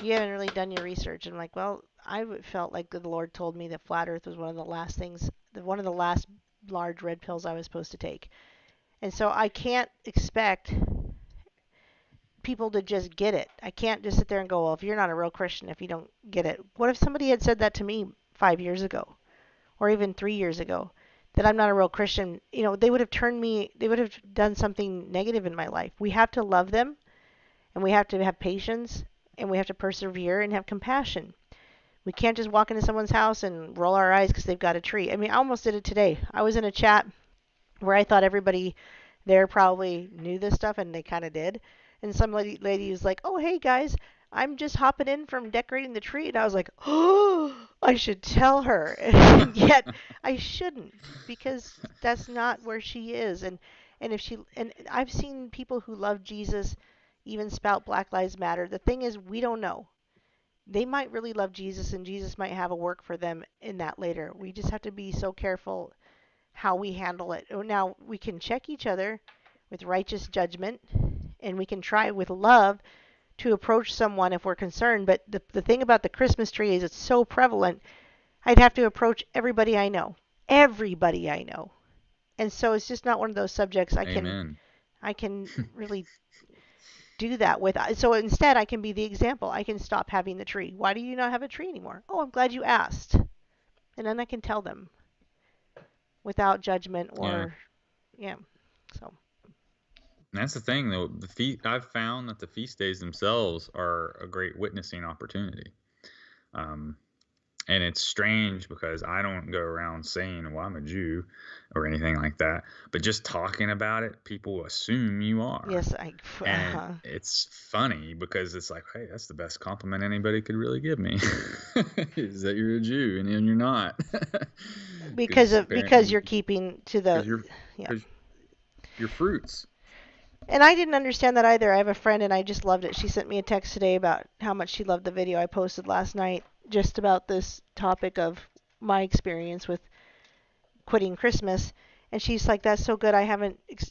You haven't really done your research. And I'm like, well, I felt like the Lord told me that flat earth was one of the last things, one of the last large red pills I was supposed to take. And so I can't expect people to just get it. I can't just sit there and go, well, if you're not a real Christian, if you don't get it. What if somebody had said that to me 5 years ago or even 3 years ago? That I'm not a real Christian, you know, they would have they would have done something negative in my life. We have to love them, and we have to have patience, and we have to persevere and have compassion. We can't just walk into someone's house and roll our eyes because they've got a tree. I mean, I almost did it today. I was in a chat where I thought everybody there probably knew this stuff, and they kind of did. And some lady was like, "Oh, hey guys, I'm just hopping in from decorating the tree," and I was like, "Oh, I should tell her," and yet I shouldn't because that's not where she is. And if she and I've seen people who love Jesus even spout Black Lives Matter. The thing is, we don't know. They might really love Jesus, and Jesus might have a work for them in that later. We just have to be so careful how we handle it. Now, we can check each other with righteous judgment, and we can try with love to approach someone if we're concerned. But the thing about the Christmas tree is it's so prevalent, I'd have to approach everybody I know. Everybody I know. And so it's just not one of those subjects Amen. I can really do that with. So instead, I can be the example. I can stop having the tree. Why do you not have a tree anymore? Oh, I'm glad you asked. And then I can tell them without judgment Yeah. or, yeah. So. And that's the thing, though. I've found that the feast days themselves are a great witnessing opportunity. And it's strange because I don't go around saying, well, I'm a Jew or anything like that. But just talking about it, people assume you are. Yes, And it's funny because it's like, hey, that's the best compliment anybody could really give me is that you're a Jew and you're not. because you're keeping to the yeah. Your fruits. And I didn't understand that either. I have a friend and I just loved it. She sent me a text today about how much she loved the video I posted last night just about this topic of my experience with quitting Christmas. And she's like, that's so good.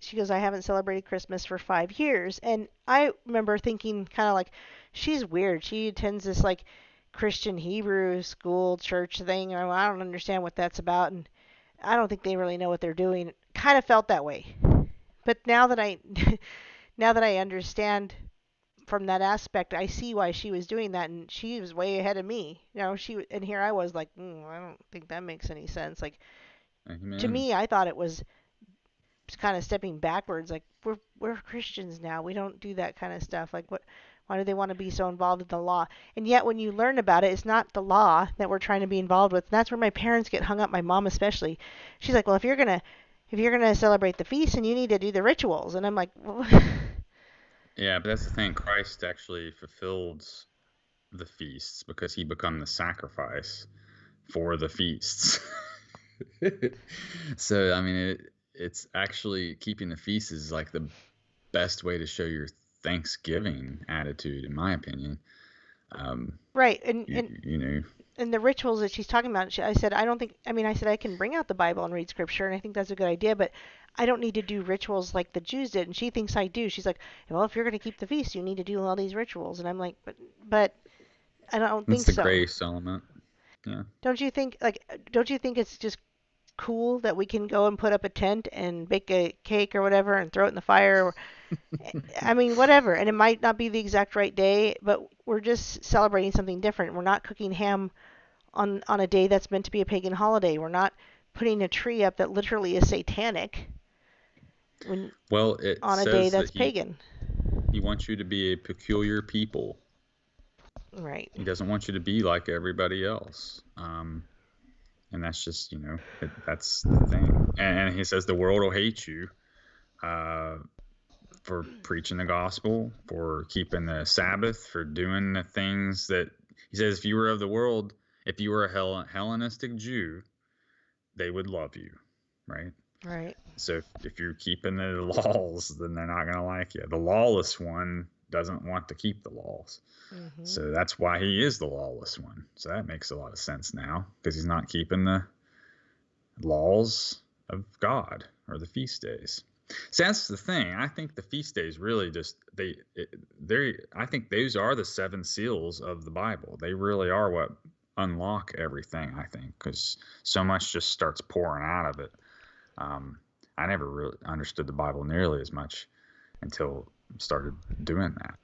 She goes, I haven't celebrated Christmas for 5 years. And I remember thinking kind of like, she's weird. She attends this like Christian Hebrew school church thing. I don't understand what that's about. And I don't think they really know what they're doing. Kind of felt that way. But now that I understand from that aspect, I see why she was doing that, and she was way ahead of me. And here I was like, I don't think that makes any sense. Like, to Amen. me, I thought it was kind of stepping backwards. Like, we're Christians now. We don't do that kind of stuff. Like, what? Why do they want to be so involved with the law? And yet, when you learn about it, it's not the law that we're trying to be involved with. And that's where my parents get hung up. My mom especially. She's like, well, if you're gonna celebrate the feast, then you need to do the rituals. And I'm like, well, Yeah, but that's the thing. Christ actually fulfilled the feasts because he became the sacrifice for the feasts. So, I mean, it's actually keeping the feast is like the best way to show your Thanksgiving attitude, in my opinion. right. You know, And the rituals that she's talking about, I said, I said, I can bring out the Bible and read scripture, and I think that's a good idea, but I don't need to do rituals like the Jews did. And she thinks I do. She's like, well, if you're going to keep the feast, you need to do all these rituals. And I'm like, but I don't it's think the so. grace element. Yeah. Don't you think it's just cool that we can go and put up a tent and bake a cake or whatever and throw it in the fire? I mean, whatever. And it might not be the exact right day, but we're just celebrating something different. We're not cooking ham on a day that's meant to be a pagan holiday. We're not putting a tree up that literally is satanic Well, it on a day says that's that pagan. he wants you to be a peculiar people. Right. He doesn't want you to be like everybody else. And that's just, that's the thing. And he says the world will hate you for preaching the gospel, for keeping the Sabbath, for doing the things that he says, if you were of the world, if you were a Hellenistic Jew, they would love you, right? Right. So if you're keeping the laws, then they're not going to like you. The lawless one doesn't want to keep the laws. Mm-hmm. So that's why he is the lawless one. So that makes a lot of sense now, because he's not keeping the laws of God or the feast days. So that's the thing. I think the feast days really just I think those are the 7 seals of the Bible. They really are what unlock everything, I think, because so much just starts pouring out of it. I never really understood the Bible nearly as much until I started doing that.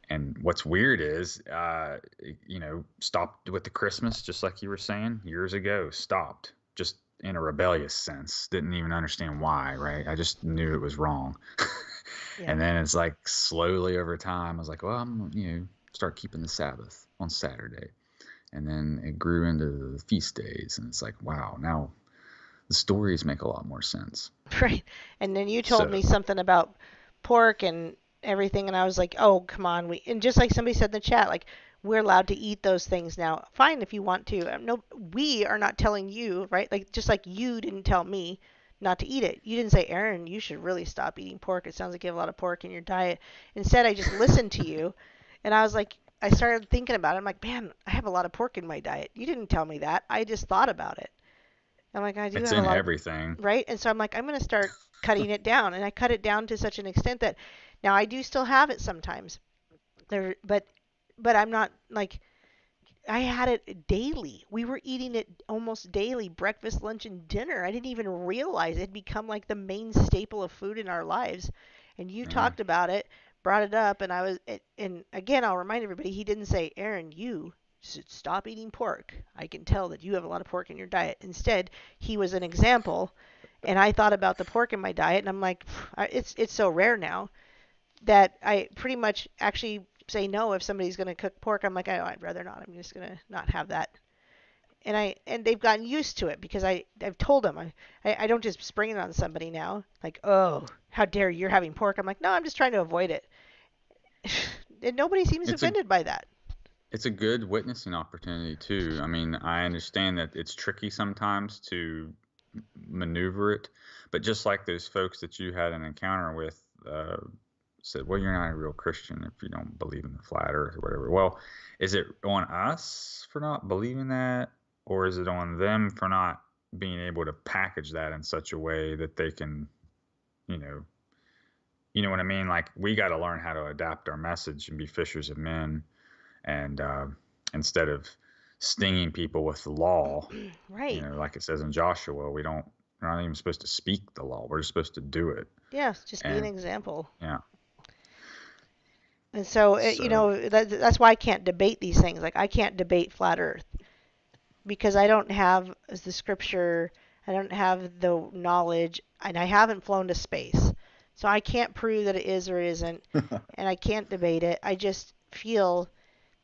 And what's weird is, stopped with the Christmas, just like you were saying years ago, stopped just in a rebellious sense. Didn't even understand why, right? I just knew it was wrong. Yeah. And then it's like slowly over time, I was like, well, I'm, start keeping the Sabbath on Saturday. And then it grew into the feast days. And it's like, wow, now the stories make a lot more sense. Right. And then you told me something about pork and everything, and I was like, oh, come on. And just like somebody said in the chat, like, we're allowed to eat those things now. Fine if you want to. No, we are not telling you, right? Like, just like you didn't tell me not to eat it. You didn't say, Aaron, you should really stop eating pork. It sounds like you have a lot of pork in your diet. Instead, I just listened to you, and I was like, I started thinking about it. I'm like, man, I have a lot of pork in my diet. You didn't tell me that. I just thought about it. I'm like, I do it's have in a lot everything. right? And so I'm like, I'm going to start cutting it down. And I cut it down to such an extent that now I do still have it sometimes. But I'm not like, I had it daily. We were eating it almost daily, breakfast, lunch, and dinner. I didn't even realize it had become like the main staple of food in our lives. And you talked about it, brought it up, and again, I'll remind everybody, he didn't say, Aaron, you should stop eating pork. I can tell that you have a lot of pork in your diet. Instead, he was an example, and I thought about the pork in my diet, and I'm like, it's so rare now that I pretty much actually say no if somebody's going to cook pork. I'm like, I'd rather not. I'm just going to not have that. And they've gotten used to it because I've told them I don't just spring it on somebody now like, oh, how dare you're having pork. I'm like, no, I'm just trying to avoid it. And nobody seems offended by that. It's a good witnessing opportunity too. I mean, I understand that it's tricky sometimes to maneuver it, but just like those folks that you had an encounter with said, well, you're not a real Christian if you don't believe in the flat earth or whatever. Well, is it on us for not believing that, or is it on them for not being able to package that in such a way that they can, you know what I mean? Like, we got to learn how to adapt our message and be fishers of men. And instead of stinging people with the law, right? Like it says in Joshua, we're not even supposed to speak the law. We're just supposed to do it. Yes, just be an example. Yeah. And so, So that's why I can't debate these things. Like, I can't debate flat Earth because I don't have the scripture, I don't have the knowledge, and I haven't flown to space. So I can't prove that it is or isn't, and I can't debate it. I just feel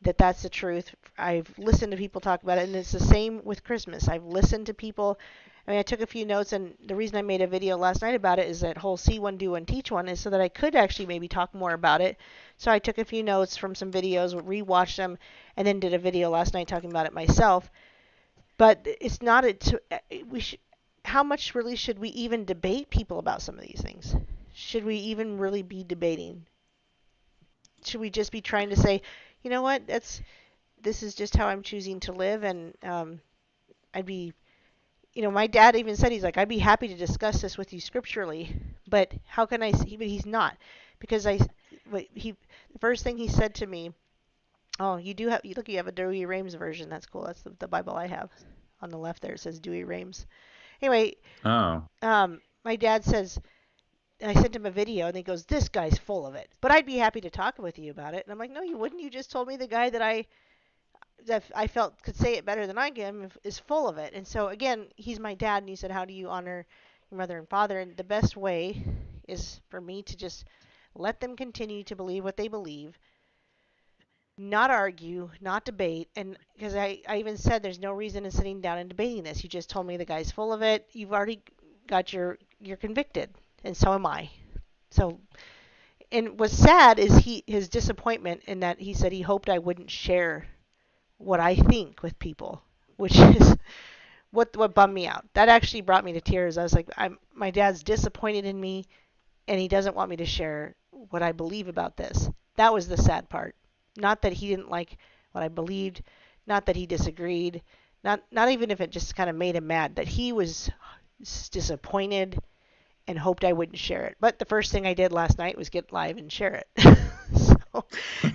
that that's the truth. I've listened to people talk about it, and it's the same with Christmas. I've listened to people. I mean, I took a few notes, and the reason I made a video last night about it is that whole see one, do one, teach one is so that I could actually maybe talk more about it. So I took a few notes from some videos, rewatched them, and then did a video last night talking about it myself. But it's not how much really should we even debate people about some of these things? Should we even really be debating? Should we just be trying to say, you know what, this is just how I'm choosing to live, and I'd be, my dad even said, he's like, I'd be happy to discuss this with you scripturally, but how can I? But he's not, because the first thing he said to me, oh, you have a Dewey Rames version. That's cool. That's the Bible I have. On the left there it says Dewey Rames. Anyway, oh, my dad says, I sent him a video, and he goes, this guy's full of it, but I'd be happy to talk with you about it. And I'm like, no, you wouldn't. You just told me the guy that I felt could say it better than I can is full of it. And so, again, he's my dad, and he said, how do you honor your mother and father? And the best way is for me to just let them continue to believe what they believe, not argue, not debate. And because I even said there's no reason in sitting down and debating this. You just told me the guy's full of it. You've already got you're convicted, and so am I. So, and what's sad is his disappointment in that he said he hoped I wouldn't share what I think with people, which is what bummed me out. That actually brought me to tears. I was like, my dad's disappointed in me, and he doesn't want me to share what I believe about this. That was the sad part. Not that he didn't like what I believed, not that he disagreed, not even if it just kind of made him mad, that he was disappointed and hoped I wouldn't share it. But the first thing I did last night was get live and share it. So,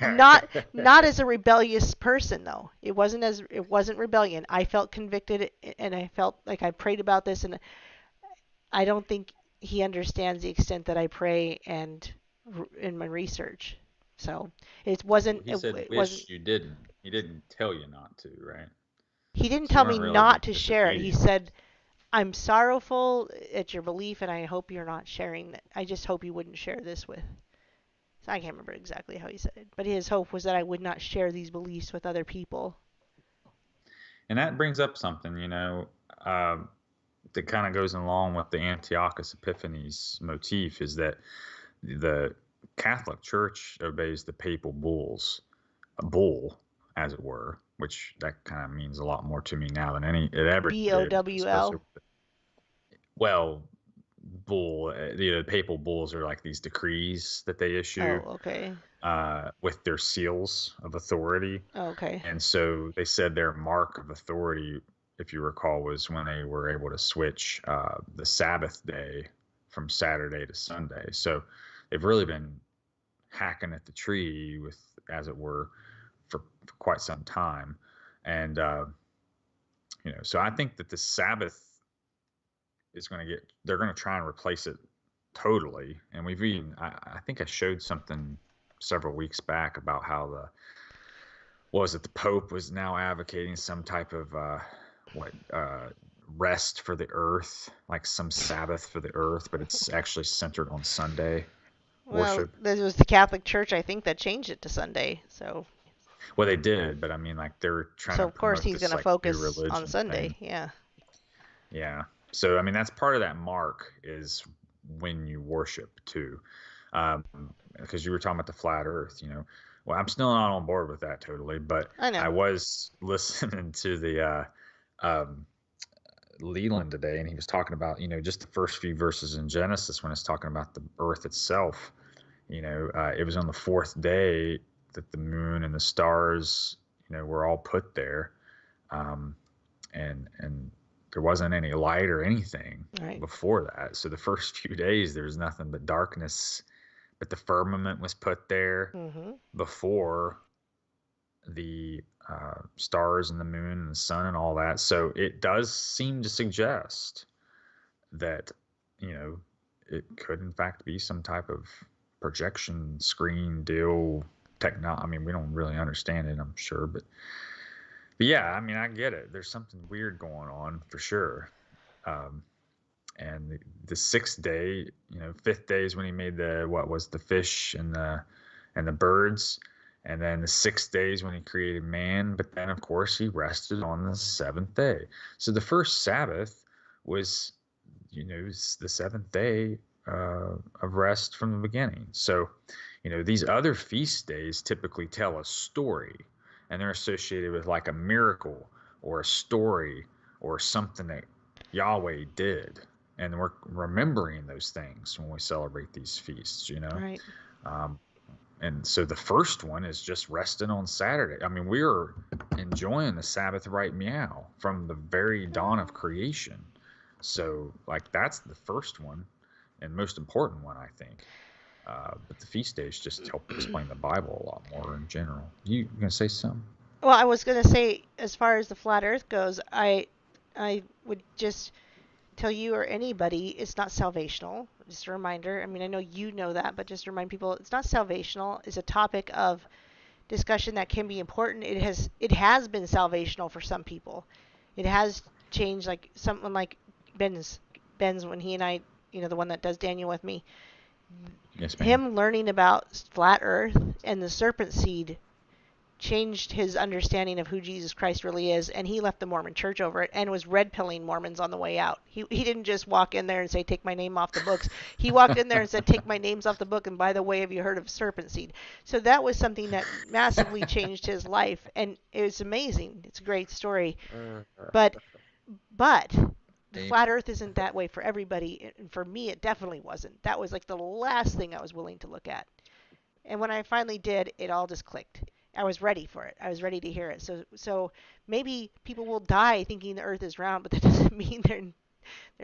not as a rebellious person though. It wasn't rebellion. I felt convicted, and I felt like I prayed about this, and I don't think he understands the extent that I pray and in my research. So it wasn't. he said, It wish wasn't. you didn't. He didn't tell you not to, right? He didn't So you tell me weren't really not being to share it. He disobedient. said, "I'm sorrowful at your belief, and I hope you're not sharing it. I just hope you wouldn't share this with." So I can't remember exactly how he said it, but his hope was that I would not share these beliefs with other people. And that brings up something, that kind of goes along with the Antiochus Epiphanes motif, is that the Catholic Church obeys the papal bulls, a bull, as it were, which that kind of means a lot more to me now than it ever did. BOWL. Well, bull, the papal bulls are like these decrees that they issue. Oh, okay. With their seals of authority. Oh, okay. And so they said their mark of authority, if you recall, was when they were able to switch the Sabbath day from Saturday to Sunday. So they've really been hacking at the tree, with, as it were, for quite some time. And, so I think that the Sabbath is they're going to try and replace it totally. And we've even, I think I showed something several weeks back about how the Pope was now advocating some type of rest for the earth, like some Sabbath for the earth, but it's actually centered on Sunday worship. Well, this was the Catholic Church, I think, that changed it to Sunday. So. Well, they did, but I mean, like, they're trying to. So of course he's going to focus on Sunday. Thing. Yeah. Yeah. So I mean, that's part of that mark, is when you worship too, because you were talking about the flat Earth. Well, I'm still not on board with that totally, but I know. I was listening to the Leland today, and he was talking about, just the first few verses in Genesis when it's talking about the earth itself. It was on the fourth day that the moon and the stars, were all put there, and there wasn't any light or anything before that. So the first few days there was nothing but darkness, but the firmament was put there before the stars and the moon and the sun and all that. So it does seem to suggest that, it could in fact be some type of projection screen deal I mean, we don't really understand it, I'm sure, but yeah, I mean, I get it. There's something weird going on for sure. Um, and the sixth day, fifth day is when he made the fish and the birds, and then the sixth day is when he created man. But then, of course, he rested on the seventh day. So the first Sabbath was, the seventh day of rest from the beginning. So, these other feast days typically tell a story, and they're associated with like a miracle or a story or something that Yahweh did. And we're remembering those things when we celebrate these feasts, Right. And so the first one is just resting on Saturday. I mean, we're enjoying the Sabbath right meow from the very dawn of creation. So, like, that's the first one and most important one, I think. But the feast days just help explain the Bible a lot more in general. You going to say something? Well, I was going to say, as far as the flat Earth goes, I would just tell you or anybody, it's not salvational. Just a reminder. I mean, I know you know that, but just to remind people, it's not salvational. It's a topic of discussion that can be important. It has been salvational for some people. It has changed, like someone like Ben's when he and I, the one that does Daniel with me. Yes, ma'am. Him learning about flat Earth and the serpent seed changed his understanding of who Jesus Christ really is, and he left the Mormon church over it and was red-pilling Mormons on the way out. He didn't just walk in there and say, take my name off the books. He walked in there and said, take my names off the book, and by the way, have you heard of serpent seed? So that was something that massively changed his life, and it was amazing. It's a great story. But the flat Earth isn't that way for everybody, and for me, it definitely wasn't. That was like the last thing I was willing to look at. And when I finally did, it all just clicked. I was ready for it. I was ready to hear it. So maybe people will die thinking the earth is round, but that doesn't mean they're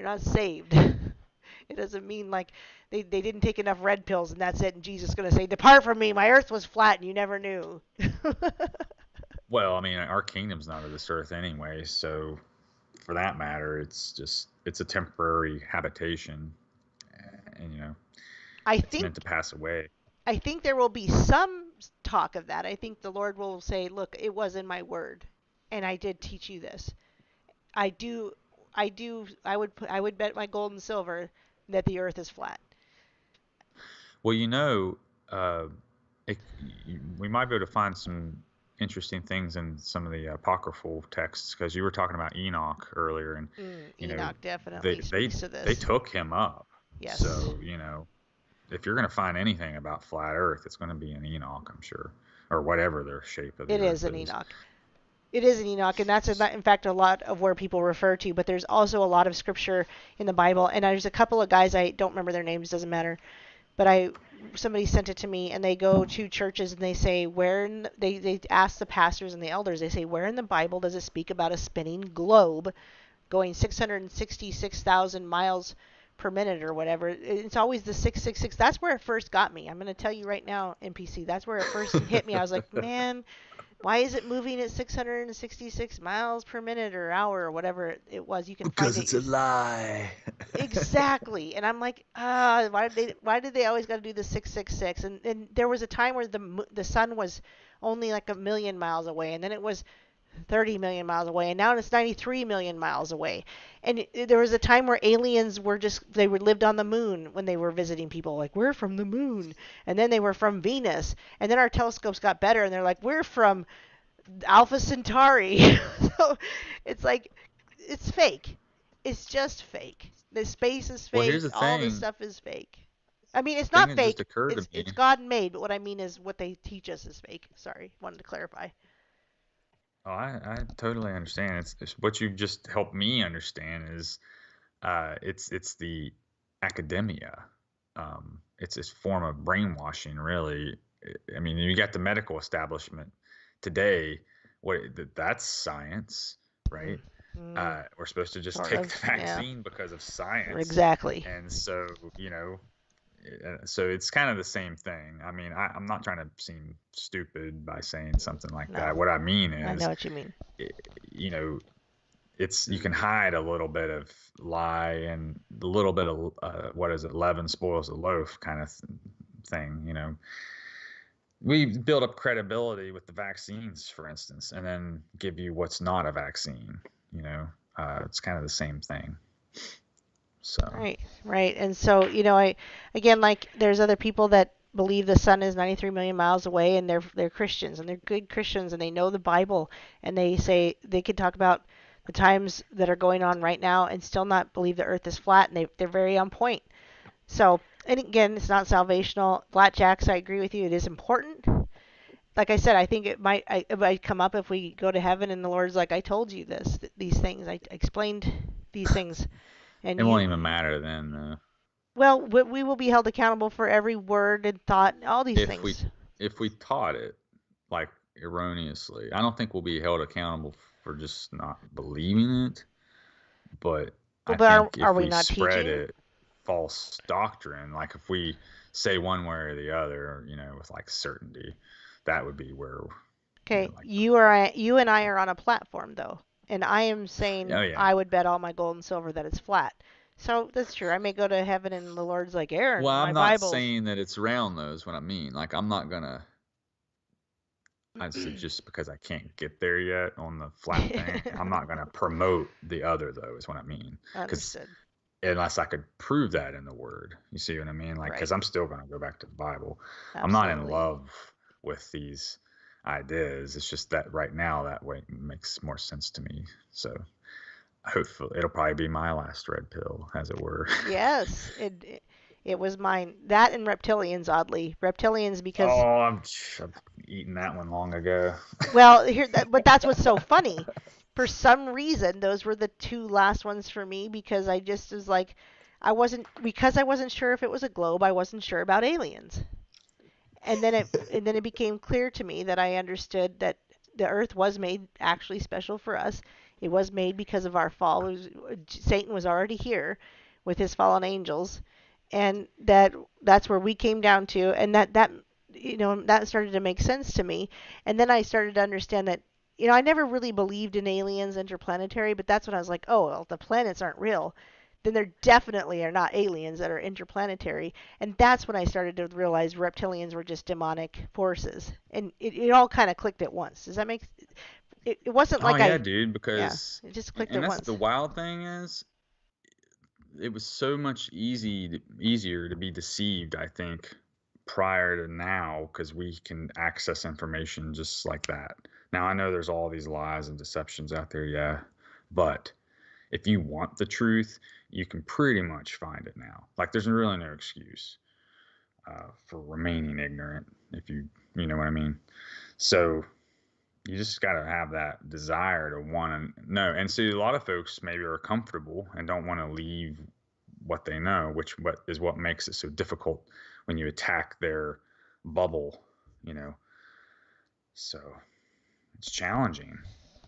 not saved. It doesn't mean like they didn't take enough red pills and that's it, and Jesus is going to say, depart from me, my earth was flat and you never knew. Well, I mean, our kingdom's not of this earth anyway, so for that matter, it's a temporary habitation, and it's meant to pass away. I think there will be some talk of that. I think the Lord will say, look, it was in my word, and I did teach you this. I would bet my gold and silver that the earth is flat. Well, we might be able to find some interesting things in some of the apocryphal texts, because you were talking about Enoch earlier, and Enoch definitely speaks to this. They took him up. Yes. So if you're going to find anything about flat Earth, it's going to be in Enoch, I'm sure, or whatever their shape of the Earth is. Enoch. It is in Enoch, and that's in fact a lot of where people refer to. But there's also a lot of scripture in the Bible, and there's a couple of guys, I don't remember their names, doesn't matter, but somebody sent it to me, and they go to churches and they say they ask the pastors and the elders, they say, where in the Bible does it speak about a spinning globe going 666,000 miles per minute or whatever? It's always the 666. That's where it first got me. I'm going to tell you right now, NPC. That's where it first hit me. I was like, man, why is it moving at 666 miles per minute or hour or whatever it was? You can because find it's a lie. Exactly. And I'm like, why did they always got to do the 666? And there was a time where the sun was only like 1 million miles away, and then it was 30 million miles away, and now it's 93 million miles away. And there was a time where aliens lived on the moon when they were visiting people, like, we're from the moon, and then they were from Venus, and then our telescopes got better and they're like, we're from Alpha Centauri. So it's like, it's fake. It's just fake. The space is fake. Well, here's the thing. All this stuff is fake. I mean, it's not fake. It's God made, but what I mean is what they teach us is fake. Sorry, wanted to clarify. Oh, I totally understand. It's what you just helped me understand is it's the academia. It's this form of brainwashing, really. I mean, you got the medical establishment today. That's science, right? We're supposed to just take the vaccine because of science. Exactly. And so, so it's kind of the same thing. I mean, I'm not trying to seem stupid by saying something like that. What I mean is, I know what you mean. You can hide a little bit of lie and a little bit of leaven spoils the loaf kind of thing. we build up credibility with the vaccines, for instance, and then give you what's not a vaccine. It's kind of the same thing. So Right. And so, like there's other people that believe the sun is 93 million miles away, and they're Christians, and they're good Christians, and they know the Bible, and they say they can talk about the times that are going on right now and still not believe the earth is flat, and they're very on point. So, and again, it's not salvational. Blackjacks, I agree with you, it is important. Like I said, I think it might come up if we go to heaven and the Lord's like, I told you these things, I explained these things, and it won't even matter then, though. Well, we will be held accountable for every word and thought, all these things. If we taught it like erroneously, I don't think we'll be held accountable for just not believing it. But I think if we spread it false doctrine, like if we say one way or the other, with like certainty, that would be where. Okay, you and I are on a platform though, and I am saying I would bet all my gold and silver that it's flat. So that's true. I may go to heaven and the Lord's like, Aaron, well, I'm not saying that it's round though, is what I mean. Like I'm not gonna. I'd say just because I can't get there yet on the flat thing, I'm not gonna promote the other though, is what I mean. Understood. Unless I could prove that in the Word, you see what I mean? Like, because I'm still gonna go back to the Bible. Absolutely. I'm not in love with these ideas. It's just that right now that way makes more sense to me. So hopefully it'll probably be my last red pill, as it were. Yes, it was mine. That and reptilians, oddly. Reptilians because I've eaten that one long ago. Well, but that's what's so funny. For some reason, those were the two last ones for me because I just was like, I wasn't sure if it was a globe. I wasn't sure about aliens. And then it became clear to me that I understood that the earth was made actually special for us. It was made because of our fall. Satan was already here with his fallen angels, and that's where we came down to, and that started to make sense to me. And then I started to understand that I never really believed in aliens interplanetary, but that's when I was like, oh, well, the planets aren't real. Then there definitely are not aliens that are interplanetary. And that's when I started to realize reptilians were just demonic forces. And it all kind of clicked at once. Does that make it wasn't like dude, because it just clicked at once. The wild thing is it was so much easier to be deceived, I think, prior to now, because we can access information just like that. Now, I know there's all these lies and deceptions out there, but if you want the truth, you can pretty much find it now. Like, there's really no excuse for remaining ignorant, if you know what I mean. So you just got to have that desire to want to know. And see, a lot of folks maybe are comfortable and don't want to leave what they know, which is what makes it so difficult when you attack their bubble, So it's challenging.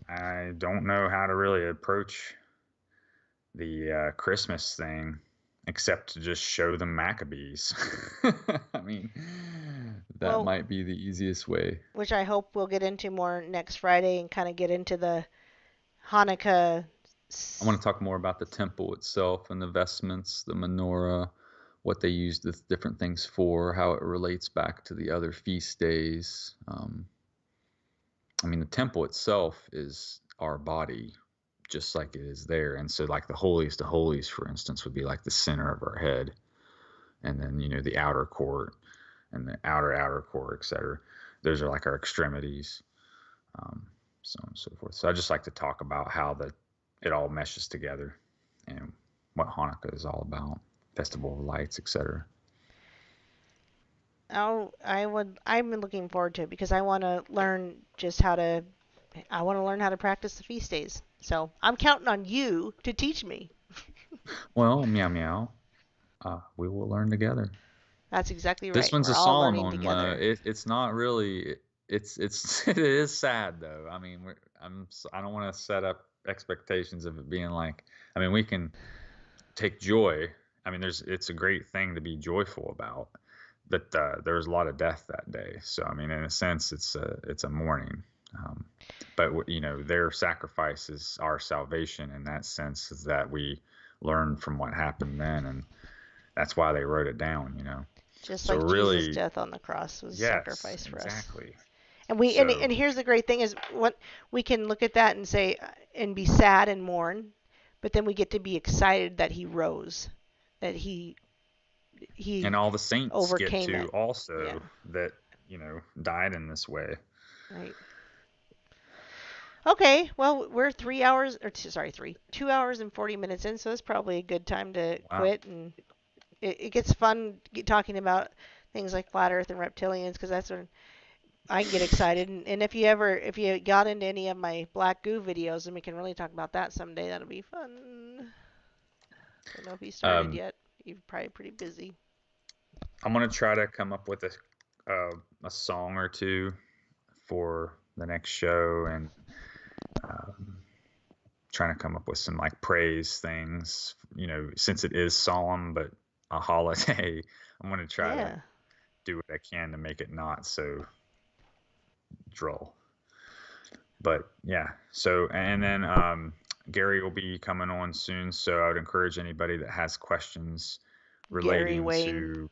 I don't know how to really approach the Christmas thing except to just show them Maccabees. I mean, that might be the easiest way. Which I hope we'll get into more next Friday and kind of get into the Hanukkah. I want to talk more about the temple itself and the vestments, the menorah, what they use the different things for, how it relates back to the other feast days. I mean, the temple itself is our body, just like it is there. And so like the holiest of holies, for instance, would be like the center of our head. And then, the outer court and the outer court, etc. Those are like our extremities, so on and so forth. So I just like to talk about how it all meshes together and what Hanukkah is all about, Festival of Lights, etc. I'm looking forward to it because I want to learn how to practice the feast days. So I'm counting on you to teach me. Well, meow meow. We will learn together. That's exactly right. This one's a solemn one. It's not really. It is sad though. I mean, I don't want to set up expectations of it being like. I mean, we can take joy. I mean, it's a great thing to be joyful about. But there was a lot of death that day. So I mean, in a sense, it's a mourning. But their sacrifice is our salvation in that sense, is that we learn from what happened then, and that's why they wrote it down. Just So like really, Jesus' death on the cross was a yes, sacrifice for us. exactly. And we So and here's the great thing is what we can look at that and say and be sad and mourn, but then we get to be excited that he rose, that he and all the saints get overcame to it. also Yeah. that died in this way. Right. Okay, well, we're 2 hours and 40 minutes in, so it's probably a good time to Wow. quit. And it gets fun talking about things like flat Earth and reptilians because that's when I can get excited. And if you got into any of my black goo videos, and we can really talk about that someday, that'll be fun. I don't know if you started yet. You're probably pretty busy. I'm gonna try to come up with a song or two for the next show, and trying to come up with some like praise things, since it is solemn but a holiday. I'm gonna try to do what I can to make it not so droll. But yeah, so and then Gary will be coming on soon, so I would encourage anybody that has questions relating to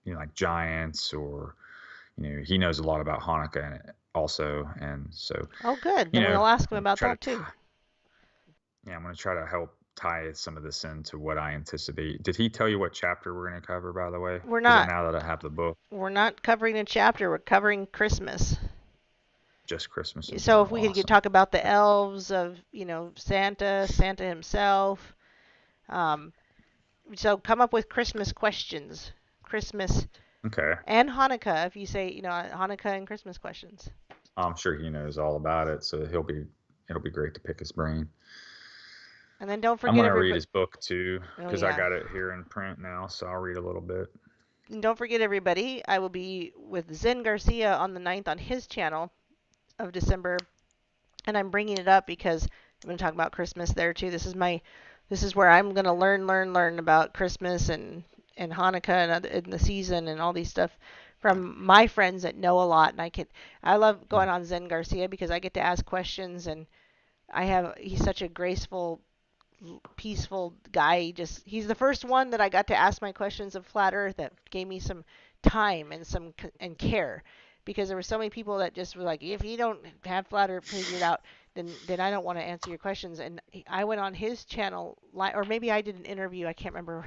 like giants, or he knows a lot about Hanukkah also, and so good. Then we'll ask him about that too. Yeah, I'm going to try to help tie some of this into what I anticipate. Did he tell you what chapter we're going to cover, by the way? We're not. Now that I have the book. We're not covering a chapter. We're covering Christmas. Just Christmas. So if we could talk about the elves of, Santa himself. So come up with Christmas questions. Christmas. Okay. And Hanukkah, if you say, Hanukkah and Christmas questions. I'm sure he knows all about it, so it'll be great to pick his brain. And then don't forget I'm going to read his book too, because I got it here in print now, so I'll read a little bit. And don't forget, everybody, I will be with Zen Garcia on the 9th on his channel of December, and I'm bringing it up because I'm going to talk about Christmas there too. This is where I'm going to learn about Christmas and Hanukkah and the season and all these stuff from my friends that know a lot. And I love going on Zen Garcia because I get to ask questions, and he's such a graceful, peaceful guy. He's the first one that I got to ask my questions of flat Earth that gave me some time and care, because there were so many people that just were like, if you don't have flat Earth figured out, then I don't want to answer your questions. And I went on his channel, or maybe I did an interview, I can't remember,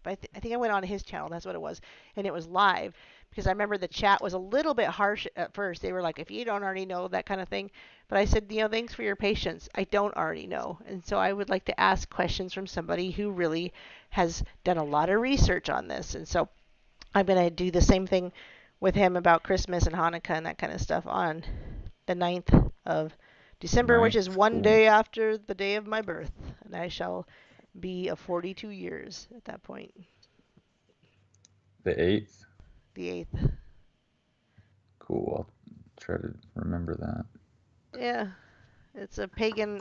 but I think I went on his channel, that's what it was, and it was live, because I remember the chat was a little bit harsh at first. They were like, if you don't already know, that kind of thing. But I said, thanks for your patience. I don't already know. And so I would like to ask questions from somebody who really has done a lot of research on this. And so I'm going to do the same thing with him about Christmas and Hanukkah and that kind of stuff on the 9th of December, which is one day after the day of my birth. And I shall be of 42 years at that point. The 8th? The 8th. Cool. I'll try to remember that. Yeah. It's a pagan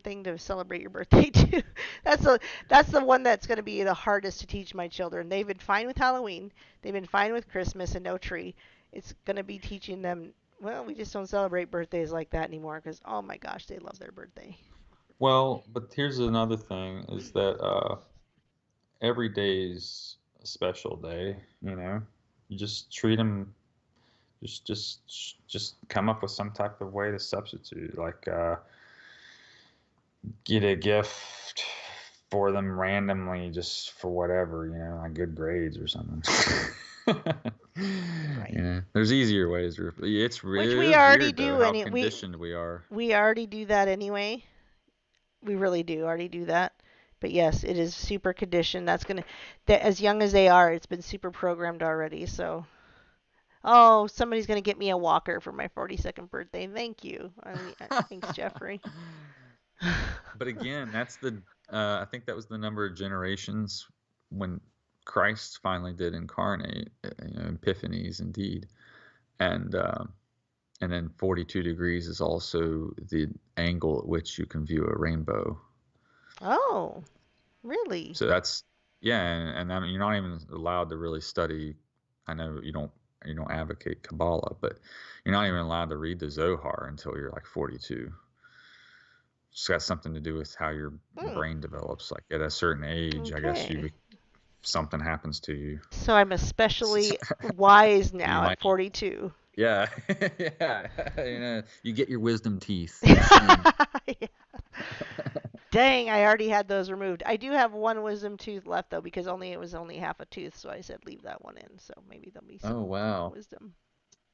thing to celebrate your birthday too. That's the one that's going to be the hardest to teach my children. They've been fine with Halloween. They've been fine with Christmas and no tree. It's going to be teaching them, well, we just don't celebrate birthdays like that anymore because, oh my gosh, they love their birthday. Well, but here's another thing is that every day's a special day, You just treat them, just come up with some type of way to substitute, like get a gift for them randomly just for whatever, like good grades or something. Right. There's easier ways. It's really, which we already do. How conditioned we are. We already do that anyway. We really do already do that. But yes, it is super conditioned. As young as they are, it's been super programmed already. So, somebody's going to get me a walker for my 42nd birthday. Thank you. Thanks, Jeffrey. But again, that's I think that was the number of generations when Christ finally did incarnate, epiphanies indeed. And then 42 degrees is also the angle at which you can view a rainbow. Oh, really? So that's, and I mean, you're not even allowed to really study. I know you don't advocate Kabbalah, but you're not even allowed to read the Zohar until you're like 42. It's got something to do with how your brain develops. Like at a certain age, I guess something happens to you. So I'm especially wise now might- at 42. Yeah, yeah. You get your wisdom teeth. Yeah. Dang, I already had those removed. I do have one wisdom tooth left though, because it was only half a tooth, so I said leave that one in. So maybe there'll be some Oh wow. wisdom.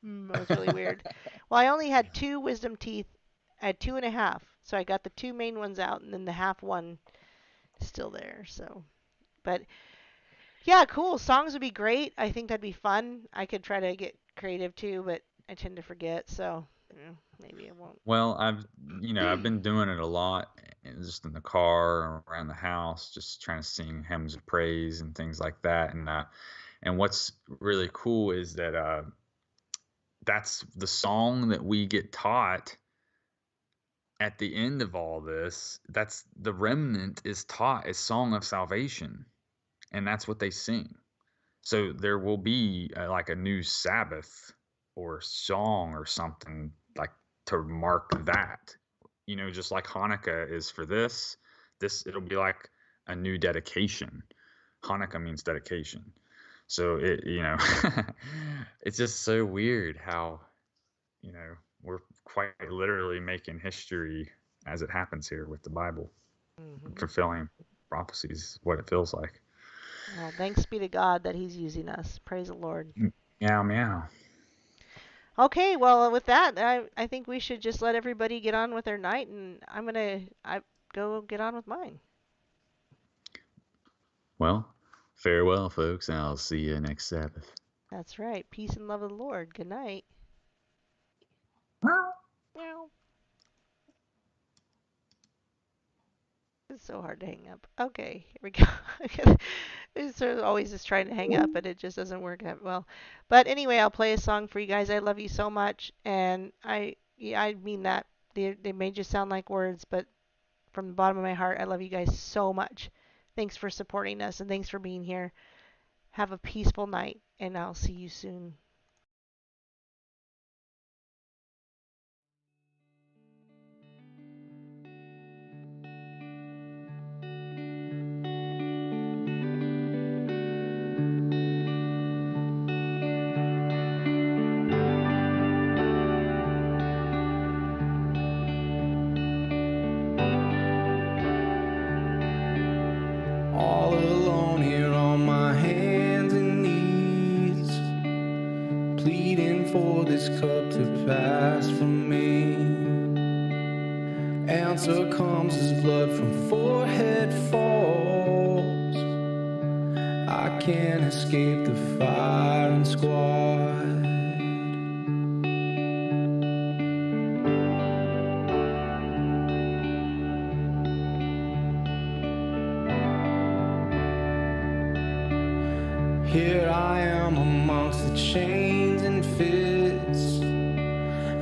That was really weird. Well, I only had 2 wisdom teeth. I had 2.5, so I got the 2 main ones out, and then the half one is still there. So, but yeah, cool. Songs would be great. I think that'd be fun. I could try to get creative too, but I tend to forget. So maybe I won't. Well, I've been doing it a lot, just in the car or around the house, just trying to sing hymns of praise and things like that. And what's really cool is that that's the song that we get taught at the end of all this. That's the remnant is taught as song of salvation, and that's what they sing. So there will be like a new Sabbath or song or something like to mark that. Just like Hanukkah is for this, it'll be like a new dedication. Hanukkah means dedication. So it's just so weird how, we're quite literally making history as it happens here with the Bible, fulfilling prophecies, what it feels like. Well, thanks be to God that He's using us. Praise the Lord. Meow, meow. Okay, well, with that, I think we should just let everybody get on with their night, and I go get on with mine. Well, farewell, folks. I'll see you next Sabbath. That's right. Peace and love of the Lord. Good night. Meow. It's so hard to hang up. Okay, here we go. It's sort of always just trying to hang up, but it just doesn't work out well. But anyway, I'll play a song for you guys. I love you so much, and I mean that. They may just sound like words, but from the bottom of my heart, I love you guys so much. Thanks for supporting us, and thanks for being here. Have a peaceful night, and I'll see you soon. All alone here on my hands and knees, pleading for this cup to pass from me. Answer comes as blood from forehead falls. I can't escape the firing squad. Here I am amongst the chains and fists.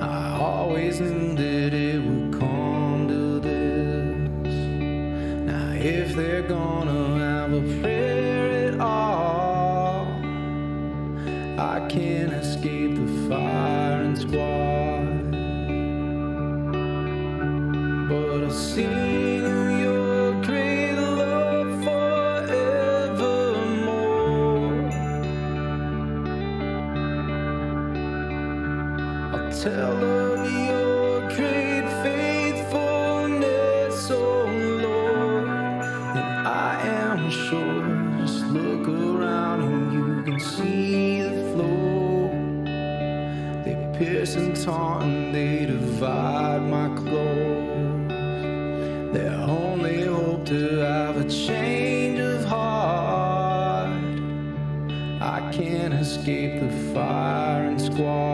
I always knew that it would come to this. Now if they're gonna have a prayer at all, I can't escape the firing squad. But I'll sing of your great love forevermore. I'll tell of your great faithfulness, oh Lord, and I am sure. Just look around and you can see the flow. They pierce and taunt and they divide my clothes. Their only hope to have a change of heart. I can't escape the firing squad.